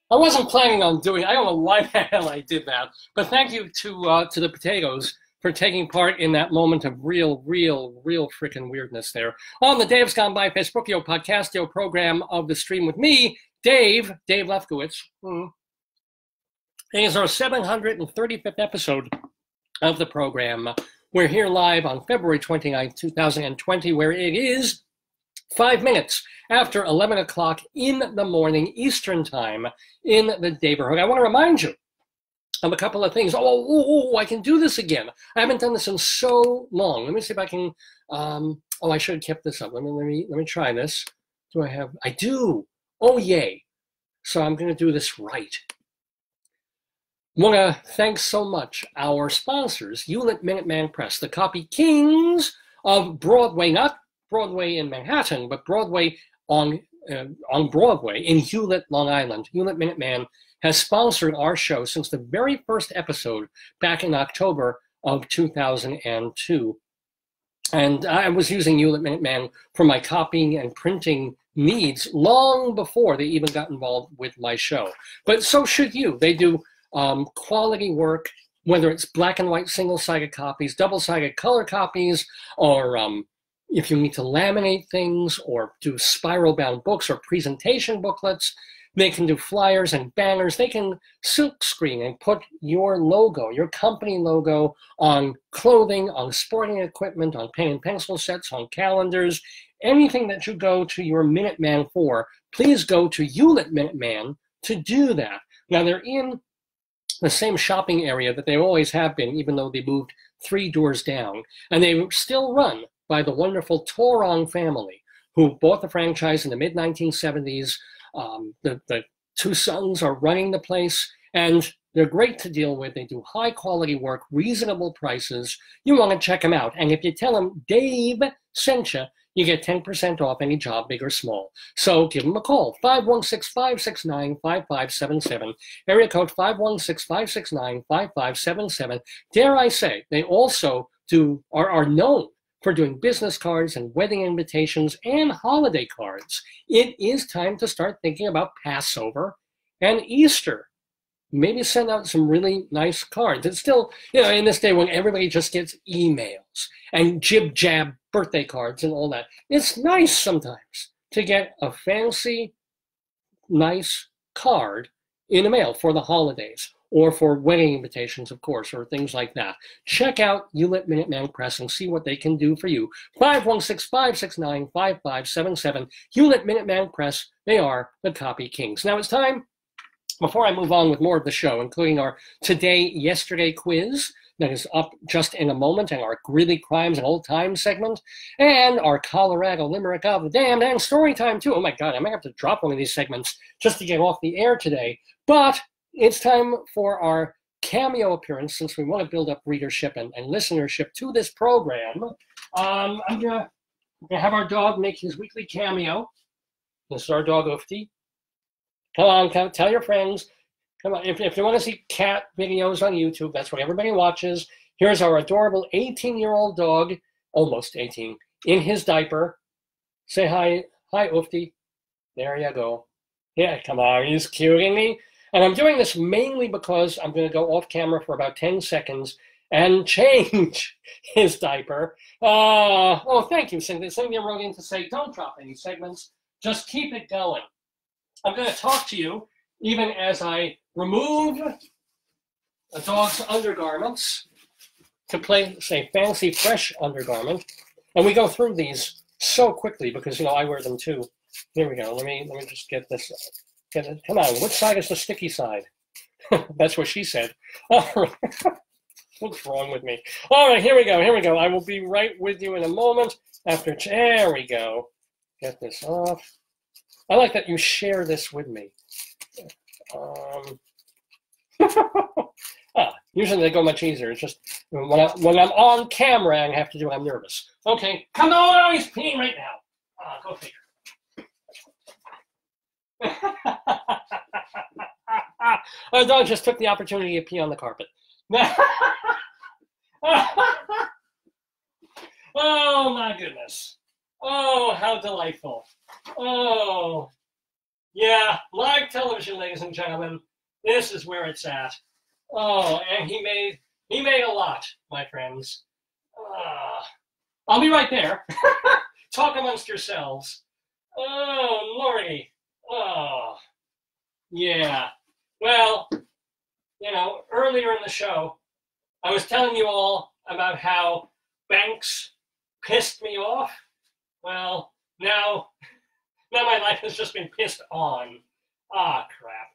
I wasn't planning on doing it. I don't know why the hell I did that. But thank you to the Potatoes for taking part in that moment of real freaking weirdness there. On the Dave's Gone By Facebookio Podcastio program of the stream with me, Dave Lefkowitz. It is our 735th episode of the program. We're here live on February 29th, 2020, where it is 5 minutes after 11 o'clock in the morning Eastern Time in the Daverhood. I want to remind you of a couple of things. I can do this again. I haven't done this in so long. Let me see if I can. I should have kept this up. Let me try this. I do. Oh, yay. So I'm going to do this right. I want to thank so much our sponsors, Hewlett Minuteman Press, the copy kings of Broadway, not Broadway in Manhattan, but Broadway on on Broadway in Hewlett, Long Island. Hewlett Minuteman has sponsored our show since the very first episode back in October of 2002. And I was using Hewlett Minuteman for my copying and printing needs long before they even got involved with my show. But so should you. They do quality work, whether it's black and white single-sided copies, double-sided color copies, or if you need to laminate things or do spiral-bound books or presentation booklets. They can do flyers and banners. They can silk screen and put your logo, your company logo, on clothing, on sporting equipment, on pen and pencil sets, on calendars. Anything that you go to your Minuteman for, please go to Hewlett Minuteman to do that. Now, they're in the same shopping area that they always have been, even though they moved 3 doors down. And they still run by the wonderful Torong family, who bought the franchise in the mid-1970s. The 2 sons are running the place, and they're great to deal with. They do high-quality work, reasonable prices. You want to check them out. And if you tell them Dave sent you, you get 10% off any job, big or small. So give them a call, 516-569-5577, area code 516-569-5577. Dare I say, they also are known for doing business cards and wedding invitations and holiday cards. It is time to start thinking about Passover and Easter. Maybe send out some really nice cards. It's still, in this day when everybody just gets emails and jib-jab birthday cards and all that, it's nice sometimes to get a fancy, nice card in the mail for the holidays, or for wedding invitations, of course, or things like that. Check out Hewlett Minuteman Press and see what they can do for you. 516-569-5577. Hewlett Minuteman Press, they are the copy kings. Now it's time, before I move on with more of the show, including our Today-Yesterday quiz that is up just in a moment, and our Greeley Crimes and Old Time segment, and our Colorado Limerick of the Damned, and Storytime too. Oh my God, I might have to drop one of these segments just to get off the air today. But it's time for our cameo appearance, since we want to build up readership and listenership to this program. I'm gonna have our dog make his weekly cameo. This is our dog, Ufti. Come on, tell your friends. Come on, if you want to see cat videos on YouTube, that's what everybody watches. Here's our adorable 18-year-old dog, almost 18, in his diaper. Say hi, Ufti. There you go. Yeah, come on, he's cute, isn't he? And I'm doing this mainly because I'm going to go off camera for about 10 seconds and change his diaper. Oh, thank you, Cynthia. Cynthia wrote in to say, don't drop any segments. Just keep it going. I'm going to talk to you even as I remove a dog's undergarments to play, say, fancy fresh undergarment. And we go through these so quickly because, I wear them too. Here we go. Let me just get this. Come on, which side is the sticky side? That's what she said. All right. What's wrong with me? All right, here we go. I will be right with you in a moment after. There we go. Get this off. I like that you share this with me. Usually they go much easier. It's just when I'm on camera and have to do it, I'm nervous. Okay, come on, he's peeing right now. Go figure. Our dog just took the opportunity to pee on the carpet. Oh my goodness. Oh, how delightful. Oh, yeah, live television, ladies and gentlemen. This is where it's at. Oh, and he made a lot, my friends. I'll be right there. Talk amongst yourselves. Oh, Lordy. Oh, yeah. Well, earlier in the show, I was telling you all about how banks pissed me off. Well, now my life has just been pissed on. Crap.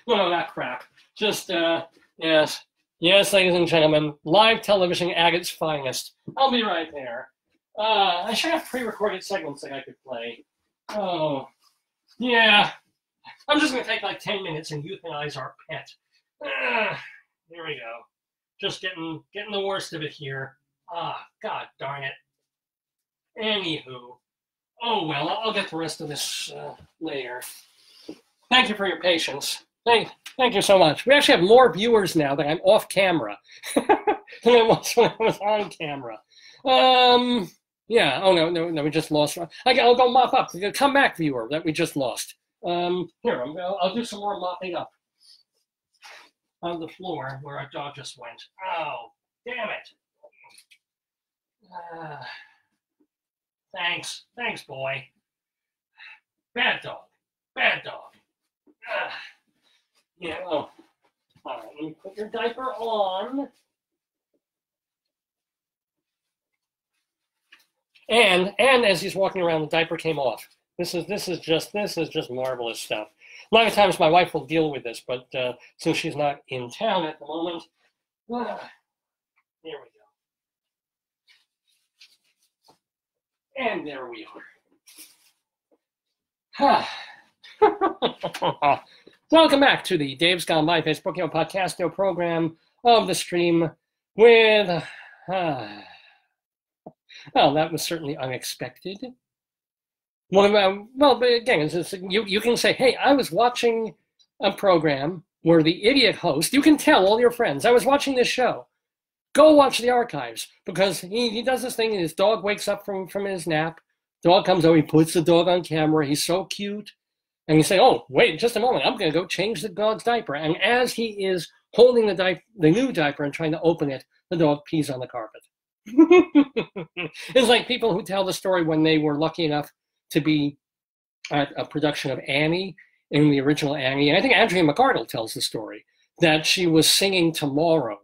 No, not crap. Just, yes, ladies and gentlemen, live television at its finest. I'll be right there. I should have pre-recorded segments that I could play. Oh, yeah. I'm just going to take like 10 minutes and euthanize our pet. Here we go. Just getting the worst of it here. God darn it. Anywho. Oh, well, I'll get the rest of this later. Thank you for your patience. Thank you so much. We actually have more viewers now that I'm off camera than I was when I was on camera. Yeah, oh, no, we just lost. I'll go mop up. Come back, viewer, that we just lost. Here, I'll do some more mopping up on the floor where our dog just went. Oh, damn it. Thanks, boy. Bad dog. Yeah, oh. All right, let me put your diaper on. And as he's walking around, the diaper came off. This is just marvelous stuff. A lot of times my wife will deal with this, but since she's not in town at the moment, here we go. And there we are. Welcome back to the Dave's Gone By Facebook podcast program of the stream with, well, that was certainly unexpected. Well, but again, you can say, hey, I was watching a program where the idiot host, you can tell all your friends, I was watching this show. Go watch the archives, because he does this thing and his dog wakes up from his nap. Dog comes over, he puts the dog on camera, he's so cute. And you say, oh, wait, just a moment, I'm going to go change the dog's diaper. And as he is holding the new diaper and trying to open it, the dog pees on the carpet. It's like people who tell the story when they were lucky enough to be at a production of Annie, in the original Annie. And I think Andrea McArdle tells the story, that she was singing Tomorrow.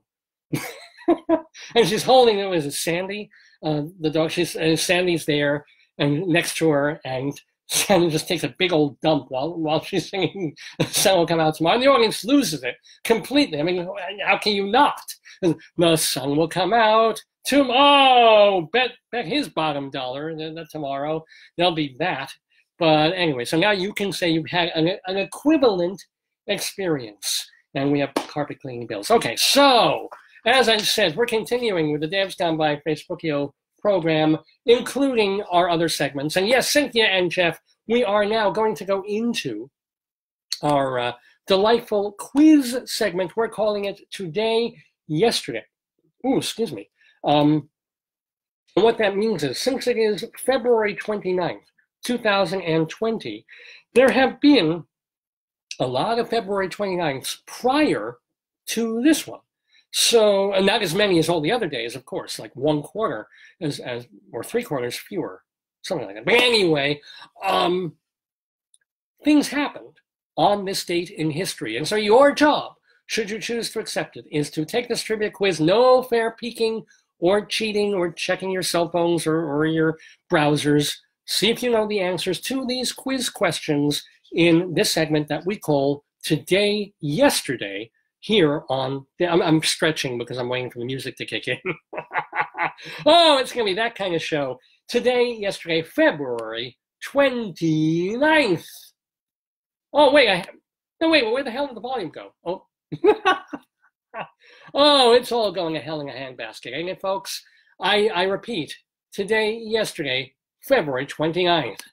And she's holding, it was Sandy, the dog, Sandy's there and next to her, and Sandy just takes a big old dump while she's singing The Sun Will Come Out Tomorrow. And the audience loses it completely. I mean, how can you not? The sun will come out tomorrow. Bet his bottom dollar that tomorrow there'll be that. But anyway, so now you can say you've had an equivalent experience. And we have carpet cleaning bills. Okay, so as I said, we're continuing with the Dave's Gone By Facebook program, including our other segments. And yes, Cynthia and Jeff, we are now going to go into our delightful quiz segment. We're calling it Today, Yesterday. Ooh, excuse me. And what that means is, since it is February 29th, 2020, there have been a lot of February 29th prior to this one. So, and not as many as all the other days, of course, like 1/4 or 3/4 fewer, something like that. But anyway, things happened on this date in history. And so your job, should you choose to accept it, is to take this trivia quiz, no fair peeking or cheating or checking your cell phones or your browsers. See if you know the answers to these quiz questions in this segment that we call Today, Yesterday, here on, I'm stretching because I'm waiting for the music to kick in. Oh, it's going to be that kind of show. Today, Yesterday, February 29th. Oh, wait, wait, where the hell did the volume go? Oh, oh, it's all going to hell in a handbasket, ain't it, folks? I repeat, today, yesterday, February 29th.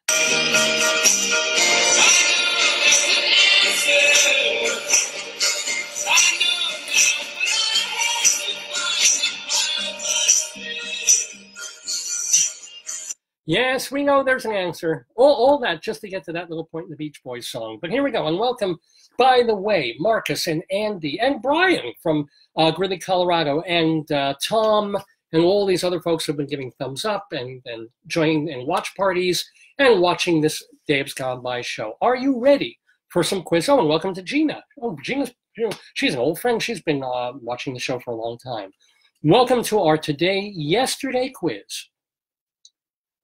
Yes, we know there's an answer. All that just to get to that little point in the Beach Boys song. But here we go. And welcome, by the way, Marcus and Andy and Brian from Greeley, Colorado, and Tom and all these other folks who have been giving thumbs up and joining in watch parties and watching this Dave's Gone By show. Are you ready for some quiz? Oh, and welcome to Gina. Oh, she's an old friend. She's been watching the show for a long time. Welcome to our Today, Yesterday quiz.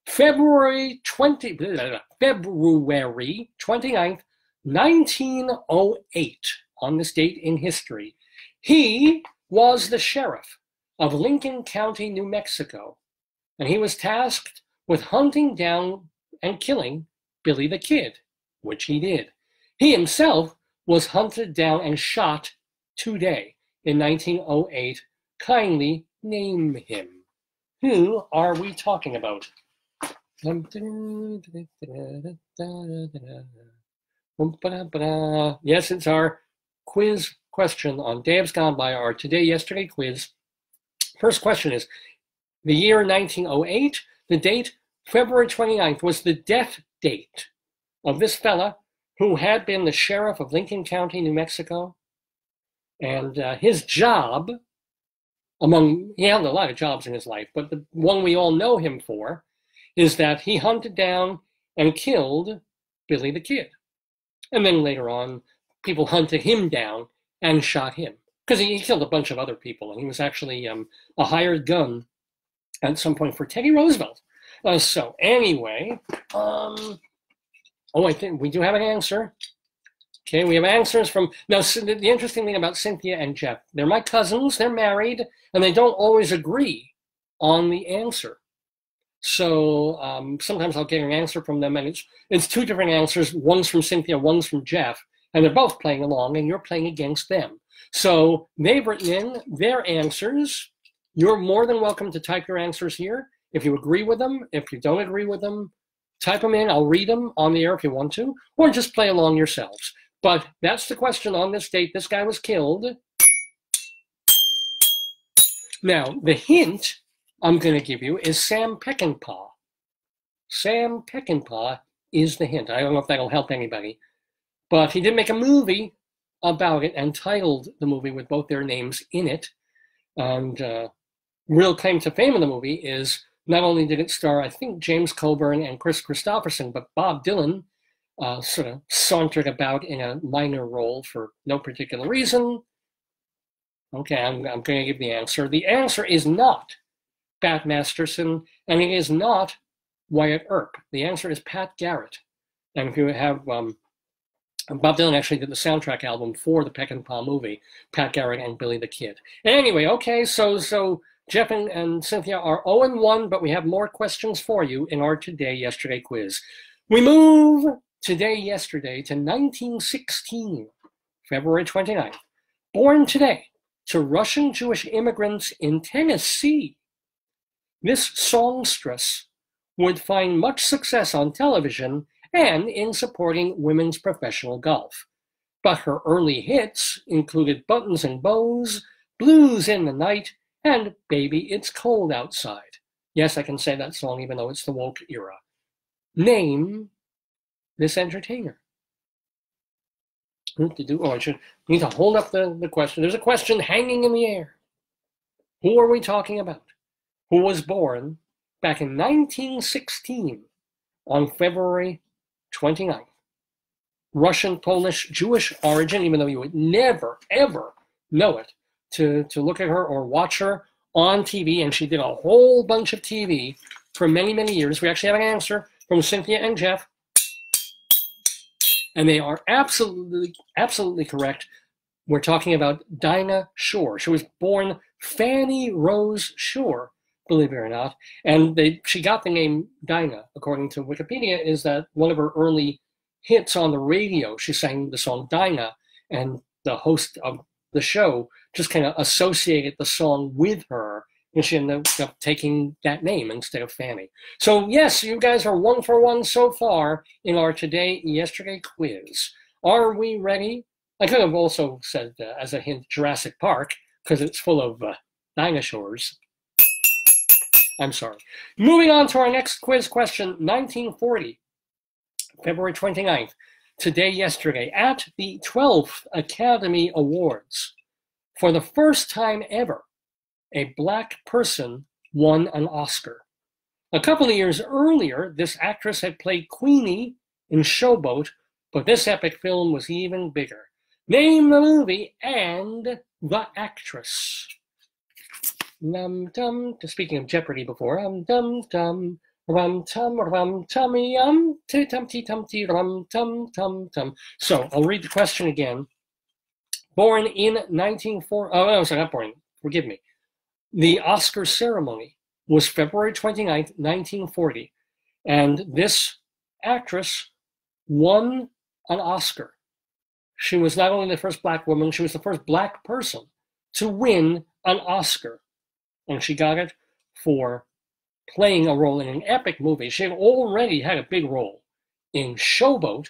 February 29th, 1908, on this date in history, he was the sheriff of Lincoln County, New Mexico, and he was tasked with hunting down and killing Billy the Kid, which he did. He himself was hunted down and shot today in 1908. Kindly name him. Who are we talking about? Yes, it's our quiz question on Dave's Gone By, our Today Yesterday quiz. First question is, the year 1908, the date February 29th was the death date of this fella who had been the sheriff of Lincoln County, New Mexico. And his job, he had a lot of jobs in his life, but the one we all know him for is that he hunted down and killed Billy the Kid. And then later on, people hunted him down and shot him because he killed a bunch of other people. And he was actually a hired gun at some point for Teddy Roosevelt. So anyway, I think we do have an answer. Okay, we have answers from, now the interesting thing about Cynthia and Jeff, they're my cousins, they're married, and they don't always agree on the answer. So sometimes I'll get an answer from them, and it's two different answers. One's from Cynthia, one's from Jeff, and they're both playing along, and you're playing against them. So they've written in their answers. You're more than welcome to type your answers here. If you agree with them, if you don't agree with them, type them in. I'll read them on the air if you want to, or just play along yourselves. But that's the question on this date. This guy was killed. Now, the hint I'm going to give you is Sam Peckinpah. Sam Peckinpah is the hint. I don't know if that'll help anybody. But he did make a movie about it and titled the movie with both their names in it. And real claim to fame of the movie is not only did it star, I think, James Coburn and Chris Christopherson, but Bob Dylan sort of sauntered about in a minor role for no particular reason. Okay, I'm going to give the answer. The answer is not Pat Masterson, and it is not Wyatt Earp. The answer is Pat Garrett. And if you have, Bob Dylan actually did the soundtrack album for the Peckinpah movie, Pat Garrett and Billy the Kid. Anyway, okay, so Jeff and Cynthia are 0-1, but we have more questions for you in our Today Yesterday quiz. We move Today Yesterday to 1916, February 29th. Born today to Russian Jewish immigrants in Tennessee, this songstress would find much success on television and in supporting women's professional golf. But her early hits included Buttons and Bows, Blues in the Night, and Baby It's Cold Outside. Yes, I can say that song even though it's the woke era. Name this entertainer. I need to hold up the question. There's a question hanging in the air. Who are we talking about? Who was born back in 1916 on February 29th? Russian, Polish, Jewish origin, even though you would never, ever know it to look at her or watch her on TV. And she did a whole bunch of TV for many, many years. We actually have an answer from Cynthia and Jeff. And they are absolutely, absolutely correct. We're talking about Dinah Shore. She was born Fannie Rose Shore, believe it or not. And she got the name Dinah, according to Wikipedia, is that one of her early hits on the radio, she sang the song Dinah, and the host of the show just kind of associated the song with her, and she ended up taking that name instead of Fannie. So yes, you guys are 1 for 1 so far in our Today Yesterday quiz. Are we ready? I could have also said, as a hint, Jurassic Park, because it's full of dinosaurs. I'm sorry. Moving on to our next quiz question, 1940, February 29th, Today Yesterday, at the 12th Academy Awards. For the first time ever, a Black person won an Oscar. A couple of years earlier, this actress had played Queenie in Showboat, but this epic film was even bigger. Name the movie and the actress. Speaking of Jeopardy before, tum-tum, rum-tum, rum-tummy, tum-tum-tum-tum, rum-tum-tum-tum. So, I'll read the question again. Born in 1940, oh, no, sorry, not born, forgive me. The Oscar ceremony was February 29th, 1940, and this actress won an Oscar. She was not only the first Black woman, she was the first Black person to win an Oscar, and she got it for playing a role in an epic movie. She had already had a big role in Showboat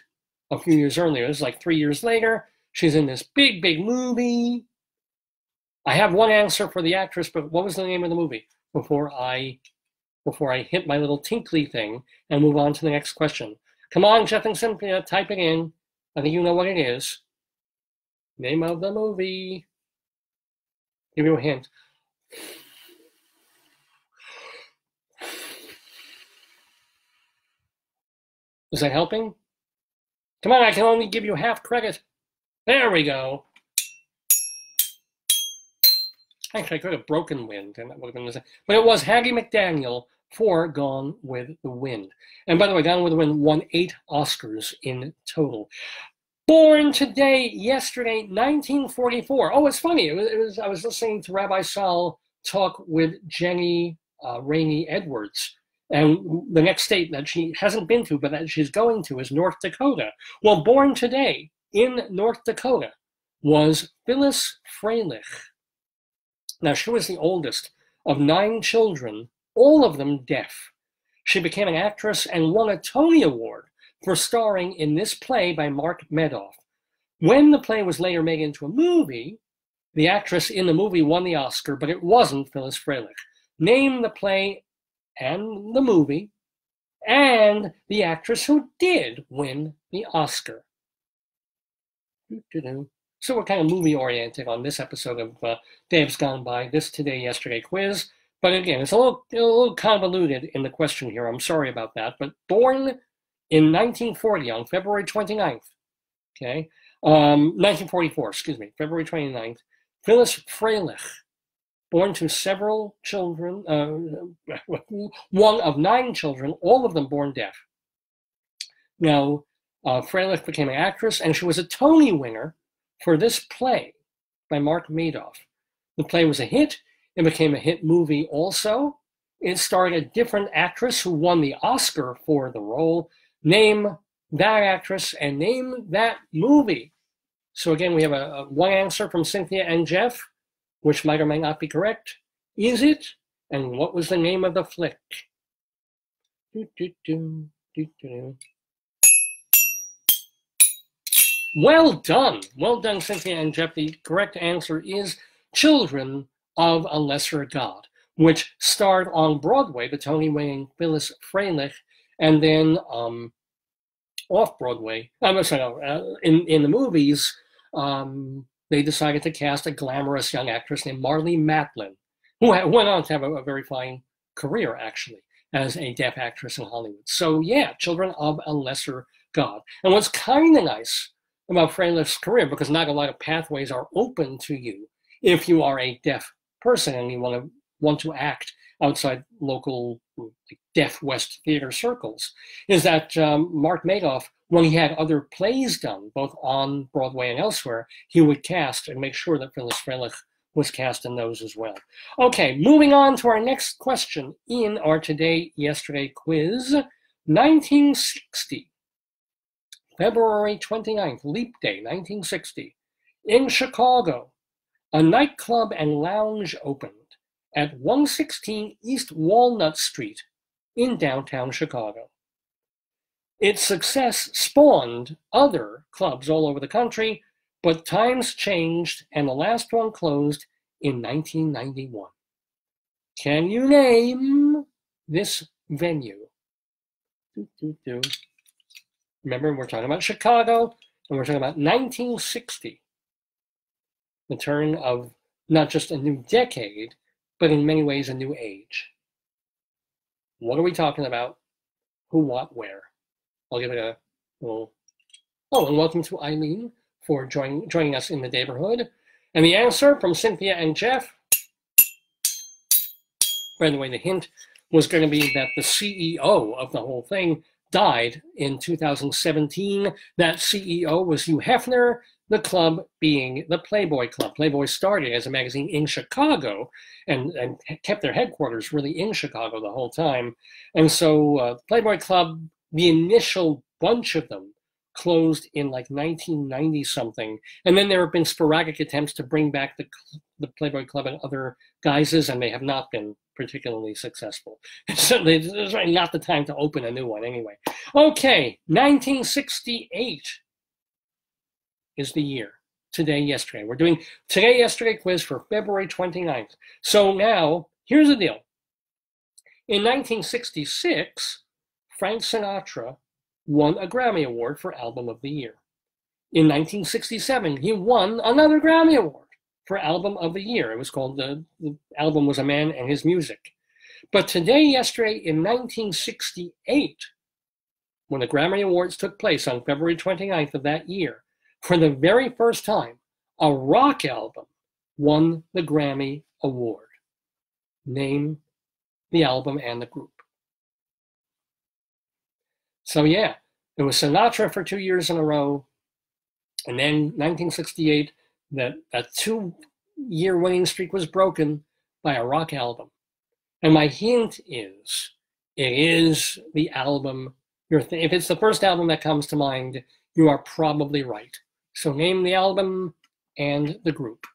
a few years earlier. It was like 3 years later. She's in this big, big movie. I have one answer for the actress, but what was the name of the movie before I hit my little tinkly thing and move on to the next question? Come on, Jeff and Cynthia, type it in. I think you know what it is. Name of the movie. Give you a hint. Is that helping? Come on, I can only give you half credit. There we go. Actually, I could have broken Wind, and that would have been the same. But it was Hattie McDaniel for Gone with the Wind. And by the way, Gone with the Wind won 8 Oscars in total. Born today, yesterday, 1944. Oh, it's funny. I was listening to Rabbi Saul talk with Jenni Raney Edwards. And the next state that she hasn't been to, but that she's going to, is North Dakota. Well, born today in North Dakota was Phyllis Freilich. Now, she was the oldest of 9 children, all of them deaf. She became an actress and won a Tony Award for starring in this play by Mark Medoff. When the play was later made into a movie, the actress in the movie won the Oscar, but it wasn't Phyllis Freilich. Name the play and the movie and the actress who did win the Oscar. So we're kind of movie-oriented on this episode of Dave's Gone By, this Today, Yesterday quiz. But again, it's a little convoluted in the question here. I'm sorry about that. But born in 1940 on February 29th, okay, 1944, excuse me, February 29th, Phyllis Freilich, born to several children, one of 9 children, all of them born deaf. Now, Freilich became an actress, and she was a Tony winner for this play by Mark Medoff. The play was a hit. It became a hit movie also. It starred a different actress who won the Oscar for the role. Name that actress and name that movie. So again, we have a one answer from Cynthia and Jeff, which might or might not be correct. Is it? And what was the name of the flick? Well done. Well done, Cynthia and Jeff. The correct answer is Children of a Lesser God, which starred on Broadway, the Tony-winning Phyllis Freilich, and then off-Broadway, in the movies, they decided to cast a glamorous young actress named Marlee Matlin, who went on to have a very fine career, actually, as a deaf actress in Hollywood. So yeah, Children of a Lesser God. And what's kind of nice about Freilich's career, because not a lot of pathways are open to you if you are a deaf person and you want to act outside local deaf West theater circles, is that Mark Medoff, when he had other plays done, both on Broadway and elsewhere, he would cast and make sure that Phyllis Freilich was cast in those as well. Okay, moving on to our next question in our Today, Yesterday quiz. 1960, February 29th, Leap Day, 1960, in Chicago, a nightclub and lounge opened at 116 East Walnut Street in downtown Chicago. Its success spawned other clubs all over the country, but times changed and the last one closed in 1991. Can you name this venue? Remember, we're talking about Chicago, and we're talking about 1960. The turn of not just a new decade, but in many ways a new age. What are we talking about? Who, what, where? I'll give it a little... Oh, and welcome to Eileen for joining us in the Daverhood. And the answer from Cynthia and Jeff, by the way, the hint was going to be that the CEO of the whole thing died in 2017. That CEO was Hugh Hefner, the club being the Playboy Club. Playboy started as a magazine in Chicago and kept their headquarters really in Chicago the whole time. And so Playboy Club, the initial bunch of them, closed in like 1990 something. And then there have been sporadic attempts to bring back the Playboy Club and other guises, and they have not been particularly successful. Certainly, it's really not the time to open a new one anyway. Okay, 1968 is the year. Today, yesterday. We're doing today, yesterday quiz for February 29th. So now, here's the deal. In 1966, Frank Sinatra won a Grammy Award for Album of the Year. In 1967, he won another Grammy Award for Album of the Year. It was called, the album was A Man and His Music. But today, yesterday, in 1968, when the Grammy Awards took place on February 29th of that year, for the very first time, a rock album won the Grammy Award. Name the album and the group. So yeah, it was Sinatra for 2 years in a row, and then 1968, that 2-year winning streak was broken by a rock album. And my hint is, it is the album, if it's the first album that comes to mind, you are probably right. So name the album and the group,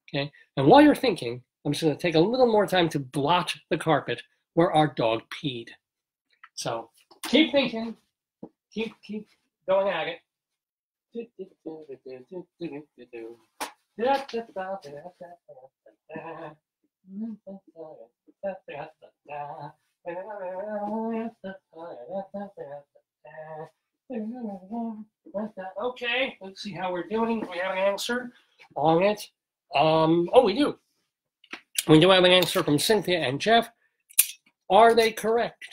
okay? And while you're thinking, I'm just going to take a little more time to blot the carpet where our dog peed. So keep thinking, keep going at it. Okay, let's see how we're doing. Do we have an answer on it? Oh, we do. We do have an answer from Cynthia and Jeff. Are they correct?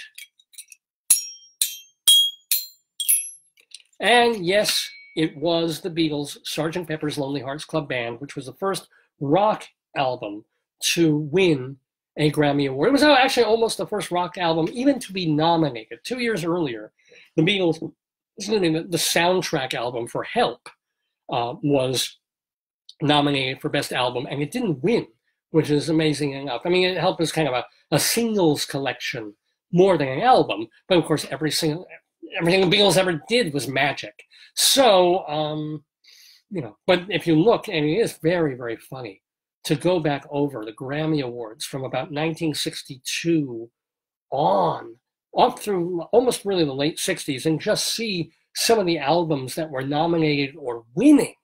And yes, it was the Beatles' Sgt. Pepper's Lonely Hearts Club Band, which was the first rock album to win a Grammy Award. It was actually almost the first rock album even to be nominated. 2 years earlier, the Beatles, the soundtrack album for Help was nominated for Best Album, and it didn't win, which is amazing enough. I mean, Help is kind of a singles collection more than an album, but of course, everything the Beatles ever did was magic. So, but if you look, and it is very, very funny to go back over the Grammy Awards from about 1962 on, up through almost really the late 60s, and just see some of the albums that were nominated or winning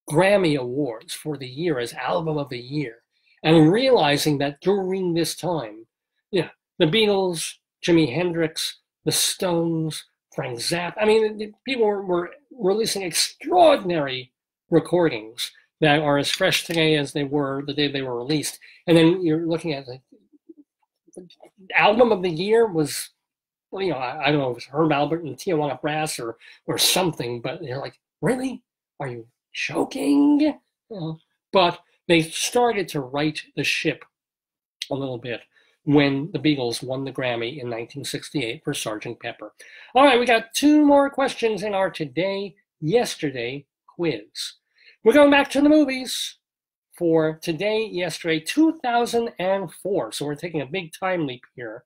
Grammy Awards for the year as Album of the Year, and realizing that during this time, the Beatles, Jimi Hendrix, the Stones, Frank Zappa, I mean, people were releasing extraordinary recordings that are as fresh today as they were the day they were released. And then you're looking at the Album of the Year was, I don't know if it was Herb Alpert and Tijuana Brass or something, but you're like, really? Are you joking? But they started to right the ship a little bit when the Beatles won the Grammy in 1968 for Sgt. Pepper. All right, we got 2 more questions in our Today, Yesterday quiz. We're going back to the movies for Today, Yesterday, 2004. So we're taking a big time leap here.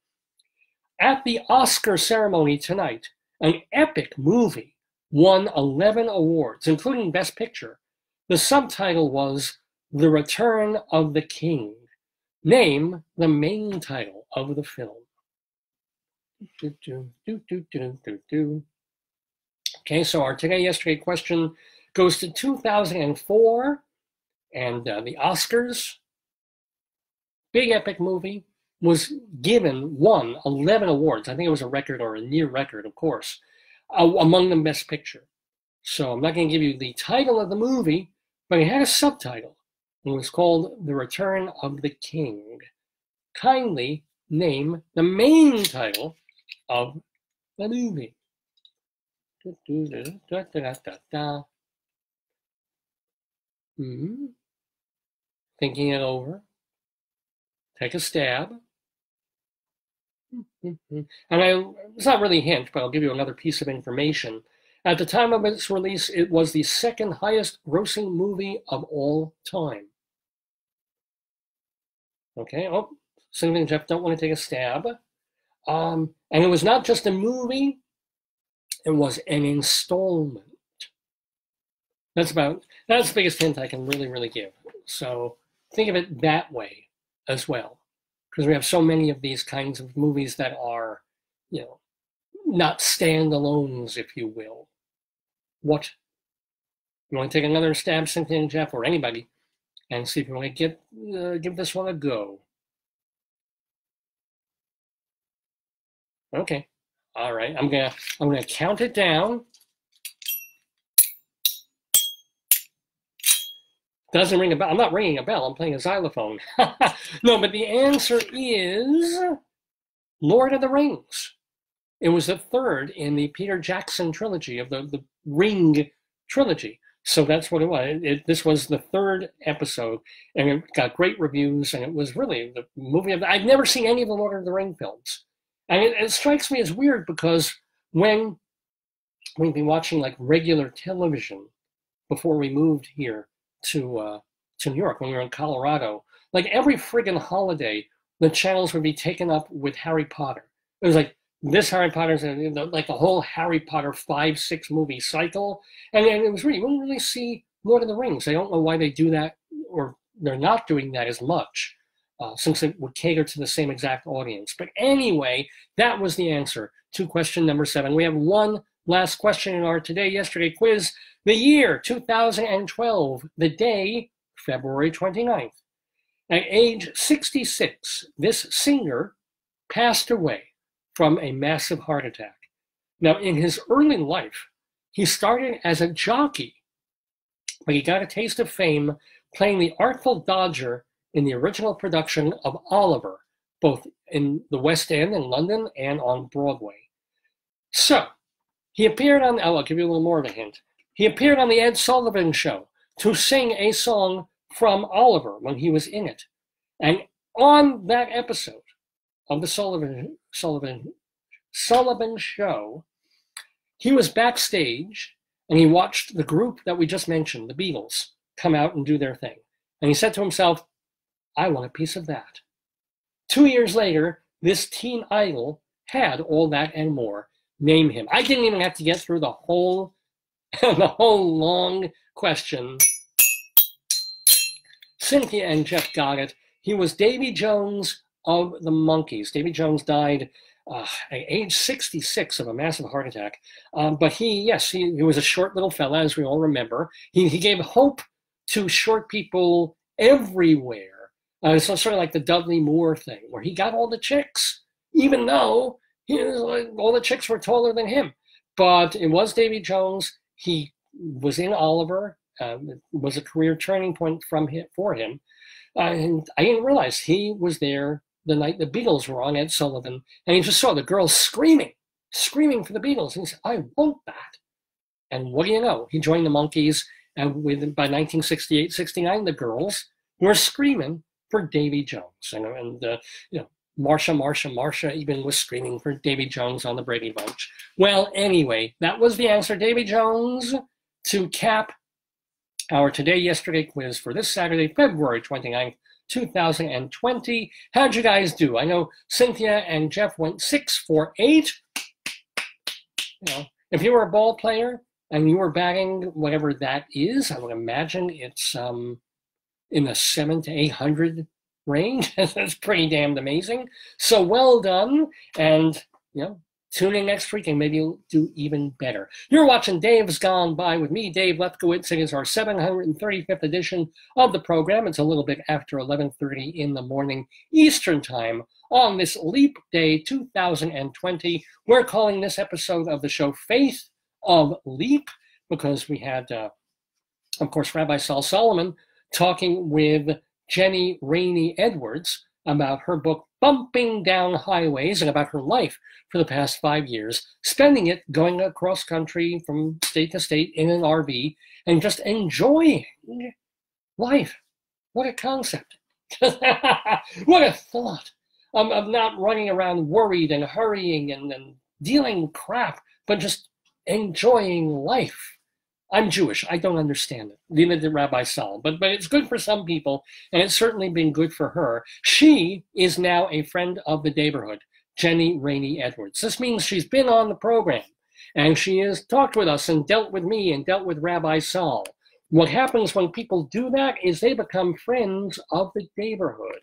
At the Oscar ceremony tonight, an epic movie won 11 awards, including Best Picture. The subtitle was The Return of the King. Name the main title of the film. Okay, so our Today, Yesterday question goes to 2004, and the Oscars. Big epic movie was won 11 awards. I think it was a record or a near record, of course, among them Best Picture. So I'm not going to give you the title of the movie, but it had a subtitle. It was called The Return of the King. Kindly name the main title of the movie. Thinking it over. Take a stab. And it's not really a hint, but I'll give you another piece of information. At the time of its release, it was the second highest grossing movie of all time. Okay, Sylvia and Jeff don't want to take a stab. And it was not just a movie, it was an installment. That's the biggest hint I can really give. So think of it that way as well. because we have so many of these kinds of movies that are, you know, not standalones, if you will. What? You want to take another stab, Cynthia and Jeff, or anybody, and see if you want to give this one a go? Okay. All right. I'm gonna count it down. Doesn't ring a bell. I'm not ringing a bell. I'm playing a xylophone. No, but the answer is Lord of the Rings. It was the third in the Peter Jackson trilogy of the Ring trilogy. So that's what it was. This was the third episode, and it got great reviews, and it was really the movie of I've never seen any of the Lord of the Ring films. And it strikes me as weird because when we've been watching like regular television before we moved here to New York, when we were in Colorado, like every friggin' holiday, the channels would be taken up with Harry Potter. It was like this Harry Potter's like the whole Harry Potter 5-6 movie cycle, and it was really, you wouldn't really see Lord of the Rings. I don't know why they do that, or they're not doing that as much. Since it would cater to the same exact audience. But anyway, that was the answer to question number 7. We have one last question in our Today-Yesterday quiz. The year 2012, the day, February 29th. At age 66, this singer passed away from a massive heart attack. Now, in his early life, he started as a jockey, but he got a taste of fame playing the Artful Dodger in the original production of Oliver, both in the West End in London and on Broadway. So, he appeared on, I'll give you a little more of a hint. He appeared on the Ed Sullivan Show to sing a song from Oliver when he was in it. And on that episode of the Sullivan Show, he was backstage and he watched the group that we just mentioned, the Beatles, come out and do their thing. And he said to himself, I want a piece of that. 2 years later, this teen idol had all that and more. Name him. I didn't even have to get through the whole long question. Cynthia and Jeff got it. He was Davy Jones of the Monkees. Davy Jones died at age 66 of a massive heart attack. But he was a short little fella, as we all remember. He gave hope to short people everywhere. So sort of like the Dudley Moore thing, where he got all the chicks, even though all the chicks were taller than him. But it was Davy Jones. He was in Oliver. It was a career turning point for him. And I didn't realize he was there the night the Beatles were on Ed Sullivan. And he just saw the girls screaming for the Beatles. And he said, I want that. And what do you know? He joined the Monkees. And by 1968-69, the girls were screaming for Davy Jones. And Marsha even was screaming for Davy Jones on the Brady Bunch. Well, anyway, that was the answer. Davy Jones to cap our Today-Yesterday quiz for this Saturday, February 29th, 2020. How'd you guys do? I know Cynthia and Jeff went 6 for 8. If you were a ball player and you were batting whatever that is, I would imagine it's in the 700 to 800 range. That's pretty damned amazing. So well done, and tune in next week and maybe you'll do even better. You're watching Dave's Gone By with me, Dave Lefkowitz. It is our 735th edition of the program. It's a little bit after 11:30 in the morning Eastern Time on this Leap Day 2020. We're calling this episode of the show Faith of Leap because we had, of course, Rabbi Saul Solomon talking with Jenni Raney Edwards about her book, Bumping Down Highways, and about her life for the past 5 years, spending it going across country from state to state in an RV and just enjoying life. What a concept. What a thought of not running around worried and hurrying and dealing crap, but just enjoying life. I'm Jewish. I don't understand it. Neither did Rabbi Saul. But it's good for some people, and it's certainly been good for her. She is now a friend of the Daverhood, Jenni Raney Edwards. This means she's been on the program, and she has talked with us and dealt with me and dealt with Rabbi Saul. What happens when people do that is they become friends of the Daverhood.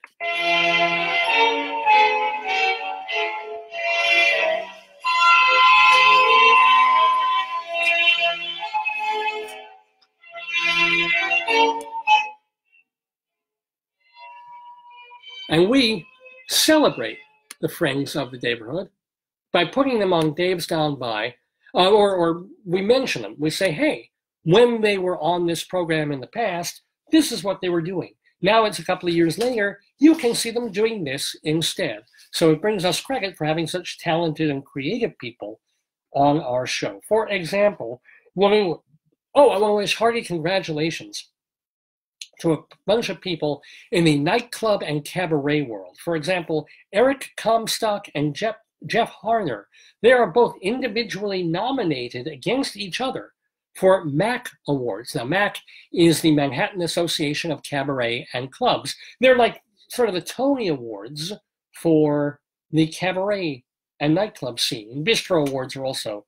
And we celebrate the friends of the Daverhood by putting them on Dave's Gone By, or we mention them. We say, hey, when they were on this program in the past, this is what they were doing. Now it's a couple of years later, you can see them doing this instead. So it brings us credit for having such talented and creative people on our show. For example, I want to wish hearty congratulations to a bunch of people in the nightclub and cabaret world. For example, Eric Comstock and Jeff Harner. They are both individually nominated against each other for MAC Awards. Now, MAC is the Manhattan Association of Cabaret and Clubs. They're like sort of the Tony Awards for the cabaret and nightclub scene. Bistro Awards are also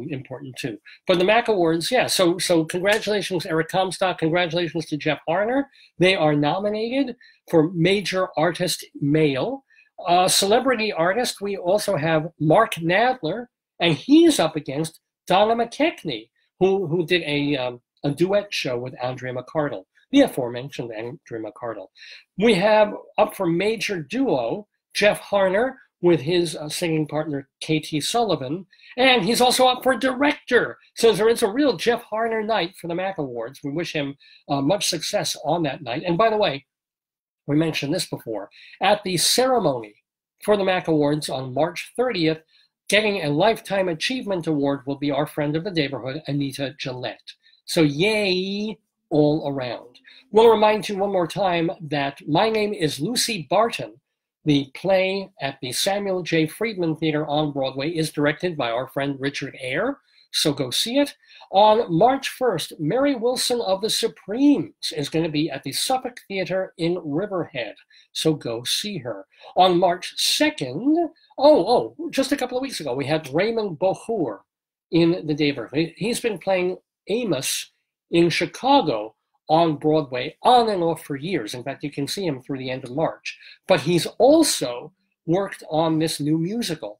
important too. But the MAC Awards, yeah, so congratulations, Eric Comstock. Congratulations to Jeff Harner. They are nominated for Major Artist Male. Celebrity Artist, we also have Mark Nadler, and he's up against Donna McKechnie, who did a duet show with Andrea McCardle, the aforementioned Andrea McCardle. We have up for Major Duo, Jeff Harner with his singing partner, Katie Sullivan, and he's also up for Director. So there is a real Jeff Harner night for the MAC Awards. We wish him much success on that night. And by the way, we mentioned this before, at the ceremony for the MAC Awards on March 30th, getting a Lifetime Achievement Award will be our friend of the Daverhood, Anita Gillette. So yay all around. We'll remind you one more time that My Name is Lucy Barton. The play at the Samuel J. Friedman Theater on Broadway is directed by our friend Richard Eyre, so go see it. On March 1st, Mary Wilson of the Supremes is going to be at the Suffolk Theater in Riverhead, so go see her. On March 2nd, just a couple of weeks ago, we had Raymond Bohur in the Daverhood. He's been playing Amos in Chicago on Broadway on and off for years. In fact, you can see him through the end of March. But he's also worked on this new musical,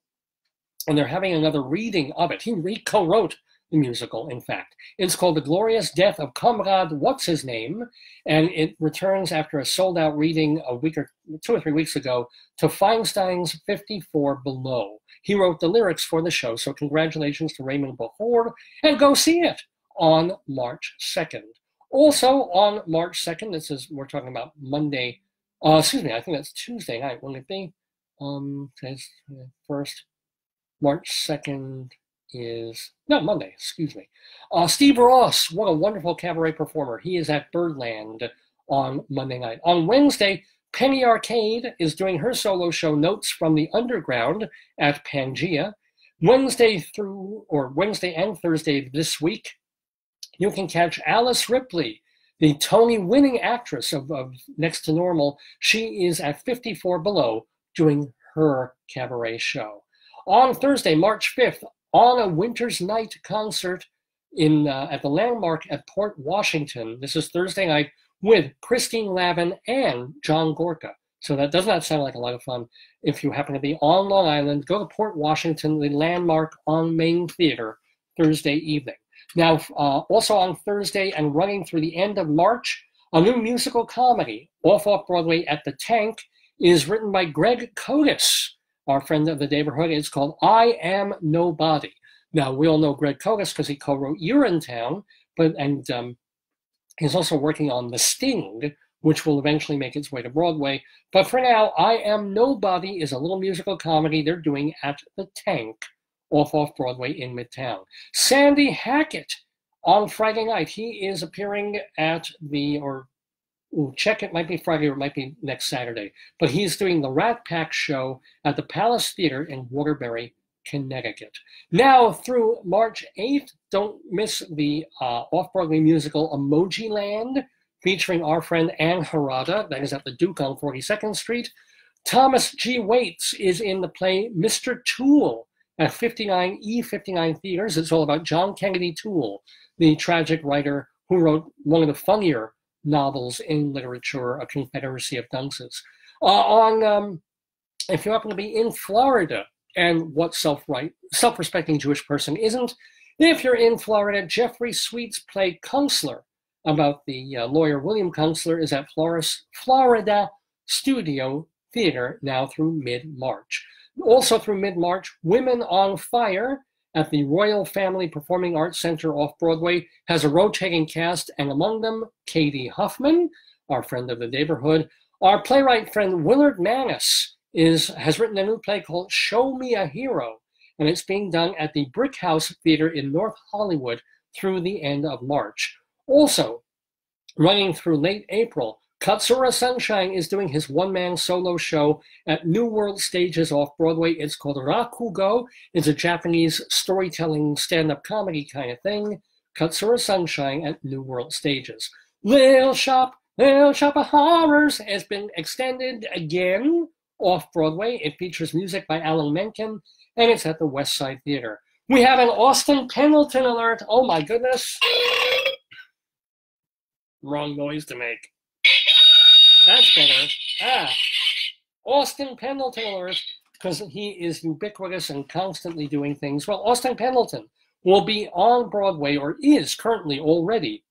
and they're having another reading of it. He co-wrote the musical, in fact. It's called The Glorious Death of Comrade What's-His-Name, and it returns after a sold-out reading 2 or 3 weeks ago to Feinstein's 54 Below. He wrote the lyrics for the show, so congratulations to Raymond Bohur, and go see it on March 2nd. Also on March 2nd, we're talking about Monday, I think that's Tuesday night, wouldn't it be? Today's first. March 2nd is, no, Monday, excuse me. Steve Ross, what a wonderful cabaret performer. He is at Birdland on Monday night. On Wednesday, Penny Arcade is doing her solo show, Notes from the Underground, at Pangea. Wednesday and Thursday this week, you can catch Alice Ripley, the Tony-winning actress of Next to Normal. She is at 54 Below doing her cabaret show. On Thursday, March 5th, On a Winter's Night concert at the Landmark at Port Washington. This is Thursday night with Christine Lavin and John Gorka. So that does not sound like a lot of fun. If you happen to be on Long Island, go to Port Washington, the Landmark on Main Theater, Thursday evening. Now, also on Thursday and running through the end of March, a new musical comedy off-Broadway at the Tank is written by Greg Kotis, our friend of the Daverhood. It's called I Am Nobody. Now, we all know Greg Kotis because he co-wrote Urinetown, and he's also working on The Sting, which will eventually make its way to Broadway. But for now, I Am Nobody is a little musical comedy they're doing at the Tank, off-Broadway in Midtown. Sandy Hackett on Friday night. He is appearing at check, it might be Friday or it might be next Saturday, but he's doing the Rat Pack show at the Palace Theater in Waterbury, Connecticut. Now through March 8th, don't miss the off-Broadway musical Emoji Land, featuring our friend Ann Harada. That is at the Duke on 42nd Street. Thomas G. Waits is in the play Mr. Toole at 59 Theaters. It's all about John Kennedy Toole, the tragic writer who wrote one of the funnier novels in literature, A Confederacy of Dunces. If you happen to be in Florida, and what self-respecting Jewish person isn't, if you're in Florida, Jeffrey Sweet's play Kunstler, about the lawyer William Kunstler, is at Florida Studio Theater now through mid-March. Also through mid-March, Women on Fire at the Royal Family Performing Arts Center off Broadway has a rotating cast, and among them, Katie Huffman, our friend of the Daverhood. Our playwright friend Willard Manis has written a new play called Show Me a Hero, and it's being done at the Brick House Theater in North Hollywood through the end of March. Also, running through late April, Katsura Sunshine is doing his one-man solo show at New World Stages off Broadway. It's called Rakugo. It's a Japanese storytelling stand-up comedy kind of thing. Katsura Sunshine at New World Stages. Little Shop of Horrors has been extended again off Broadway. It features music by Alan Menken, and it's at the West Side Theater. We have an Austin Pendleton alert. Oh my goodness. Wrong noise to make. That's better. Austin Pendleton alert, because he is ubiquitous and constantly doing things. Well, Austin Pendleton will be on Broadway, or is currently already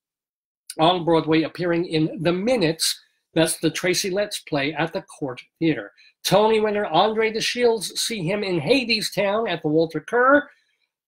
on Broadway, appearing in The Minutes. That's the Tracy Letts play at the Court Theater. Tony winner Andre DeShields, see him in Hadestown at the Walter Kerr.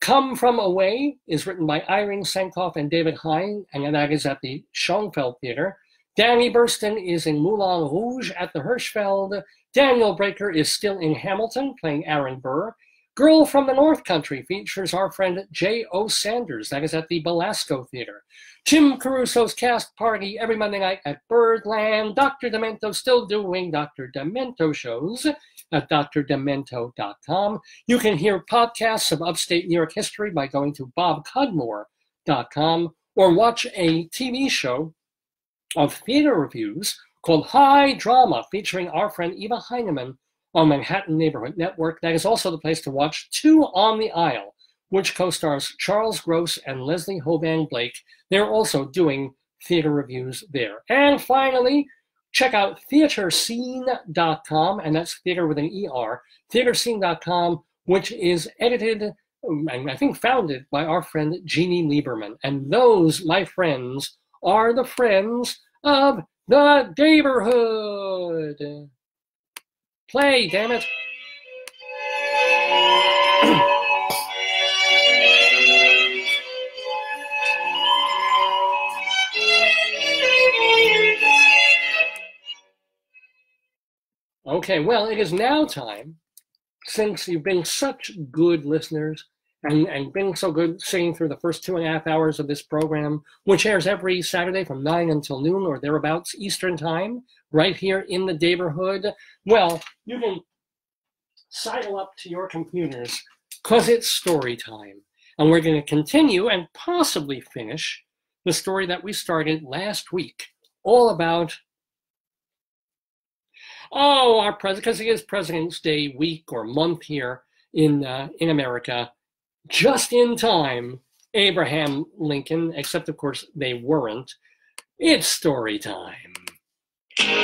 Come From Away is written by Irene Sankoff and David Hine, and that is at the Schoenfeld Theater. Danny Burston is in Moulin Rouge at the Hirschfeld. Daniel Breaker is still in Hamilton, playing Aaron Burr. Girl from the North Country features our friend J.O. Sanders. That is at the Belasco Theater. Jim Caruso's cast party every Monday night at Birdland. Dr. Demento still doing Dr. Demento shows at drdemento.com. You can hear podcasts of upstate New York history by going to bobcudmore.com, or watch a TV show of theater reviews called High Drama, featuring our friend Eva Heineman on Manhattan Neighborhood Network. That is also the place to watch Two on the Aisle, which co-stars Charles Gross and Leslie Hoban Blake. They're also doing theater reviews there. And finally, check out theaterscene.com, and that's theater with an ER, theaterscene.com, which is edited and I think founded by our friend Jeannie Lieberman. And those, my friends, are the friends of the Daverhood. Play, damn it. Okay, well, it is now time, since you've been such good listeners and been so good singing through the first 2.5 hours of this program, which airs every Saturday from 9 until noon or thereabouts Eastern Time, right here in the Daverhood. Well, you can sidle up to your computers, because it's story time. And we're going to continue and possibly finish the story that we started last week, all about, our president, because it is President's Day week or month here in America. Just in time, Abraham Lincoln, except of course they weren't. It's story time. Tell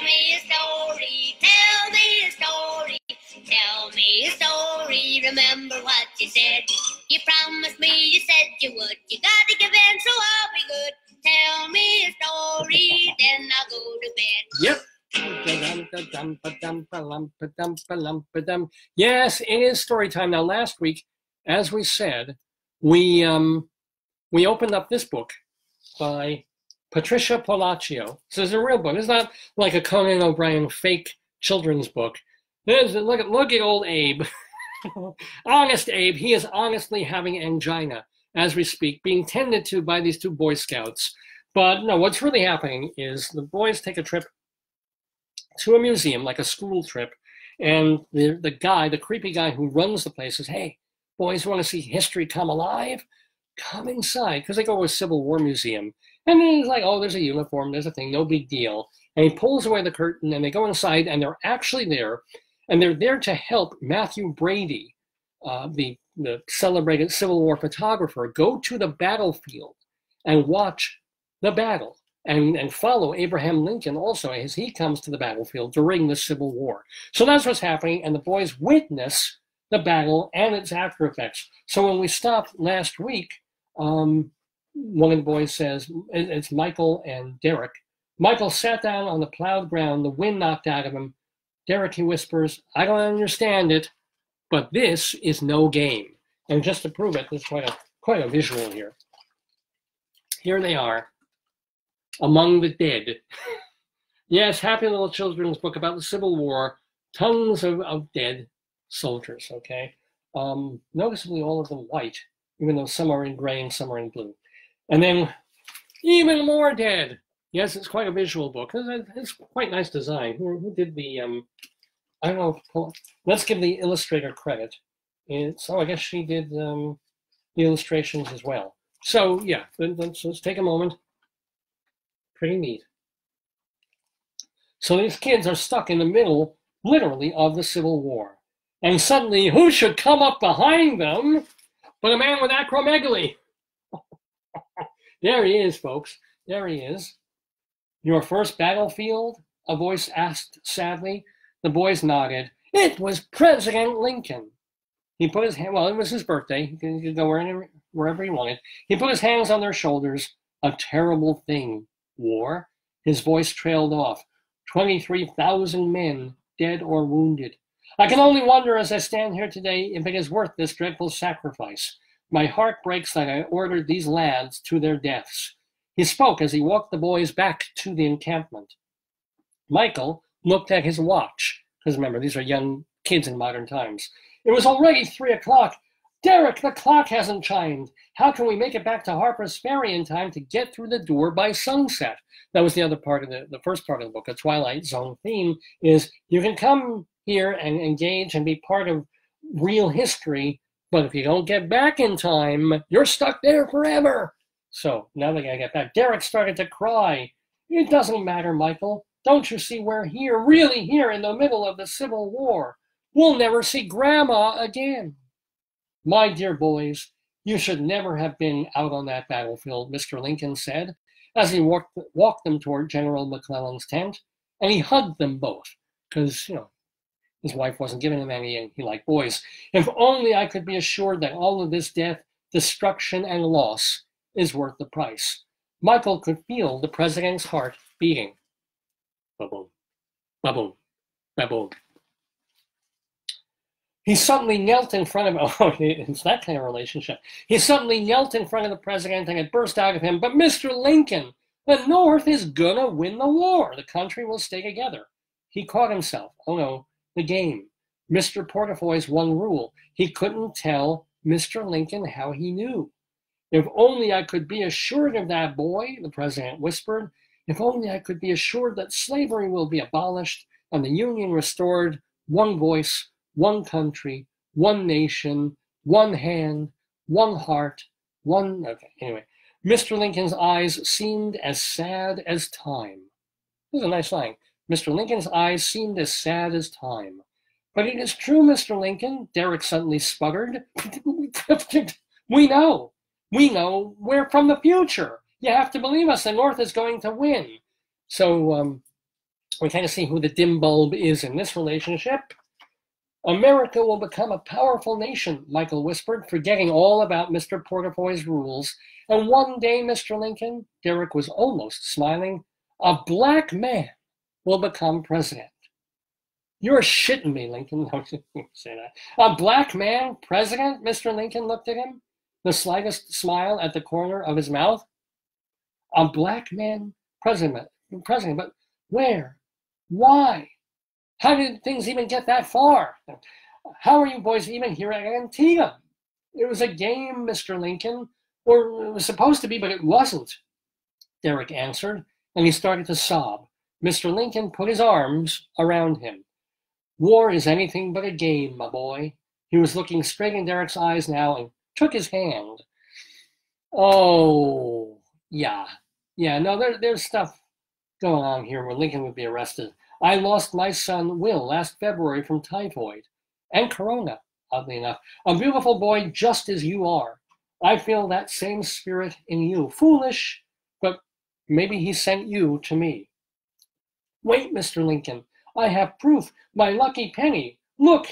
me a story, tell me a story, tell me a story, remember what you said. You promised me, you said you would, you gotta give in, so I'll be good. Tell me a story, then I'll go to bed. Yep. Yes, it is story time. Now, last week, as we said, we opened up this book by Patricia Polaccio. So it's a real book. It's not like a Conan O'Brien fake children's book. Look at old Abe. Honest Abe. He is honestly having angina as we speak, being tended to by these two Boy Scouts. But no, what's really happening is the boys take a trip to a museum, like a school trip, and the creepy guy who runs the place says, "Hey, boys, want to see history come alive? Come inside," because they go to a Civil War museum. And then he's like, "Oh, there's a uniform, there's a thing, no big deal." And he pulls away the curtain, and they go inside, and they're actually there, and they're there to help Matthew Brady, the the celebrated Civil War photographer, go to the battlefield and watch the battle and follow Abraham Lincoln also as he comes to the battlefield during the Civil War. So that's what's happening, and the boys witness the battle and its after effects. So when we stopped last week, one of the boys says, it's Michael and Derek. Michael sat down on the plowed ground, the wind knocked out of him. Derek, he whispers, I don't understand it, but this is no game. And just to prove it, there's quite a visual here. Here they are, among the dead. Yes, happy little children's book about the Civil War, tons of dead soldiers, okay? Noticeably all of them white, even though some are in gray and some are in blue. And then even more dead. Yes, it's quite a visual book. It's quite nice design. Who did the, I don't know, let's give the illustrator credit. So I guess she did the illustrations as well. So yeah, let's take a moment. Pretty neat. So these kids are stuck in the middle, literally, of the Civil War. And suddenly, who should come up behind them but a man with acromegaly? There he is, folks. There he is. Your first battlefield? A voice asked sadly. The boys nodded. It was President Lincoln. He put his hand, well, it was his birthday. He could go wherever he wanted. He put his hands on their shoulders. A terrible thing. War. His voice trailed off. 23,000 men, dead or wounded. I can only wonder as I stand here today if it is worth this dreadful sacrifice. My heart breaks that I ordered these lads to their deaths. He spoke as he walked the boys back to the encampment. Michael looked at his watch, because remember, these are young kids in modern times. It was already 3 o'clock. Derek, the clock hasn't chimed. How can we make it back to Harper's Ferry in time to get through the door by sunset? That was the other part of the first part of the book. A Twilight Zone theme is you can come here and engage and be part of real history, but if you don't get back in time, you're stuck there forever. So now they gotta get back. Derek started to cry. It doesn't matter, Michael. Don't you see we're here, really here in the middle of the Civil War? We'll never see Grandma again. My dear boys, you should never have been out on that battlefield, Mr. Lincoln said, as he walked them toward General McClellan's tent, and he hugged them both, because, his wife wasn't giving him any, and he liked boys. If only I could be assured that all of this death, destruction, and loss is worth the price. Michael could feel the president's heart beating. Ba-boom, ba-boom, ba-boom. He suddenly knelt in front of, it's that kind of relationship. He suddenly knelt in front of the president and it burst out of him, but Mr. Lincoln, the North is gonna win the war. The country will stay together. He caught himself. Oh no, the game. Mr. Portafoy's one rule. He couldn't tell Mr. Lincoln how he knew. If only I could be assured of that, boy, the president whispered. If only I could be assured that slavery will be abolished and the Union restored, one voice, one country, one nation, one hand, one heart, one... Okay, anyway. Mr. Lincoln's eyes seemed as sad as time. This is a nice line. Mr. Lincoln's eyes seemed as sad as time. But it is true, Mr. Lincoln, Derek suddenly sputtered. We know. We know. We're from the future. You have to believe us. The North is going to win. So we kind of see who the dim bulb is in this relationship. America will become a powerful nation, Michael whispered, forgetting all about Mr. Portafoy's rules. And one day, Mr. Lincoln, Derek was almost smiling, a black man will become president. You're shitting me, Lincoln. Don't say that. A black man president? Mr. Lincoln looked at him, the slightest smile at the corner of his mouth. A black man president, but where? Why? How did things even get that far? How are you boys even here at Antietam? It was a game, Mr. Lincoln, or it was supposed to be, but it wasn't, Derek answered, and he started to sob. Mr. Lincoln put his arms around him. War is anything but a game, my boy. He was looking straight in Derek's eyes now and took his hand. Oh, yeah. Yeah, no, there's stuff going on here where Lincoln would be arrested. I lost my son, Will, last February from typhoid and corona. oddly enough. A beautiful boy just as you are. I feel that same spirit in you. Foolish, but maybe he sent you to me. Wait, Mr. Lincoln. I have proof. My lucky penny. Look.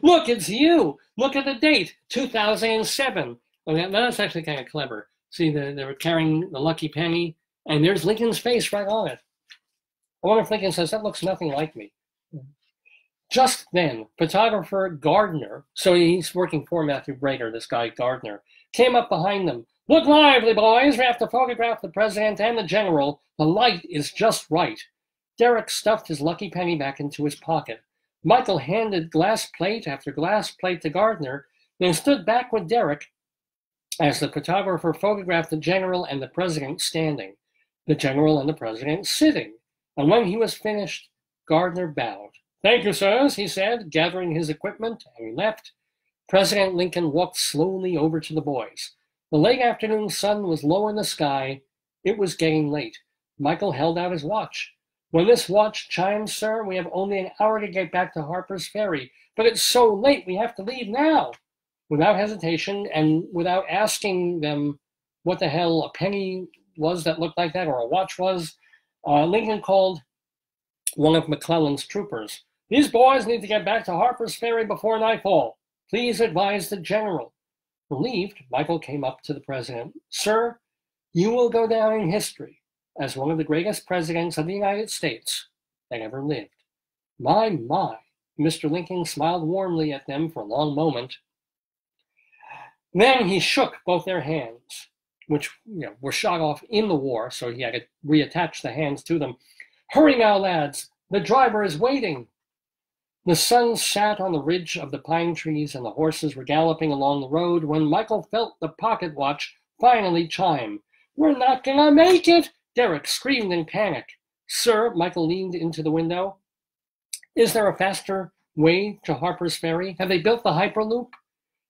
Look, it's you. Look at the date, 2007. Well, that's actually kind of clever. See, they were carrying the lucky penny, and there's Lincoln's face right on it. I wonder if Lincoln says, that looks nothing like me. Just then, photographer Gardner, so he's working for Matthew Brager, this guy Gardner, came up behind them. Look lively, boys. We have to photograph the president and the general. The light is just right. Derek stuffed his lucky penny back into his pocket. Michael handed glass plate after glass plate to Gardner, then stood back with Derek as the photographer photographed the general and the president standing, the general and the president sitting. And when he was finished, Gardner bowed. Thank you, sirs, he said, gathering his equipment, and he left. President Lincoln walked slowly over to the boys. The late afternoon sun was low in the sky. It was getting late. Michael held out his watch. When this watch chimes, sir, we have only an hour to get back to Harper's Ferry. But it's so late, we have to leave now. Without hesitation and without asking them what the hell a penny was that looked like that or a watch was, Lincoln called one of McClellan's troopers. These boys need to get back to Harper's Ferry before nightfall. Please advise the general. Relieved, Michael came up to the president. Sir, you will go down in history as one of the greatest presidents of the United States that ever lived. My. Mr. Lincoln smiled warmly at them for a long moment. Then he shook both their hands, which were shot off in the war, so he had to reattach the hands to them. Hurry now, lads. The driver is waiting. The sun sat on the ridge of the pine trees, and the horses were galloping along the road when Michael felt the pocket watch finally chime. We're not going to make it! Derek screamed in panic. Sir, Michael leaned into the window. Is there a faster way to Harper's Ferry? Have they built the Hyperloop?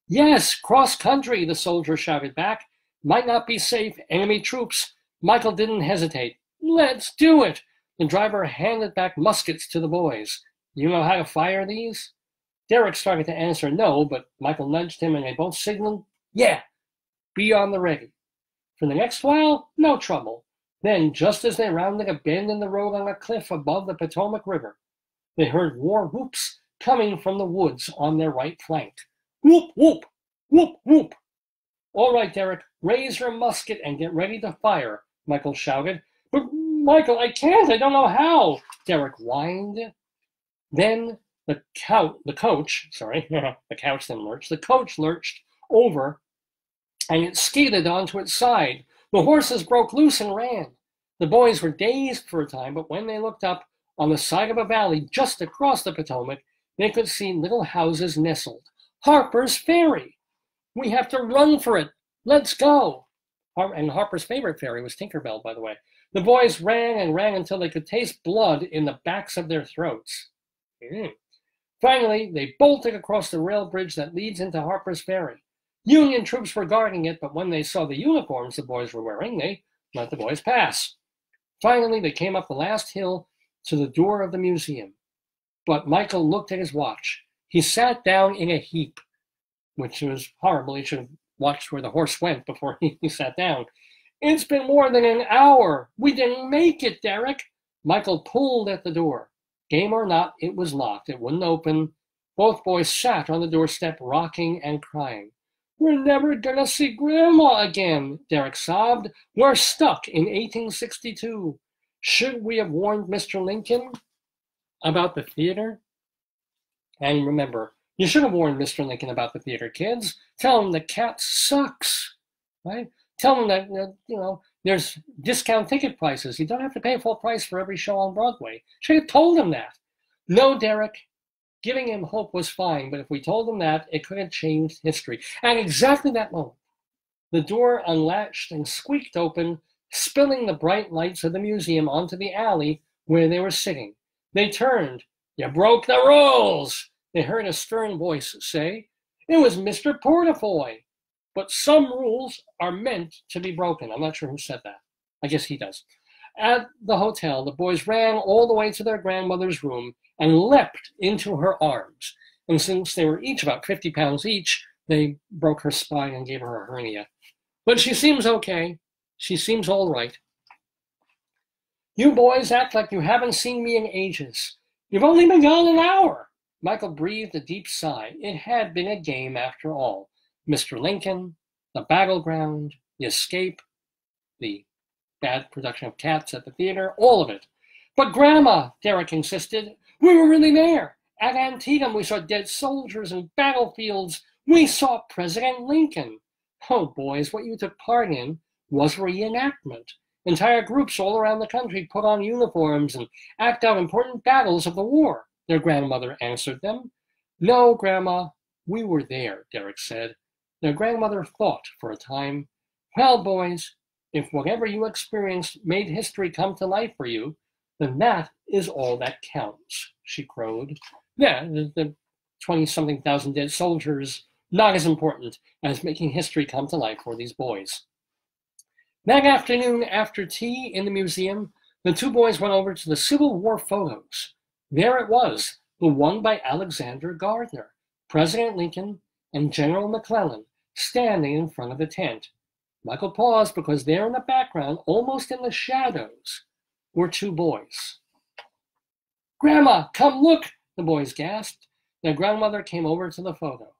Yes, cross country, the soldier shouted back. Might not be safe. Enemy troops. Michael didn't hesitate. Let's do it. The driver handed back muskets to the boys. You know how to fire these? Derek started to answer no, but Michael nudged him and they both signaled, yeah, be on the ready. For the next while, no trouble. Then, just as they rounded a bend in the road on a cliff above the Potomac River, they heard war whoops coming from the woods on their right flank. Whoop, whoop, whoop, whoop. All right, Derek, raise your musket and get ready to fire, Michael shouted. But, Michael, I can't, I don't know how, Derek whined. Then the coach lurched over and it skidded onto its side. The horses broke loose and ran. The boys were dazed for a time, but when they looked up on the side of a valley just across the Potomac, they could see little houses nestled. Harper's Ferry! We have to run for it! Let's go! And Harper's favorite ferry was Tinkerbell, by the way. The boys ran and ran until they could taste blood in the backs of their throats. Finally, they bolted across the rail bridge that leads into Harper's Ferry. Union troops were guarding it, but when they saw the uniforms the boys were wearing, they let the boys pass. Finally, they came up the last hill to the door of the museum. But Michael looked at his watch. He sat down in a heap, which was horrible. He should have watched where the horse went before he sat down. It's been more than an hour. We didn't make it, Derek. Michael pulled at the door. Game or not, it was locked. It wouldn't open. Both boys sat on the doorstep, rocking and crying. We're never going to see Grandma again, Derek sobbed. We're stuck in 1862. Should we have warned Mr. Lincoln about the theater? And remember, you should have warned Mr. Lincoln about the theater, kids. Tell him the cat sucks, right? Tell him that, there's discount ticket prices. You don't have to pay full price for every show on Broadway. Should have told him that. No, Derek. Giving him hope was fine, but if we told him that, it could have changed history. At exactly that moment, the door unlatched and squeaked open, spilling the bright lights of the museum onto the alley where they were sitting. They turned. You broke the rules, they heard a stern voice say. It was Mr. Portafoy. But some rules are meant to be broken. I'm not sure who said that. I guess he does. At the hotel, the boys ran all the way to their grandmother's room and leapt into her arms. and since they were each about 50 pounds each, they broke her spine and gave her a hernia. But she seems okay. She seems all right. You boys act like you haven't seen me in ages. You've only been gone an hour. Michael breathed a deep sigh. It had been a game after all. Mr. Lincoln, the battleground, the escape, the bad production of Cats at the theater, all of it. But Grandma, Derek insisted, we were really there. At Antietam, we saw dead soldiers and battlefields. We saw President Lincoln. Oh, boys, what you took part in was reenactment. Entire groups all around the country put on uniforms and act out important battles of the war, their grandmother answered them. No, Grandma, we were there, Derek said. Their grandmother thought for a time. Well, boys, if whatever you experienced made history come to life for you, then that is all that counts, she crowed. Yeah, the 20-something thousand dead soldiers, not as important as making history come to life for these boys. That afternoon, after tea in the museum, the two boys went over to the Civil War photos. There it was, the one by Alexander Gardner, President Lincoln and General McClellan, standing in front of the tent. Michael paused because there in the background, almost in the shadows, were two boys. Grandma, come look, the boys gasped. Their grandmother came over to the photo.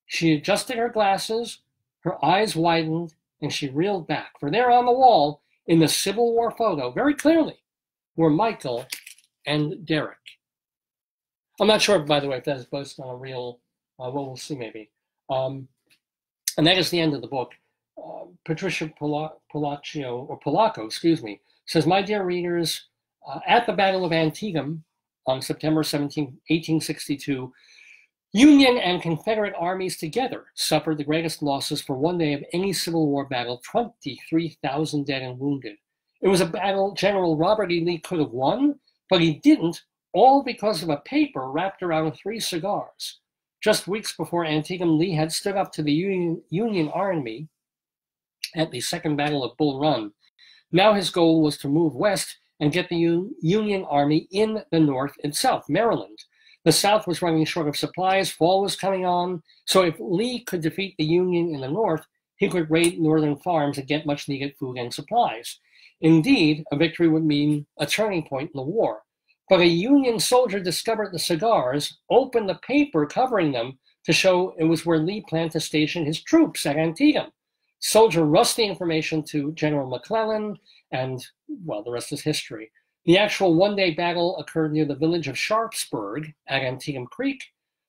She adjusted her glasses, her eyes widened, and she reeled back, for there on the wall, in the Civil War photo, very clearly, were Michael and Derek. I'm not sure, by the way, if that is based on a real, well, we'll see maybe. And that is the end of the book. Patricia Polacco, says, my dear readers, at the Battle of Antietam on September 17, 1862, Union and Confederate armies together suffered the greatest losses for one day of any Civil War battle, 23,000 dead and wounded. It was a battle General Robert E. Lee could have won, but he didn't, all because of a paper wrapped around 3 cigars. Just weeks before Antietam, Lee had stood up to the Union Army at the Second Battle of Bull Run. Now his goal was to move west and get the Union Army in the North itself, Maryland. The South was running short of supplies, fall was coming on, so if Lee could defeat the Union in the North, he could raid northern farms and get much needed food and supplies. Indeed, a victory would mean a turning point in the war. But a Union soldier discovered the cigars, opened the paper covering them to show it was where Lee planned to station his troops at Antietam. Soldier rushed the information to General McClellan, and, well, the rest is history. The actual one-day battle occurred near the village of Sharpsburg at Antietam Creek,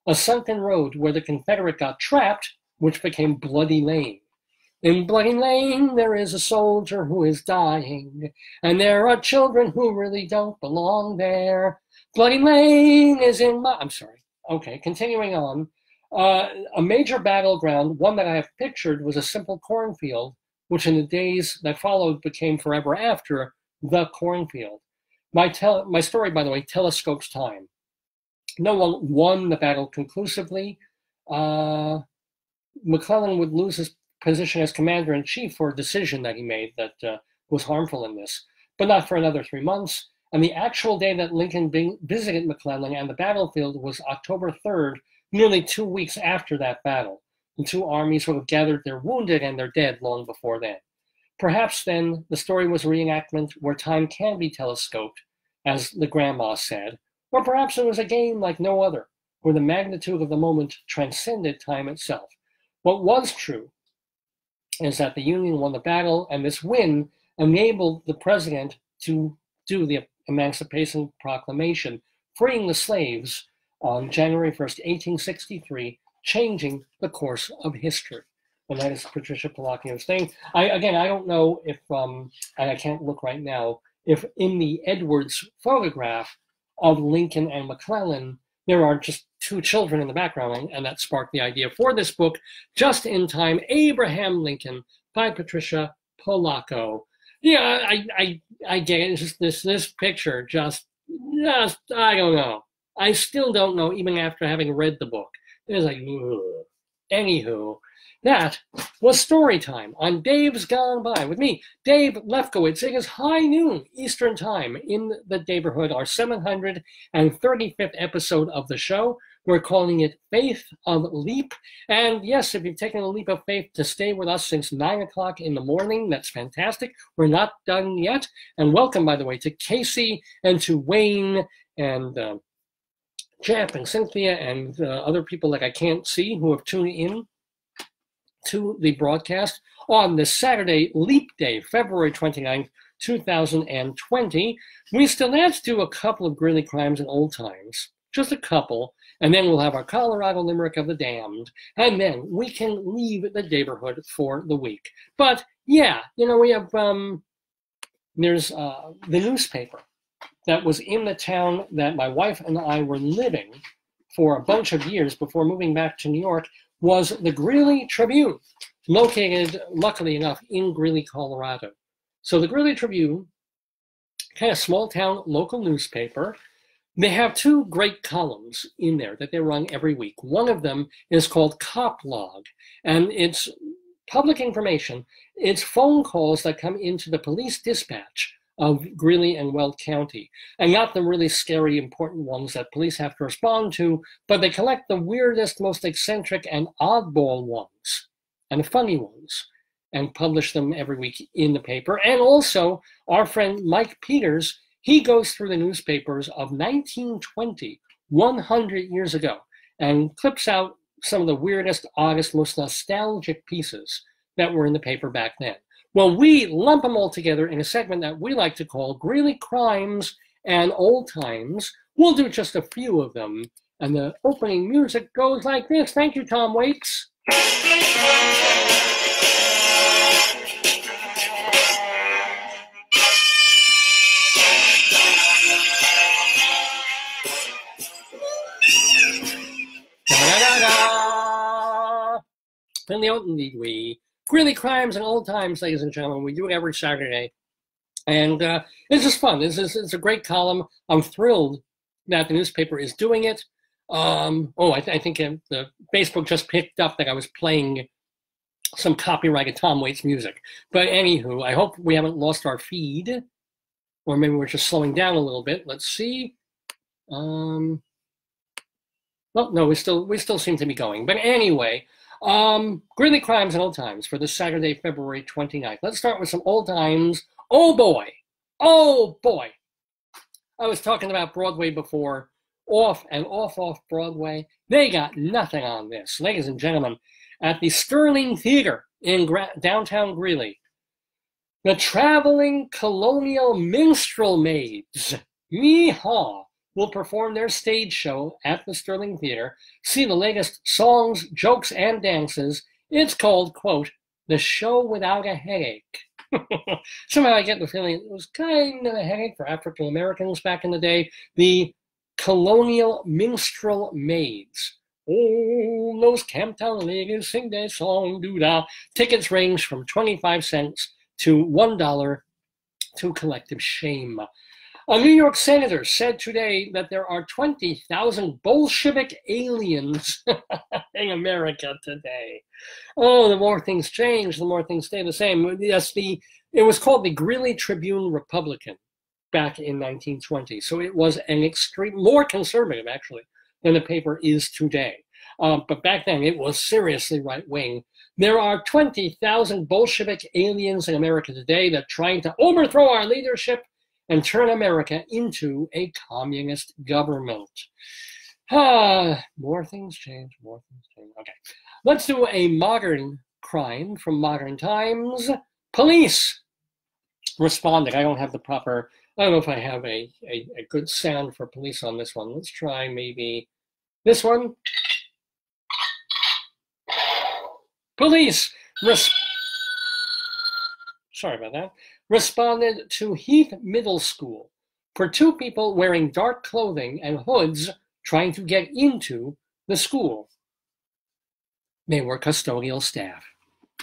a sunken road where the Confederate got trapped, which became Bloody Lane. In Bloody Lane, there is a soldier who is dying, and there are children who really don't belong there. Bloody Lane is in my... I'm sorry. Okay, continuing on. A major battleground, one that I have pictured, was a simple cornfield, which in the days that followed became forever after the cornfield. My story, by the way, telescopes time. No one won the battle conclusively. McClellan would lose his position as commander-in-chief for a decision that he made that was harmful in this, but not for another 3 months. And the actual day that Lincoln visited McClellan and the battlefield was October 3rd, nearly 2 weeks after that battle. The two armies would have gathered their wounded and their dead long before then. Perhaps then the story was a reenactment where time can be telescoped, as the grandma said, or perhaps it was a game like no other, where the magnitude of the moment transcended time itself. What was true is that the Union won the battle, and this win enabled the president to do the Emancipation Proclamation, freeing the slaves on January 1st, 1863, changing the course of history. And that is Patricia Polacco's thing. I don't know if, and I can't look right now, if in the Edwards photograph of Lincoln and McClellan, there are just 2 children in the background, and that sparked the idea for this book, Just in Time, Abraham Lincoln, by Patricia Polacco. Yeah, I get it. It's just this picture, just, I don't know. I still don't know, even after having read the book. It was like, ugh. Anywho, that was Storytime on Dave's Gone By with me, Dave Lefkowitz. It is high noon Eastern Time in the Daverhood, our 735th episode of the show. We're calling it Faith of Leap. And yes, if you've taken a leap of faith to stay with us since 9 o'clock in the morning, that's fantastic. We're not done yet. And welcome, by the way, to Casey and to Wayne and Jeff and Cynthia and other people that I can't see who have tuned in to the broadcast on this Saturday, Leap Day, February 29th, 2020. We still have to do a couple of Greeley crimes and old times, just a couple, and then we'll have our Colorado Limerick of the Damned, and then we can leave the Daverhood for the week. But yeah, you know, we have, there's the newspaper that was in the town that my wife and I were living for a bunch of years before moving back to New York, was the Greeley Tribune, located, luckily enough, in Greeley, Colorado. So the Greeley Tribune, kind of small town local newspaper, they have two great columns in there that they run every week. One of them is called Cop Log, and it's public information. It's phone calls that come into the police dispatch of Greeley and Weld County, and not the really scary, important ones that police have to respond to, but they collect the weirdest, most eccentric, and oddball ones, and the funny ones, and publish them every week in the paper. And also, our friend Mike Peters, he goes through the newspapers of 1920, 100 years ago, and clips out some of the weirdest, oddest, most nostalgic pieces that were in the paper back then. Well, we lump them all together in a segment that we like to call Greeley Crimes and Old Times. We'll do just a few of them, and the opening music goes like this. Thank you, Tom Waits. Then the old we Greeley Crimes and Old Times, ladies and gentlemen. We do it every Saturday, and it's just fun. It's a great column. I'm thrilled that the newspaper is doing it. I think the Facebook just picked up that I was playing some copyrighted Tom Waits music. But anywho, I hope we haven't lost our feed, or maybe we're just slowing down a little bit. Let's see. Well, no, we still seem to be going. But anyway. Greeley Crimes and Old Times for this Saturday, February 29th. Let's start with some old times. Oh boy. Oh boy. I was talking about Broadway before. Off Broadway. They got nothing on this. Ladies and gentlemen, at the Sterling Theater in downtown Greeley, the Traveling Colonial Minstrel Maids, Meehaw, will perform their stage show at the Sterling Theater. See the latest songs, jokes, and dances. It's called, quote, The Show Without a Headache. Somehow I get the feeling it was kind of a headache for African Americans back in the day. The Colonial Minstrel Maids. Oh, those Camptown ladies sing their song, doo-dah. Tickets range from 25 cents to $1 to collective shame. A New York senator said today that there are 20,000 Bolshevik aliens in America today. Oh, the more things change, the more things stay the same. Yes, it was called the Greeley Tribune Republican back in 1920. So it was an extreme, more conservative, actually, than the paper is today. But back then, it was seriously right-wing. There are 20,000 Bolshevik aliens in America today that are trying to overthrow our leadership and turn America into a communist government. More things change, more things change. Okay, let's do a modern crime from modern times. Police responded. I don't have the proper, I don't know if I have a good sound for police on this one. Let's try maybe this one. Police sorry about that. Responded to Heath Middle School for two people wearing dark clothing and hoods trying to get into the school. They were custodial staff.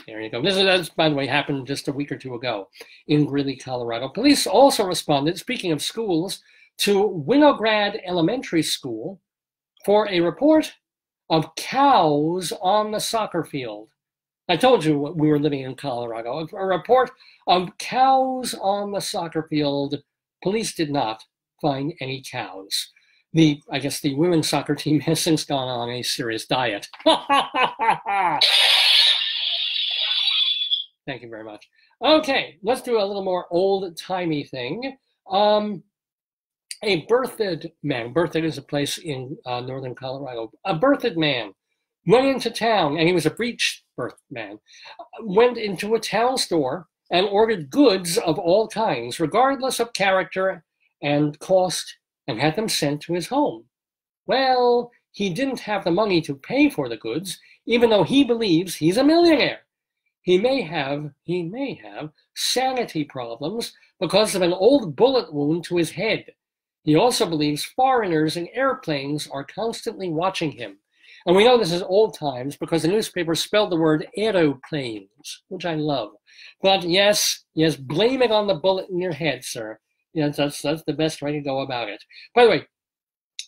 There you go. This, by the way, happened just a week or two ago in Greeley, Colorado. Police also responded, speaking of schools, to Winograd Elementary School for a report of cows on the soccer field. I told you we were living in Colorado. A report of cows on the soccer field. Police did not find any cows. I guess the women's soccer team has since gone on a serious diet. Thank you very much. Okay, let's do a little more old-timey thing. A berthed man, berthed is a place in northern Colorado, a berthed man went into town, and he was a breech berthed man, went into a town store and ordered goods of all kinds, regardless of character and cost, and had them sent to his home. Well, he didn't have the money to pay for the goods, even though he believes he's a millionaire. He may have sanity problems because of an old bullet wound to his head. He also believes foreigners in airplanes are constantly watching him. And we know this is old times because the newspaper spelled the word aeroplanes, which I love. But yes, blame it on the bullet in your head, sir. Yes, that's the best way to go about it. By the way,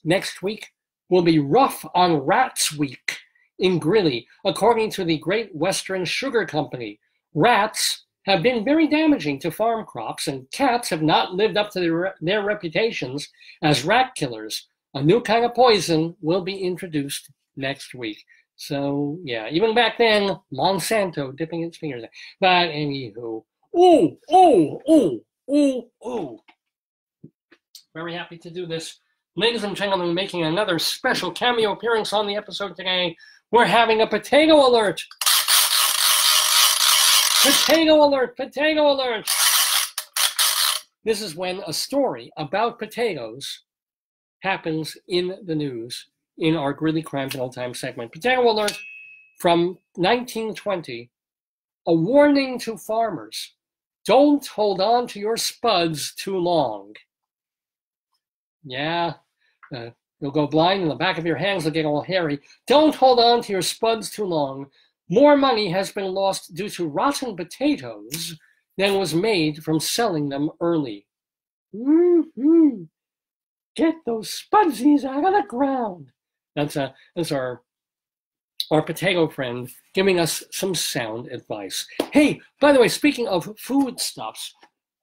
next week will be Rough on Rats Week in Greeley. According to the Great Western Sugar Company, rats have been very damaging to farm crops, and cats have not lived up to their reputations as rat killers. A new kind of poison will be introduced next week. So, yeah, even back then, Monsanto dipping its fingers in. But anywho, very happy to do this. Ladies and gentlemen, making another special cameo appearance on the episode today, we're having a potato alert. Potato alert, potato alert. This is when a story about potatoes happens in the news in our Greeley Crimes and Old Time segment. Potato alert from 1920. A warning to farmers. Don't hold on to your spuds too long. Yeah, you'll go blind and the back of your hands will get all hairy. Don't hold on to your spuds too long. More money has been lost due to rotten potatoes than was made from selling them early. Get those spudsies out of the ground. That's our potato friend giving us some sound advice. Hey, by the way, speaking of foodstuffs,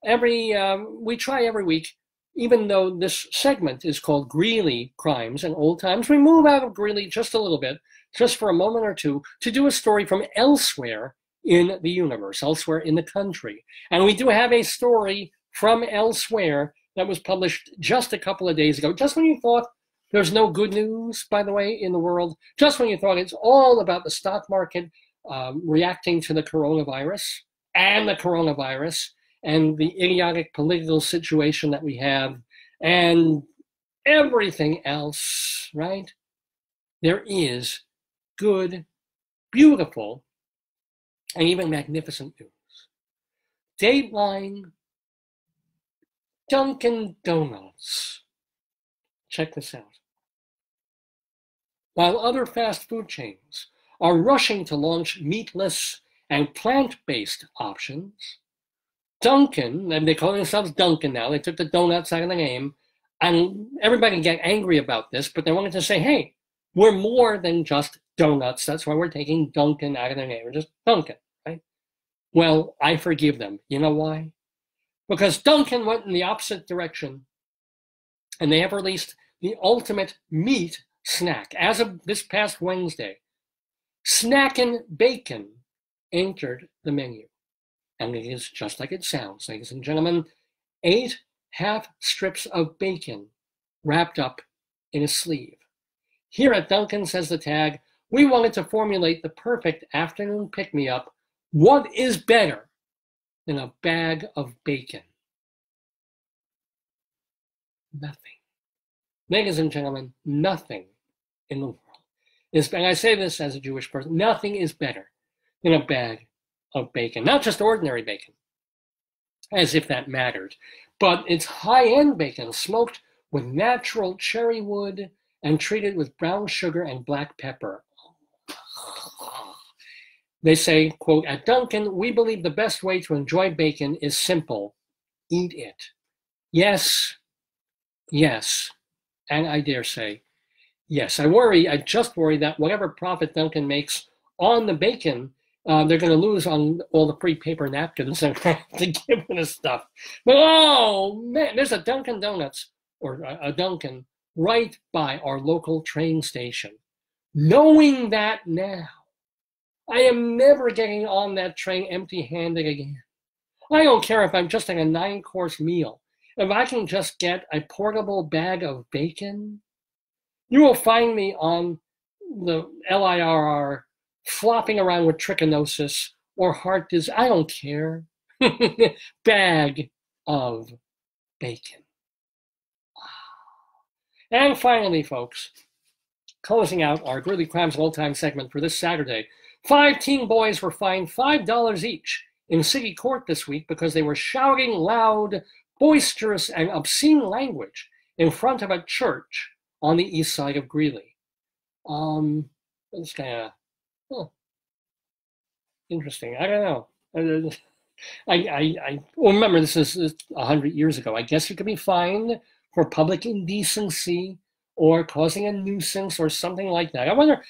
we try every week, even though this segment is called Greeley Crimes and Old Times, we move out of Greeley just a little bit, just for a moment or two, to do a story from elsewhere in the universe, elsewhere in the country. And we do have a story from elsewhere that was published just a couple of days ago, just when you thought there's no good news, by the way, in the world, just when you thought it's all about the stock market reacting to the coronavirus and the idiotic political situation that we have and everything else, right? There is good, beautiful, and even magnificent news. Dateline Dunkin' Donuts. Check this out. While other fast food chains are rushing to launch meatless and plant-based options, Dunkin', and they call themselves Dunkin' now, they took the donuts out of the name, and everybody can get angry about this, but they wanted to say, hey, we're more than just donuts. That's why we're taking Dunkin' out of their name. We're just Dunkin', right? Well, I forgive them. You know why? Because Dunkin' went in the opposite direction, and they have released the ultimate meat snack. As of this past Wednesday, Snackin' Bacon entered the menu. And it is just like it sounds, ladies and gentlemen, 8 half strips of bacon wrapped up in a sleeve. Here at Dunkin', says the tag, we wanted to formulate the perfect afternoon pick-me-up. What is better than a bag of bacon? Nothing. Ladies and gentlemen, nothing in the world is, and I say this as a Jewish person, nothing is better than a bag of bacon. Not just ordinary bacon, as if that mattered, but it's high-end bacon, smoked with natural cherry wood and treated with brown sugar and black pepper. They say, quote, at Dunkin', we believe the best way to enjoy bacon is simple. Eat it. Yes, and I dare say, yes. I just worry that whatever profit Dunkin' makes on the bacon, they're going to lose on all the free paper napkins and to give them this stuff. But oh man, there's a Dunkin' Donuts or a Dunkin' right by our local train station. Knowing that now, I am never getting on that train empty-handed again. I don't care if I'm just having a 9-course meal. If I can just get a portable bag of bacon, you will find me on the LIRR flopping around with trichinosis or heart disease. I don't care. Bag of bacon. And finally, folks, closing out our Greeley Crimes of Old Time segment for this Saturday, 5 teen boys were fined $5 each in city court this week because they were shouting loud, boisterous, and obscene language in front of a church on the east side of Greeley. It's kind of interesting. I don't know. I remember this is 100 years ago. I guess you could be fined for public indecency or causing a nuisance or something like that. I wonder,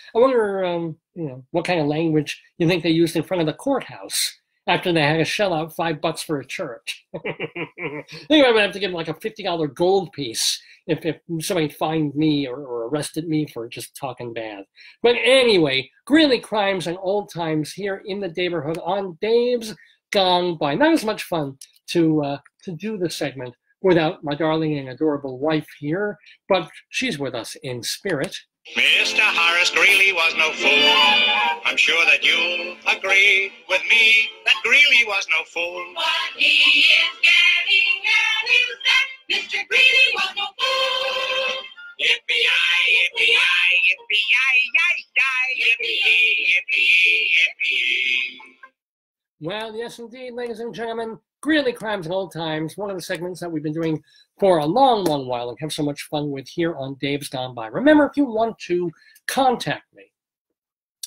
what kind of language you think they used in front of the courthouse after they had to shell out $5 for a church. I think I would have to give them like a $50 gold piece if somebody fined me or arrested me for just talking bad. But anyway, Greeley Crimes and Old Times here in the Daverhood on Dave's Gone By. Not as much fun to do the segment without my darling and adorable wife here, but she's with us in spirit. Mr. Horace Greeley was no fool. I'm sure that you'll agree with me that Greeley was no fool. What he is getting at is that Mr. Greeley was no fool. Yippee-yi, yippee-yi, yippee-yi-yi-yi, yippee-yi, yippee-yi, yippee-yi. Well, yes, indeed, ladies and gentlemen, Greeley Crimes and Old Times, one of the segments that we've been doing for a long, long while and have so much fun with here on Dave's Gone By. Remember, if you want to contact me,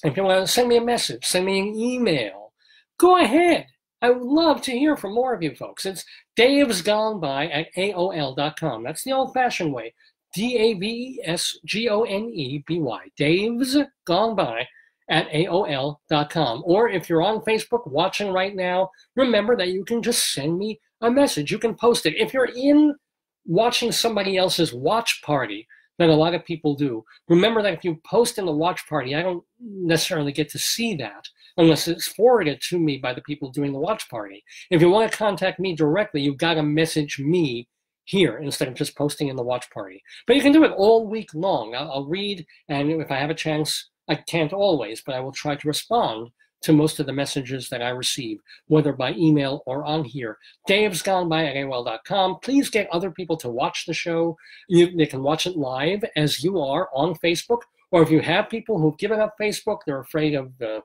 if you want to send me a message, send me an email, go ahead. I would love to hear from more of you folks. It's davesgoneby@aol.com. That's the old-fashioned way. DAVESGONEBY. Dave's Gone By at AOL.com. Or if you're on Facebook watching right now, remember that you can just send me a message. You can post it. If you're in watching somebody else's watch party, that a lot of people do, remember that if you post in the watch party, I don't necessarily get to see that unless it's forwarded to me by the people doing the watch party. If you want to contact me directly, you've got to message me here instead of just posting in the watch party. But you can do it all week long. I'll read, and if I have a chance, I can't always, but I will try to respond to most of the messages that I receive, whether by email or on here. davesgoneby@aol.com. Please get other people to watch the show. They can watch it live as you are on Facebook, or if you have people who've given up Facebook, they're afraid of their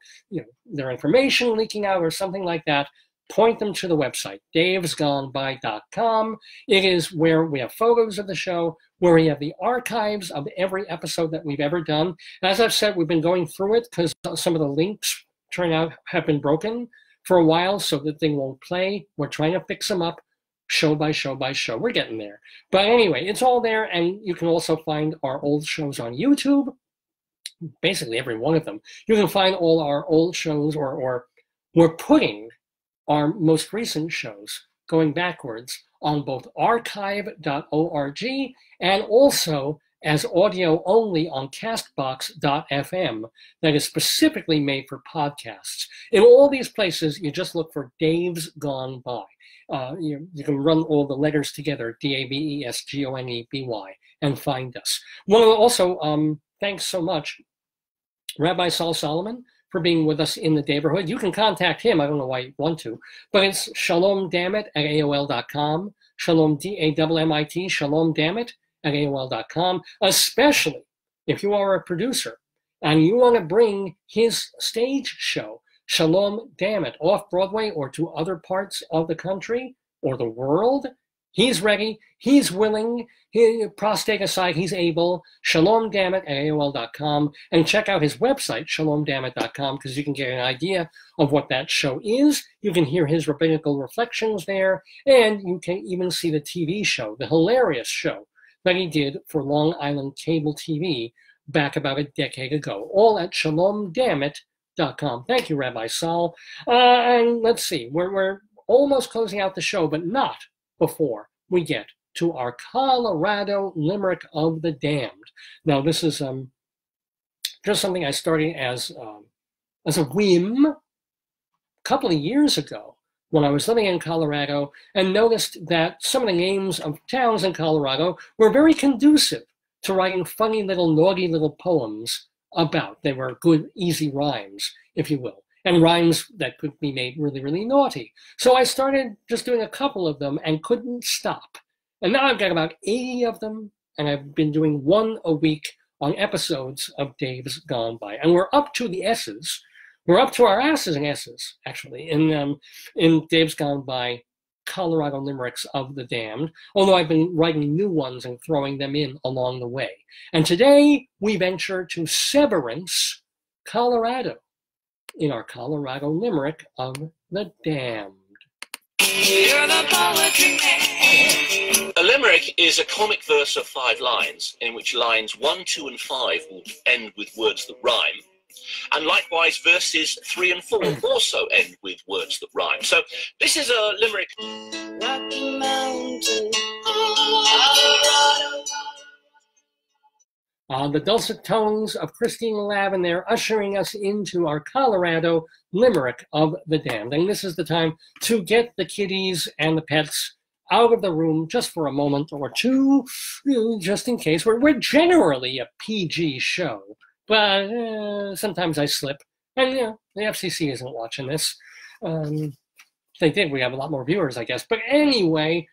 information leaking out or something like that, point them to the website, davesgoneby.com. It is where we have photos of the show, where we have the archives of every episode that we've ever done. As I've said, we've been going through it because some of the links turn out have been broken for a while, so the thing won't play. We're trying to fix them up show by show by show. We're getting there. But anyway, it's all there, and you can also find our old shows on YouTube, basically every one of them. You can find all our old shows, or we're putting our most recent shows going backwards on both archive.org and also as audio only on castbox.fm that is specifically made for podcasts. In all these places, you just look for Dave's Gone By. You can run all the letters together, DAVESGONEBY, and find us. Well, also, thanks so much, Rabbi Saul Solomon, for being with us in the Daverhood. You can contact him. I don't know why you want to, but it's shalomdammit@aol.com. Shalom, DAMMIT, shalomdammit@aol.com, especially if you are a producer and you want to bring his stage show, Shalom Dammit, off Broadway or to other parts of the country or the world. He's ready. He's willing. Prostate aside, he's able. ShalomDammit@aol.com. And check out his website, ShalomDammit.com, because you can get an idea of what that show is. You can hear his rabbinical reflections there. And you can even see the TV show, the hilarious show that he did for Long Island cable TV back about a decade ago. All at ShalomDammit.com. Thank you, Rabbi Saul. And let's see, we're almost closing out the show, but not before we get to our Colorado Limerick of the Damned. Now, this is just something I started as a whim a couple of years ago when I was living in Colorado and noticed that some of the names of towns in Colorado were very conducive to writing funny little naughty little poems about. They were good, easy rhymes, if you will, and rhymes that could be made really, really naughty. So I started just doing a couple of them and couldn't stop. And now I've got about 80 of them, and I've been doing one a week on episodes of Dave's Gone By. And we're up to the S's. We're up to our asses and S's, actually, in Dave's Gone By, Colorado Limericks of the Damned, although I've been writing new ones and throwing them in along the way. And today we venture to Severance, Colorado, in our Colorado Limerick of the Damned. You're the poetry man. A limerick is a comic verse of 5 lines, in which lines 1, 2, and 5 will end with words that rhyme. And likewise, verses 3 and 4 also end with words that rhyme. So this is a limerick. Rocky Mountain, Colorado. The dulcet tones of Christine Lavin there ushering us into our Colorado Limerick of the Damned. And this is the time to get the kitties and the pets out of the room just for a moment or two, just in case. We're generally a PG show, but sometimes I slip. And, you know, the FCC isn't watching this. If they did, we have a lot more viewers, I guess. But anyway,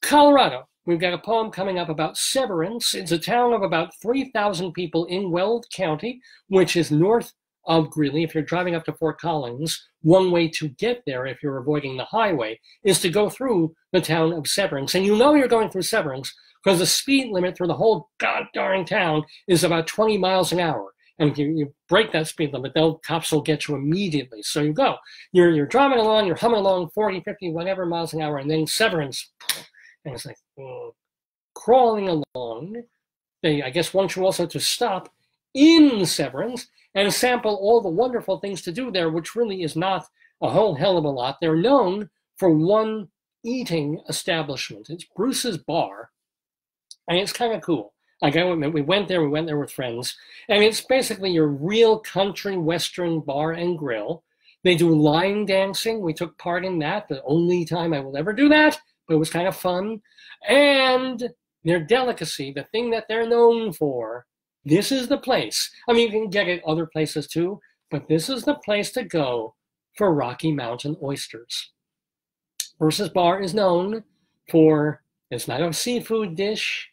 Colorado. We've got a poem coming up about Severance. It's a town of about 3,000 people in Weld County, which is north of Greeley. If you're driving up to Fort Collins, one way to get there, if you're avoiding the highway, is to go through the town of Severance. And you know you're going through Severance because the speed limit through the whole god-darn town is about 20 miles an hour. And if you break that speed limit, cops will get you immediately. So you go. You're driving along, you're humming along 40, 50, whatever miles an hour, and then Severance. And it's like crawling along. They, I guess, want you also to stop in Severance and sample all the wonderful things to do there, which really is not a whole hell of a lot. They're known for one eating establishment. It's Bruce's Bar, and it's kind of cool. Like we went there with friends, and it's basically your real country western bar and grill. They do line dancing. We took part in that, the only time I will ever do that. It was kind of fun. And their delicacy, the thing that they're known for, this is the place. I mean, you can get it other places too, but this is the place to go for Rocky Mountain oysters. Bruce's Bar is known for, it's not a seafood dish.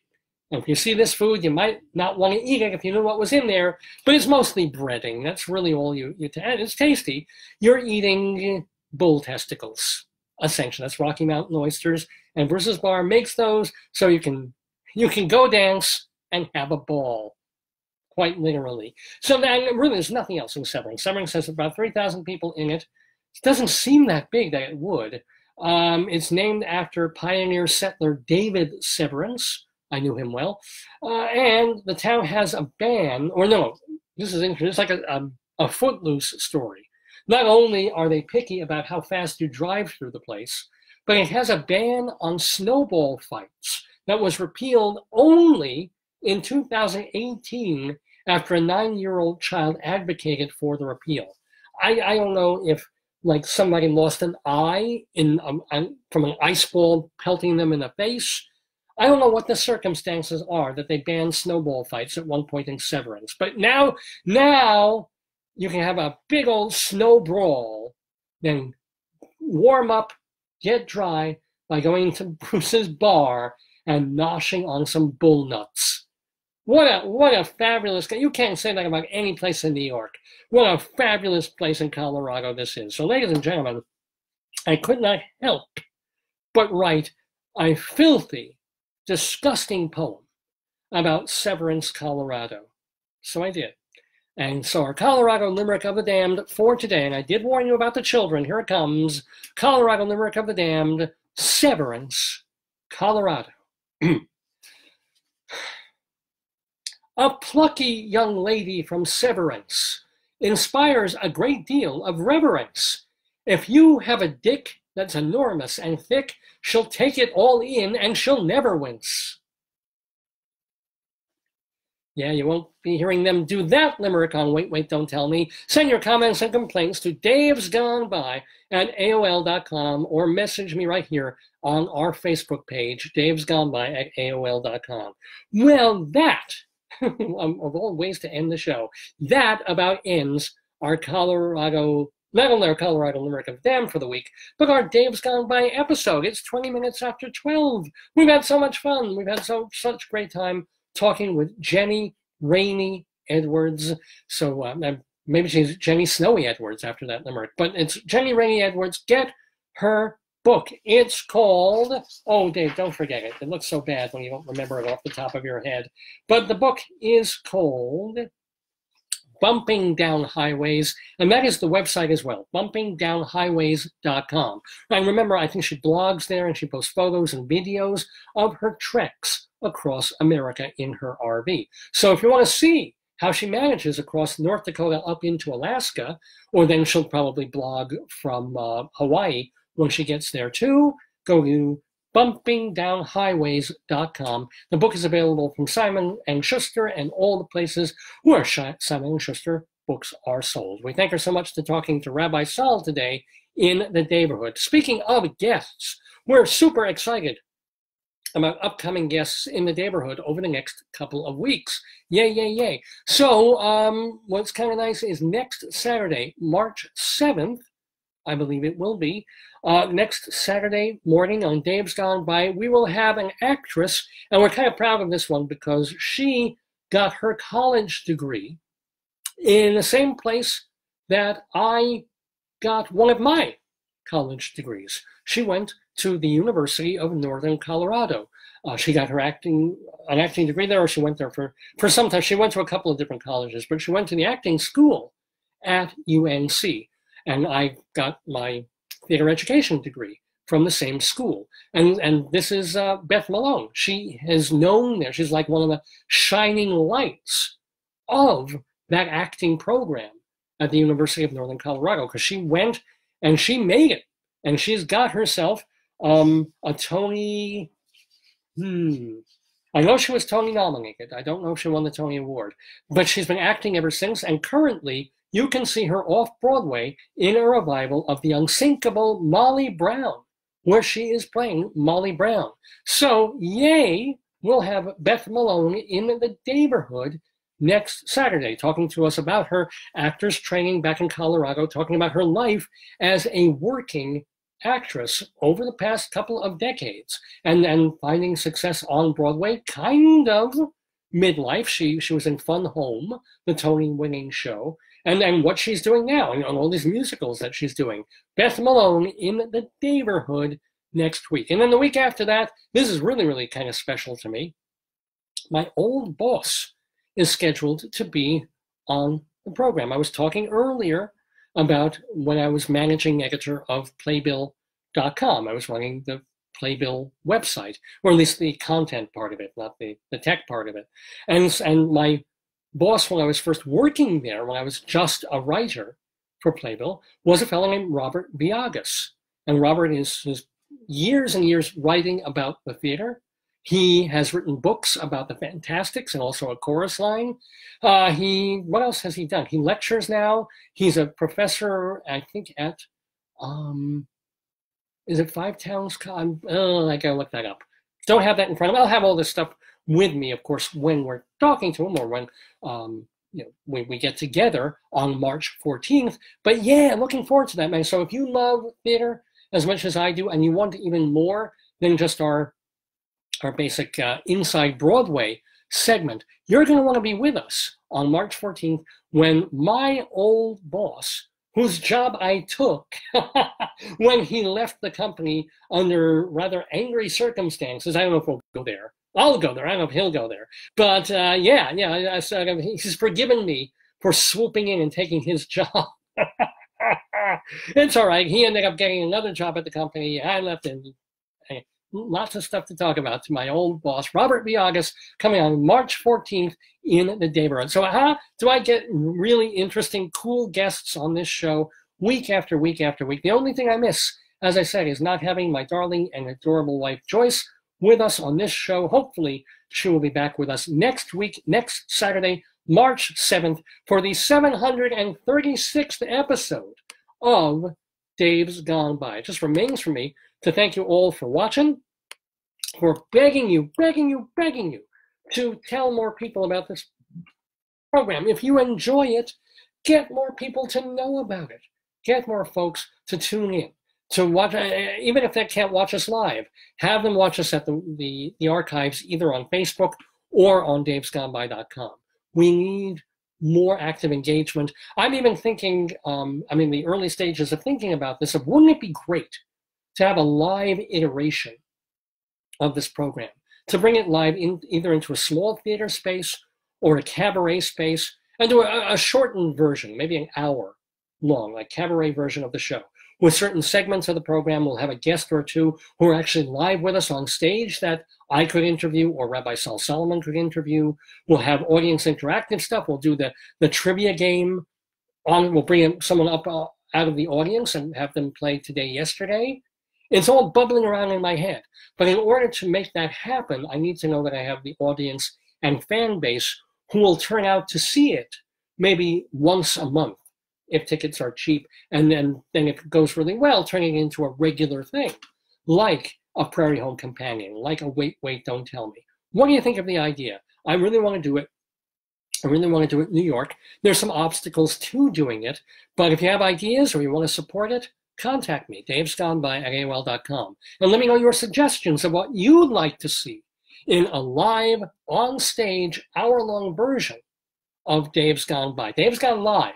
And if you see this food, you might not want to eat it if you knew what was in there, but it's mostly breading. That's really all you and it's tasty. You're eating bull testicles. Essentially, that's Rocky Mountain oysters, and Bruce's Bar makes those so you can go dance and have a ball, quite literally. So then, really, there's nothing else in Severance. Severance has about 3,000 people in it. It doesn't seem that big that it would. It's named after pioneer settler David Severance. I knew him well, and the town has a ban. Or no, this is interesting. It's like a Footloose story. Not only are they picky about how fast you drive through the place, but it has a ban on snowball fights that was repealed only in 2018 after a 9-year-old child advocated for the repeal. I don't know if like somebody lost an eye from an ice ball pelting them in the face. I don't know what the circumstances are that they banned snowball fights at one point in Severance. But now you can have a big old snow brawl, then warm up, get dry by going to Bruce's Bar and noshing on some bull nuts. What a fabulous, you can't say that about any place in New York. What a fabulous place in Colorado this is. So ladies and gentlemen, I could not help but write a filthy, disgusting poem about Severance, Colorado. So I did. And so our Colorado Limerick of the Damned for today, and I did warn you about the children, here it comes, Colorado Limerick of the Damned, Severance, Colorado. A plucky young lady from Severance inspires a great deal of reverence. If you have a dick that's enormous and thick. She'll take it all in and she'll never wince. Yeah, you won't be hearing them do that limerick on Wait, Wait, Don't Tell Me. Send your comments and complaints to davesgoneby@aol.com or message me right here on our Facebook page, davesgoneby@aol.com. Well, that, of all ways to end the show, that about ends our Colorado, not only our Colorado limerick of them for the week, but our Dave's Gone By episode. It's 20 minutes after 12. We've had so much fun. We've had such great time talking with Jenni Raney Edwards. So maybe she's Jenny Snowy Edwards after that limerick, but it's Jenni Raney Edwards. Get her book. It's called, oh, Dave, don't forget it. It looks so bad when you don't remember it off the top of your head. But the book is called Bumping Down Highways, and that is the website as well, bumpingdownhighways.com. And remember, I think she blogs there and she posts photos and videos of her treks across America in her RV. So if you want to see how she manages across North Dakota up into Alaska, or then she'll probably blog from Hawaii when she gets there too, go to bumpingdownhighways.com. The book is available from Simon & Schuster and all the places where Simon & Schuster books are sold. We thank her so much for talking to Rabbi Saul today in the Daverhood. Speaking of guests, we're super excited about upcoming guests in the Daverhood over the next couple of weeks. Yay, yay, yay. So what's kind of nice is next Saturday, March 7th, I believe it will be, next Saturday morning on Dave's Gone By, we will have an actress, and we're kind of proud of this one because she got her college degree in the same place that I got one of my college degrees. She went to the University of Northern Colorado. She got her an acting degree there, or she went there for some time. She went to a couple of different colleges, but she went to the acting school at UNC. And I got my theater education degree from the same school. And this is Beth Malone. She has known there. She's like one of the shining lights of that acting program at the University of Northern Colorado, because she went and she made it. And she's got herself a Tony, I know she was Tony nominated. I don't know if she won the Tony Award, but she's been acting ever since. And currently, you can see her off Broadway in a revival of the unsinkable Molly Brown, where she is playing Molly Brown. So, yay, we'll have Beth Malone in the Daverhood next Saturday, talking to us about her actor's training back in Colorado, talking about her life as a working actress over the past couple of decades, and finding success on Broadway, kind of midlife. She was in Fun Home, the Tony-winning show, and what she's doing now, and all these musicals that she's doing. Beth Malone in the Daverhood next week. And then the week after that, this is really, really kind of special to me. My old boss is scheduled to be on the program. I was talking earlier about when I was managing editor of Playbill.com. I was running the Playbill website, or at least the content part of it, not the tech part of it. And my boss, when I was first working there, when I was just a writer for Playbill, was a fellow named Robert Viagas. And Robert is years and years writing about the theater. He has written books about the Fantastics and also a chorus line. What else has he done? He lectures now. He's a professor, I think, at, is it Five Towns? I gotta look that up. Don't have that in front of me. I'll have all this stuff with me, of course, when we're talking to him, or when we get together on March 14th. But yeah, looking forward to that, man. So if you love theater as much as I do, and you want even more than just our basic Inside Broadway segment, you're going to want to be with us on March 14th when my old boss, whose job I took when he left the company under rather angry circumstances, I don't know if we'll go there. I'll go there. I don't know if he'll go there. But he's forgiven me for swooping in and taking his job. It's all right. He ended up getting another job at the company. I left him. Lots of stuff to talk about to my old boss, Robert Viagas, coming on March 14th in the Daverhood. So how do I get really interesting, cool guests on this show week after week after week? The only thing I miss as I said, is not having my darling and adorable wife, Joyce, with us on this show. Hopefully, she will be back with us next week, next Saturday, March 7th, for the 736th episode of Dave's Gone By. It just remains for me to thank you all for watching, for begging you to tell more people about this program. If you enjoy it, get more people to know about it. Get more folks to tune in, to watch, even if they can't watch us live, have them watch us at the archives, either on Facebook or on davesgoneby.com. We need more active engagement. I'm even thinking, I'm in the early stages of thinking about this, of wouldn't it be great to have a live iteration of this program, to bring it live either into a small theater space or a cabaret space, and do a shortened version, maybe an hour long, like cabaret version of the show. With certain segments of the program, we'll have a guest or two who are actually live with us on stage that I could interview or Rabbi Saul Solomon could interview. We'll have audience interactive stuff. We'll do the trivia game. We'll bring someone up out of the audience and have them play Today, Yesterday. It's all bubbling around in my head. But in order to make that happen, I need to know that I have the audience and fan base who will turn out to see it maybe once a month if tickets are cheap, and then if it goes really well, turning it into a regular thing, like a Prairie Home Companion, like a Wait, Wait, Don't Tell Me. What do you think of the idea? I really want to do it. I really want to do it in New York. There's some obstacles to doing it, but if you have ideas or you want to support it, contact me, davesgoneby@aol.com, and let me know your suggestions of what you'd like to see in a live, on-stage, hour-long version of Dave's Gone By. Dave's Gone Live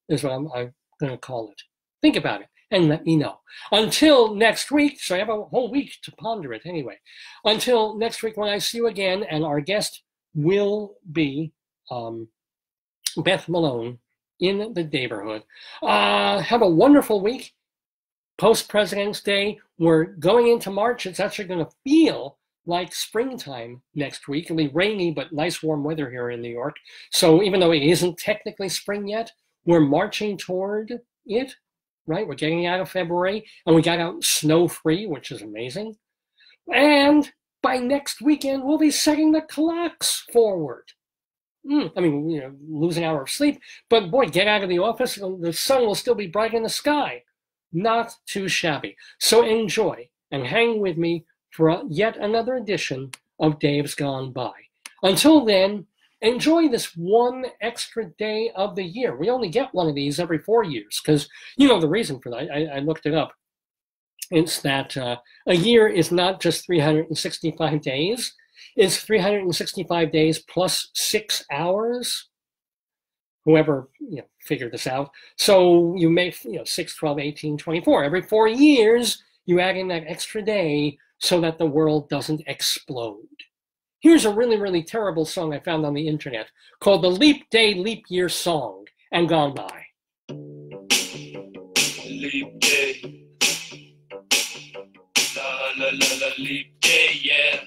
is what I'm going to call it. Think about it and let me know. Until next week, so I have a whole week to ponder it anyway. Until next week when I see you again, and our guest will be Beth Malone in the Daverhood. Have a wonderful week. Post-President's Day, we're going into March. It's actually going to feel like springtime next week. It'll be rainy, but nice warm weather here in New York. So even though it isn't technically spring yet, we're marching toward it, right? We're getting out of February, and we got out snow-free, which is amazing. And by next weekend, we'll be setting the clocks forward. I mean, you know, lose an hour of sleep, but boy, get out of the office, the sun will still be bright in the sky. Not too shabby. So enjoy and hang with me for yet another edition of Dave's Gone By. Until then, enjoy this one extra day of the year. We only get one of these every 4 years because, you know, the reason for that, I looked it up. It's that a year is not just 365 days. It's 365 days plus 6 hours. Whoever figured this out. So you make 6, 12, 18, 24. Every 4 years, you add in that extra day so that the world doesn't explode. Here's a really, really terrible song I found on the internet called the Leap Day Leap Year Song and Gone By. Leap day, la la la la, leap day, yeah.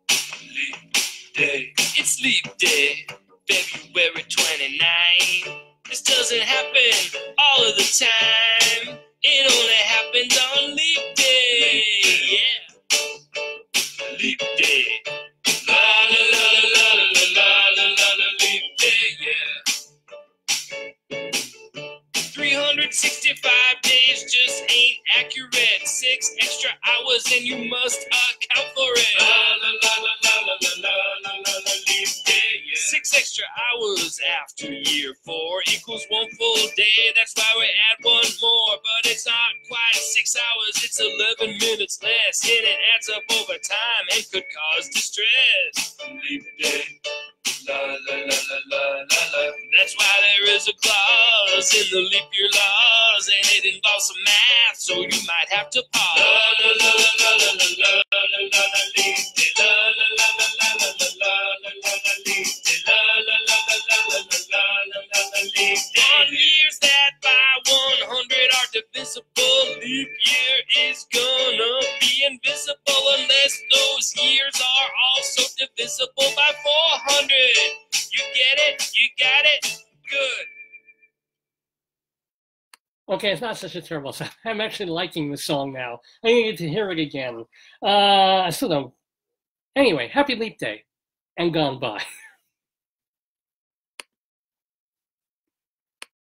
Leap day, it's leap day, February 29. This doesn't happen all of the time. It only happens on leap day, yeah. Leap day, la la la la la la la la la, leap day, yeah. 365 days just ain't accurate. 6 extra hours and you must account for it. La la la la la la la la la la, leap day, yeah. 6 extra hours after year 4 equals 1 full day. That's why we add 1 more, but it's not quite 6 hours. It's 11 minutes less, and it adds up over time and could cause distress. Leap day, la la la la la la la. That's why there is a clause in the leap year laws, and it involves some math, so you might have to pause. La la la la la la la la la la, leap day, la la la la la la la la la la, leap day, la la la la la la la la la la, leap day. On years that by 100 are divisible, leap year is gonna be invisible unless those years are also divisible by 400. You get it? You got it? Good. Okay, it's not such a terrible song. I'm actually liking the song now. I need to hear it again. I still don't. Anyway, happy Leap Day and gone by.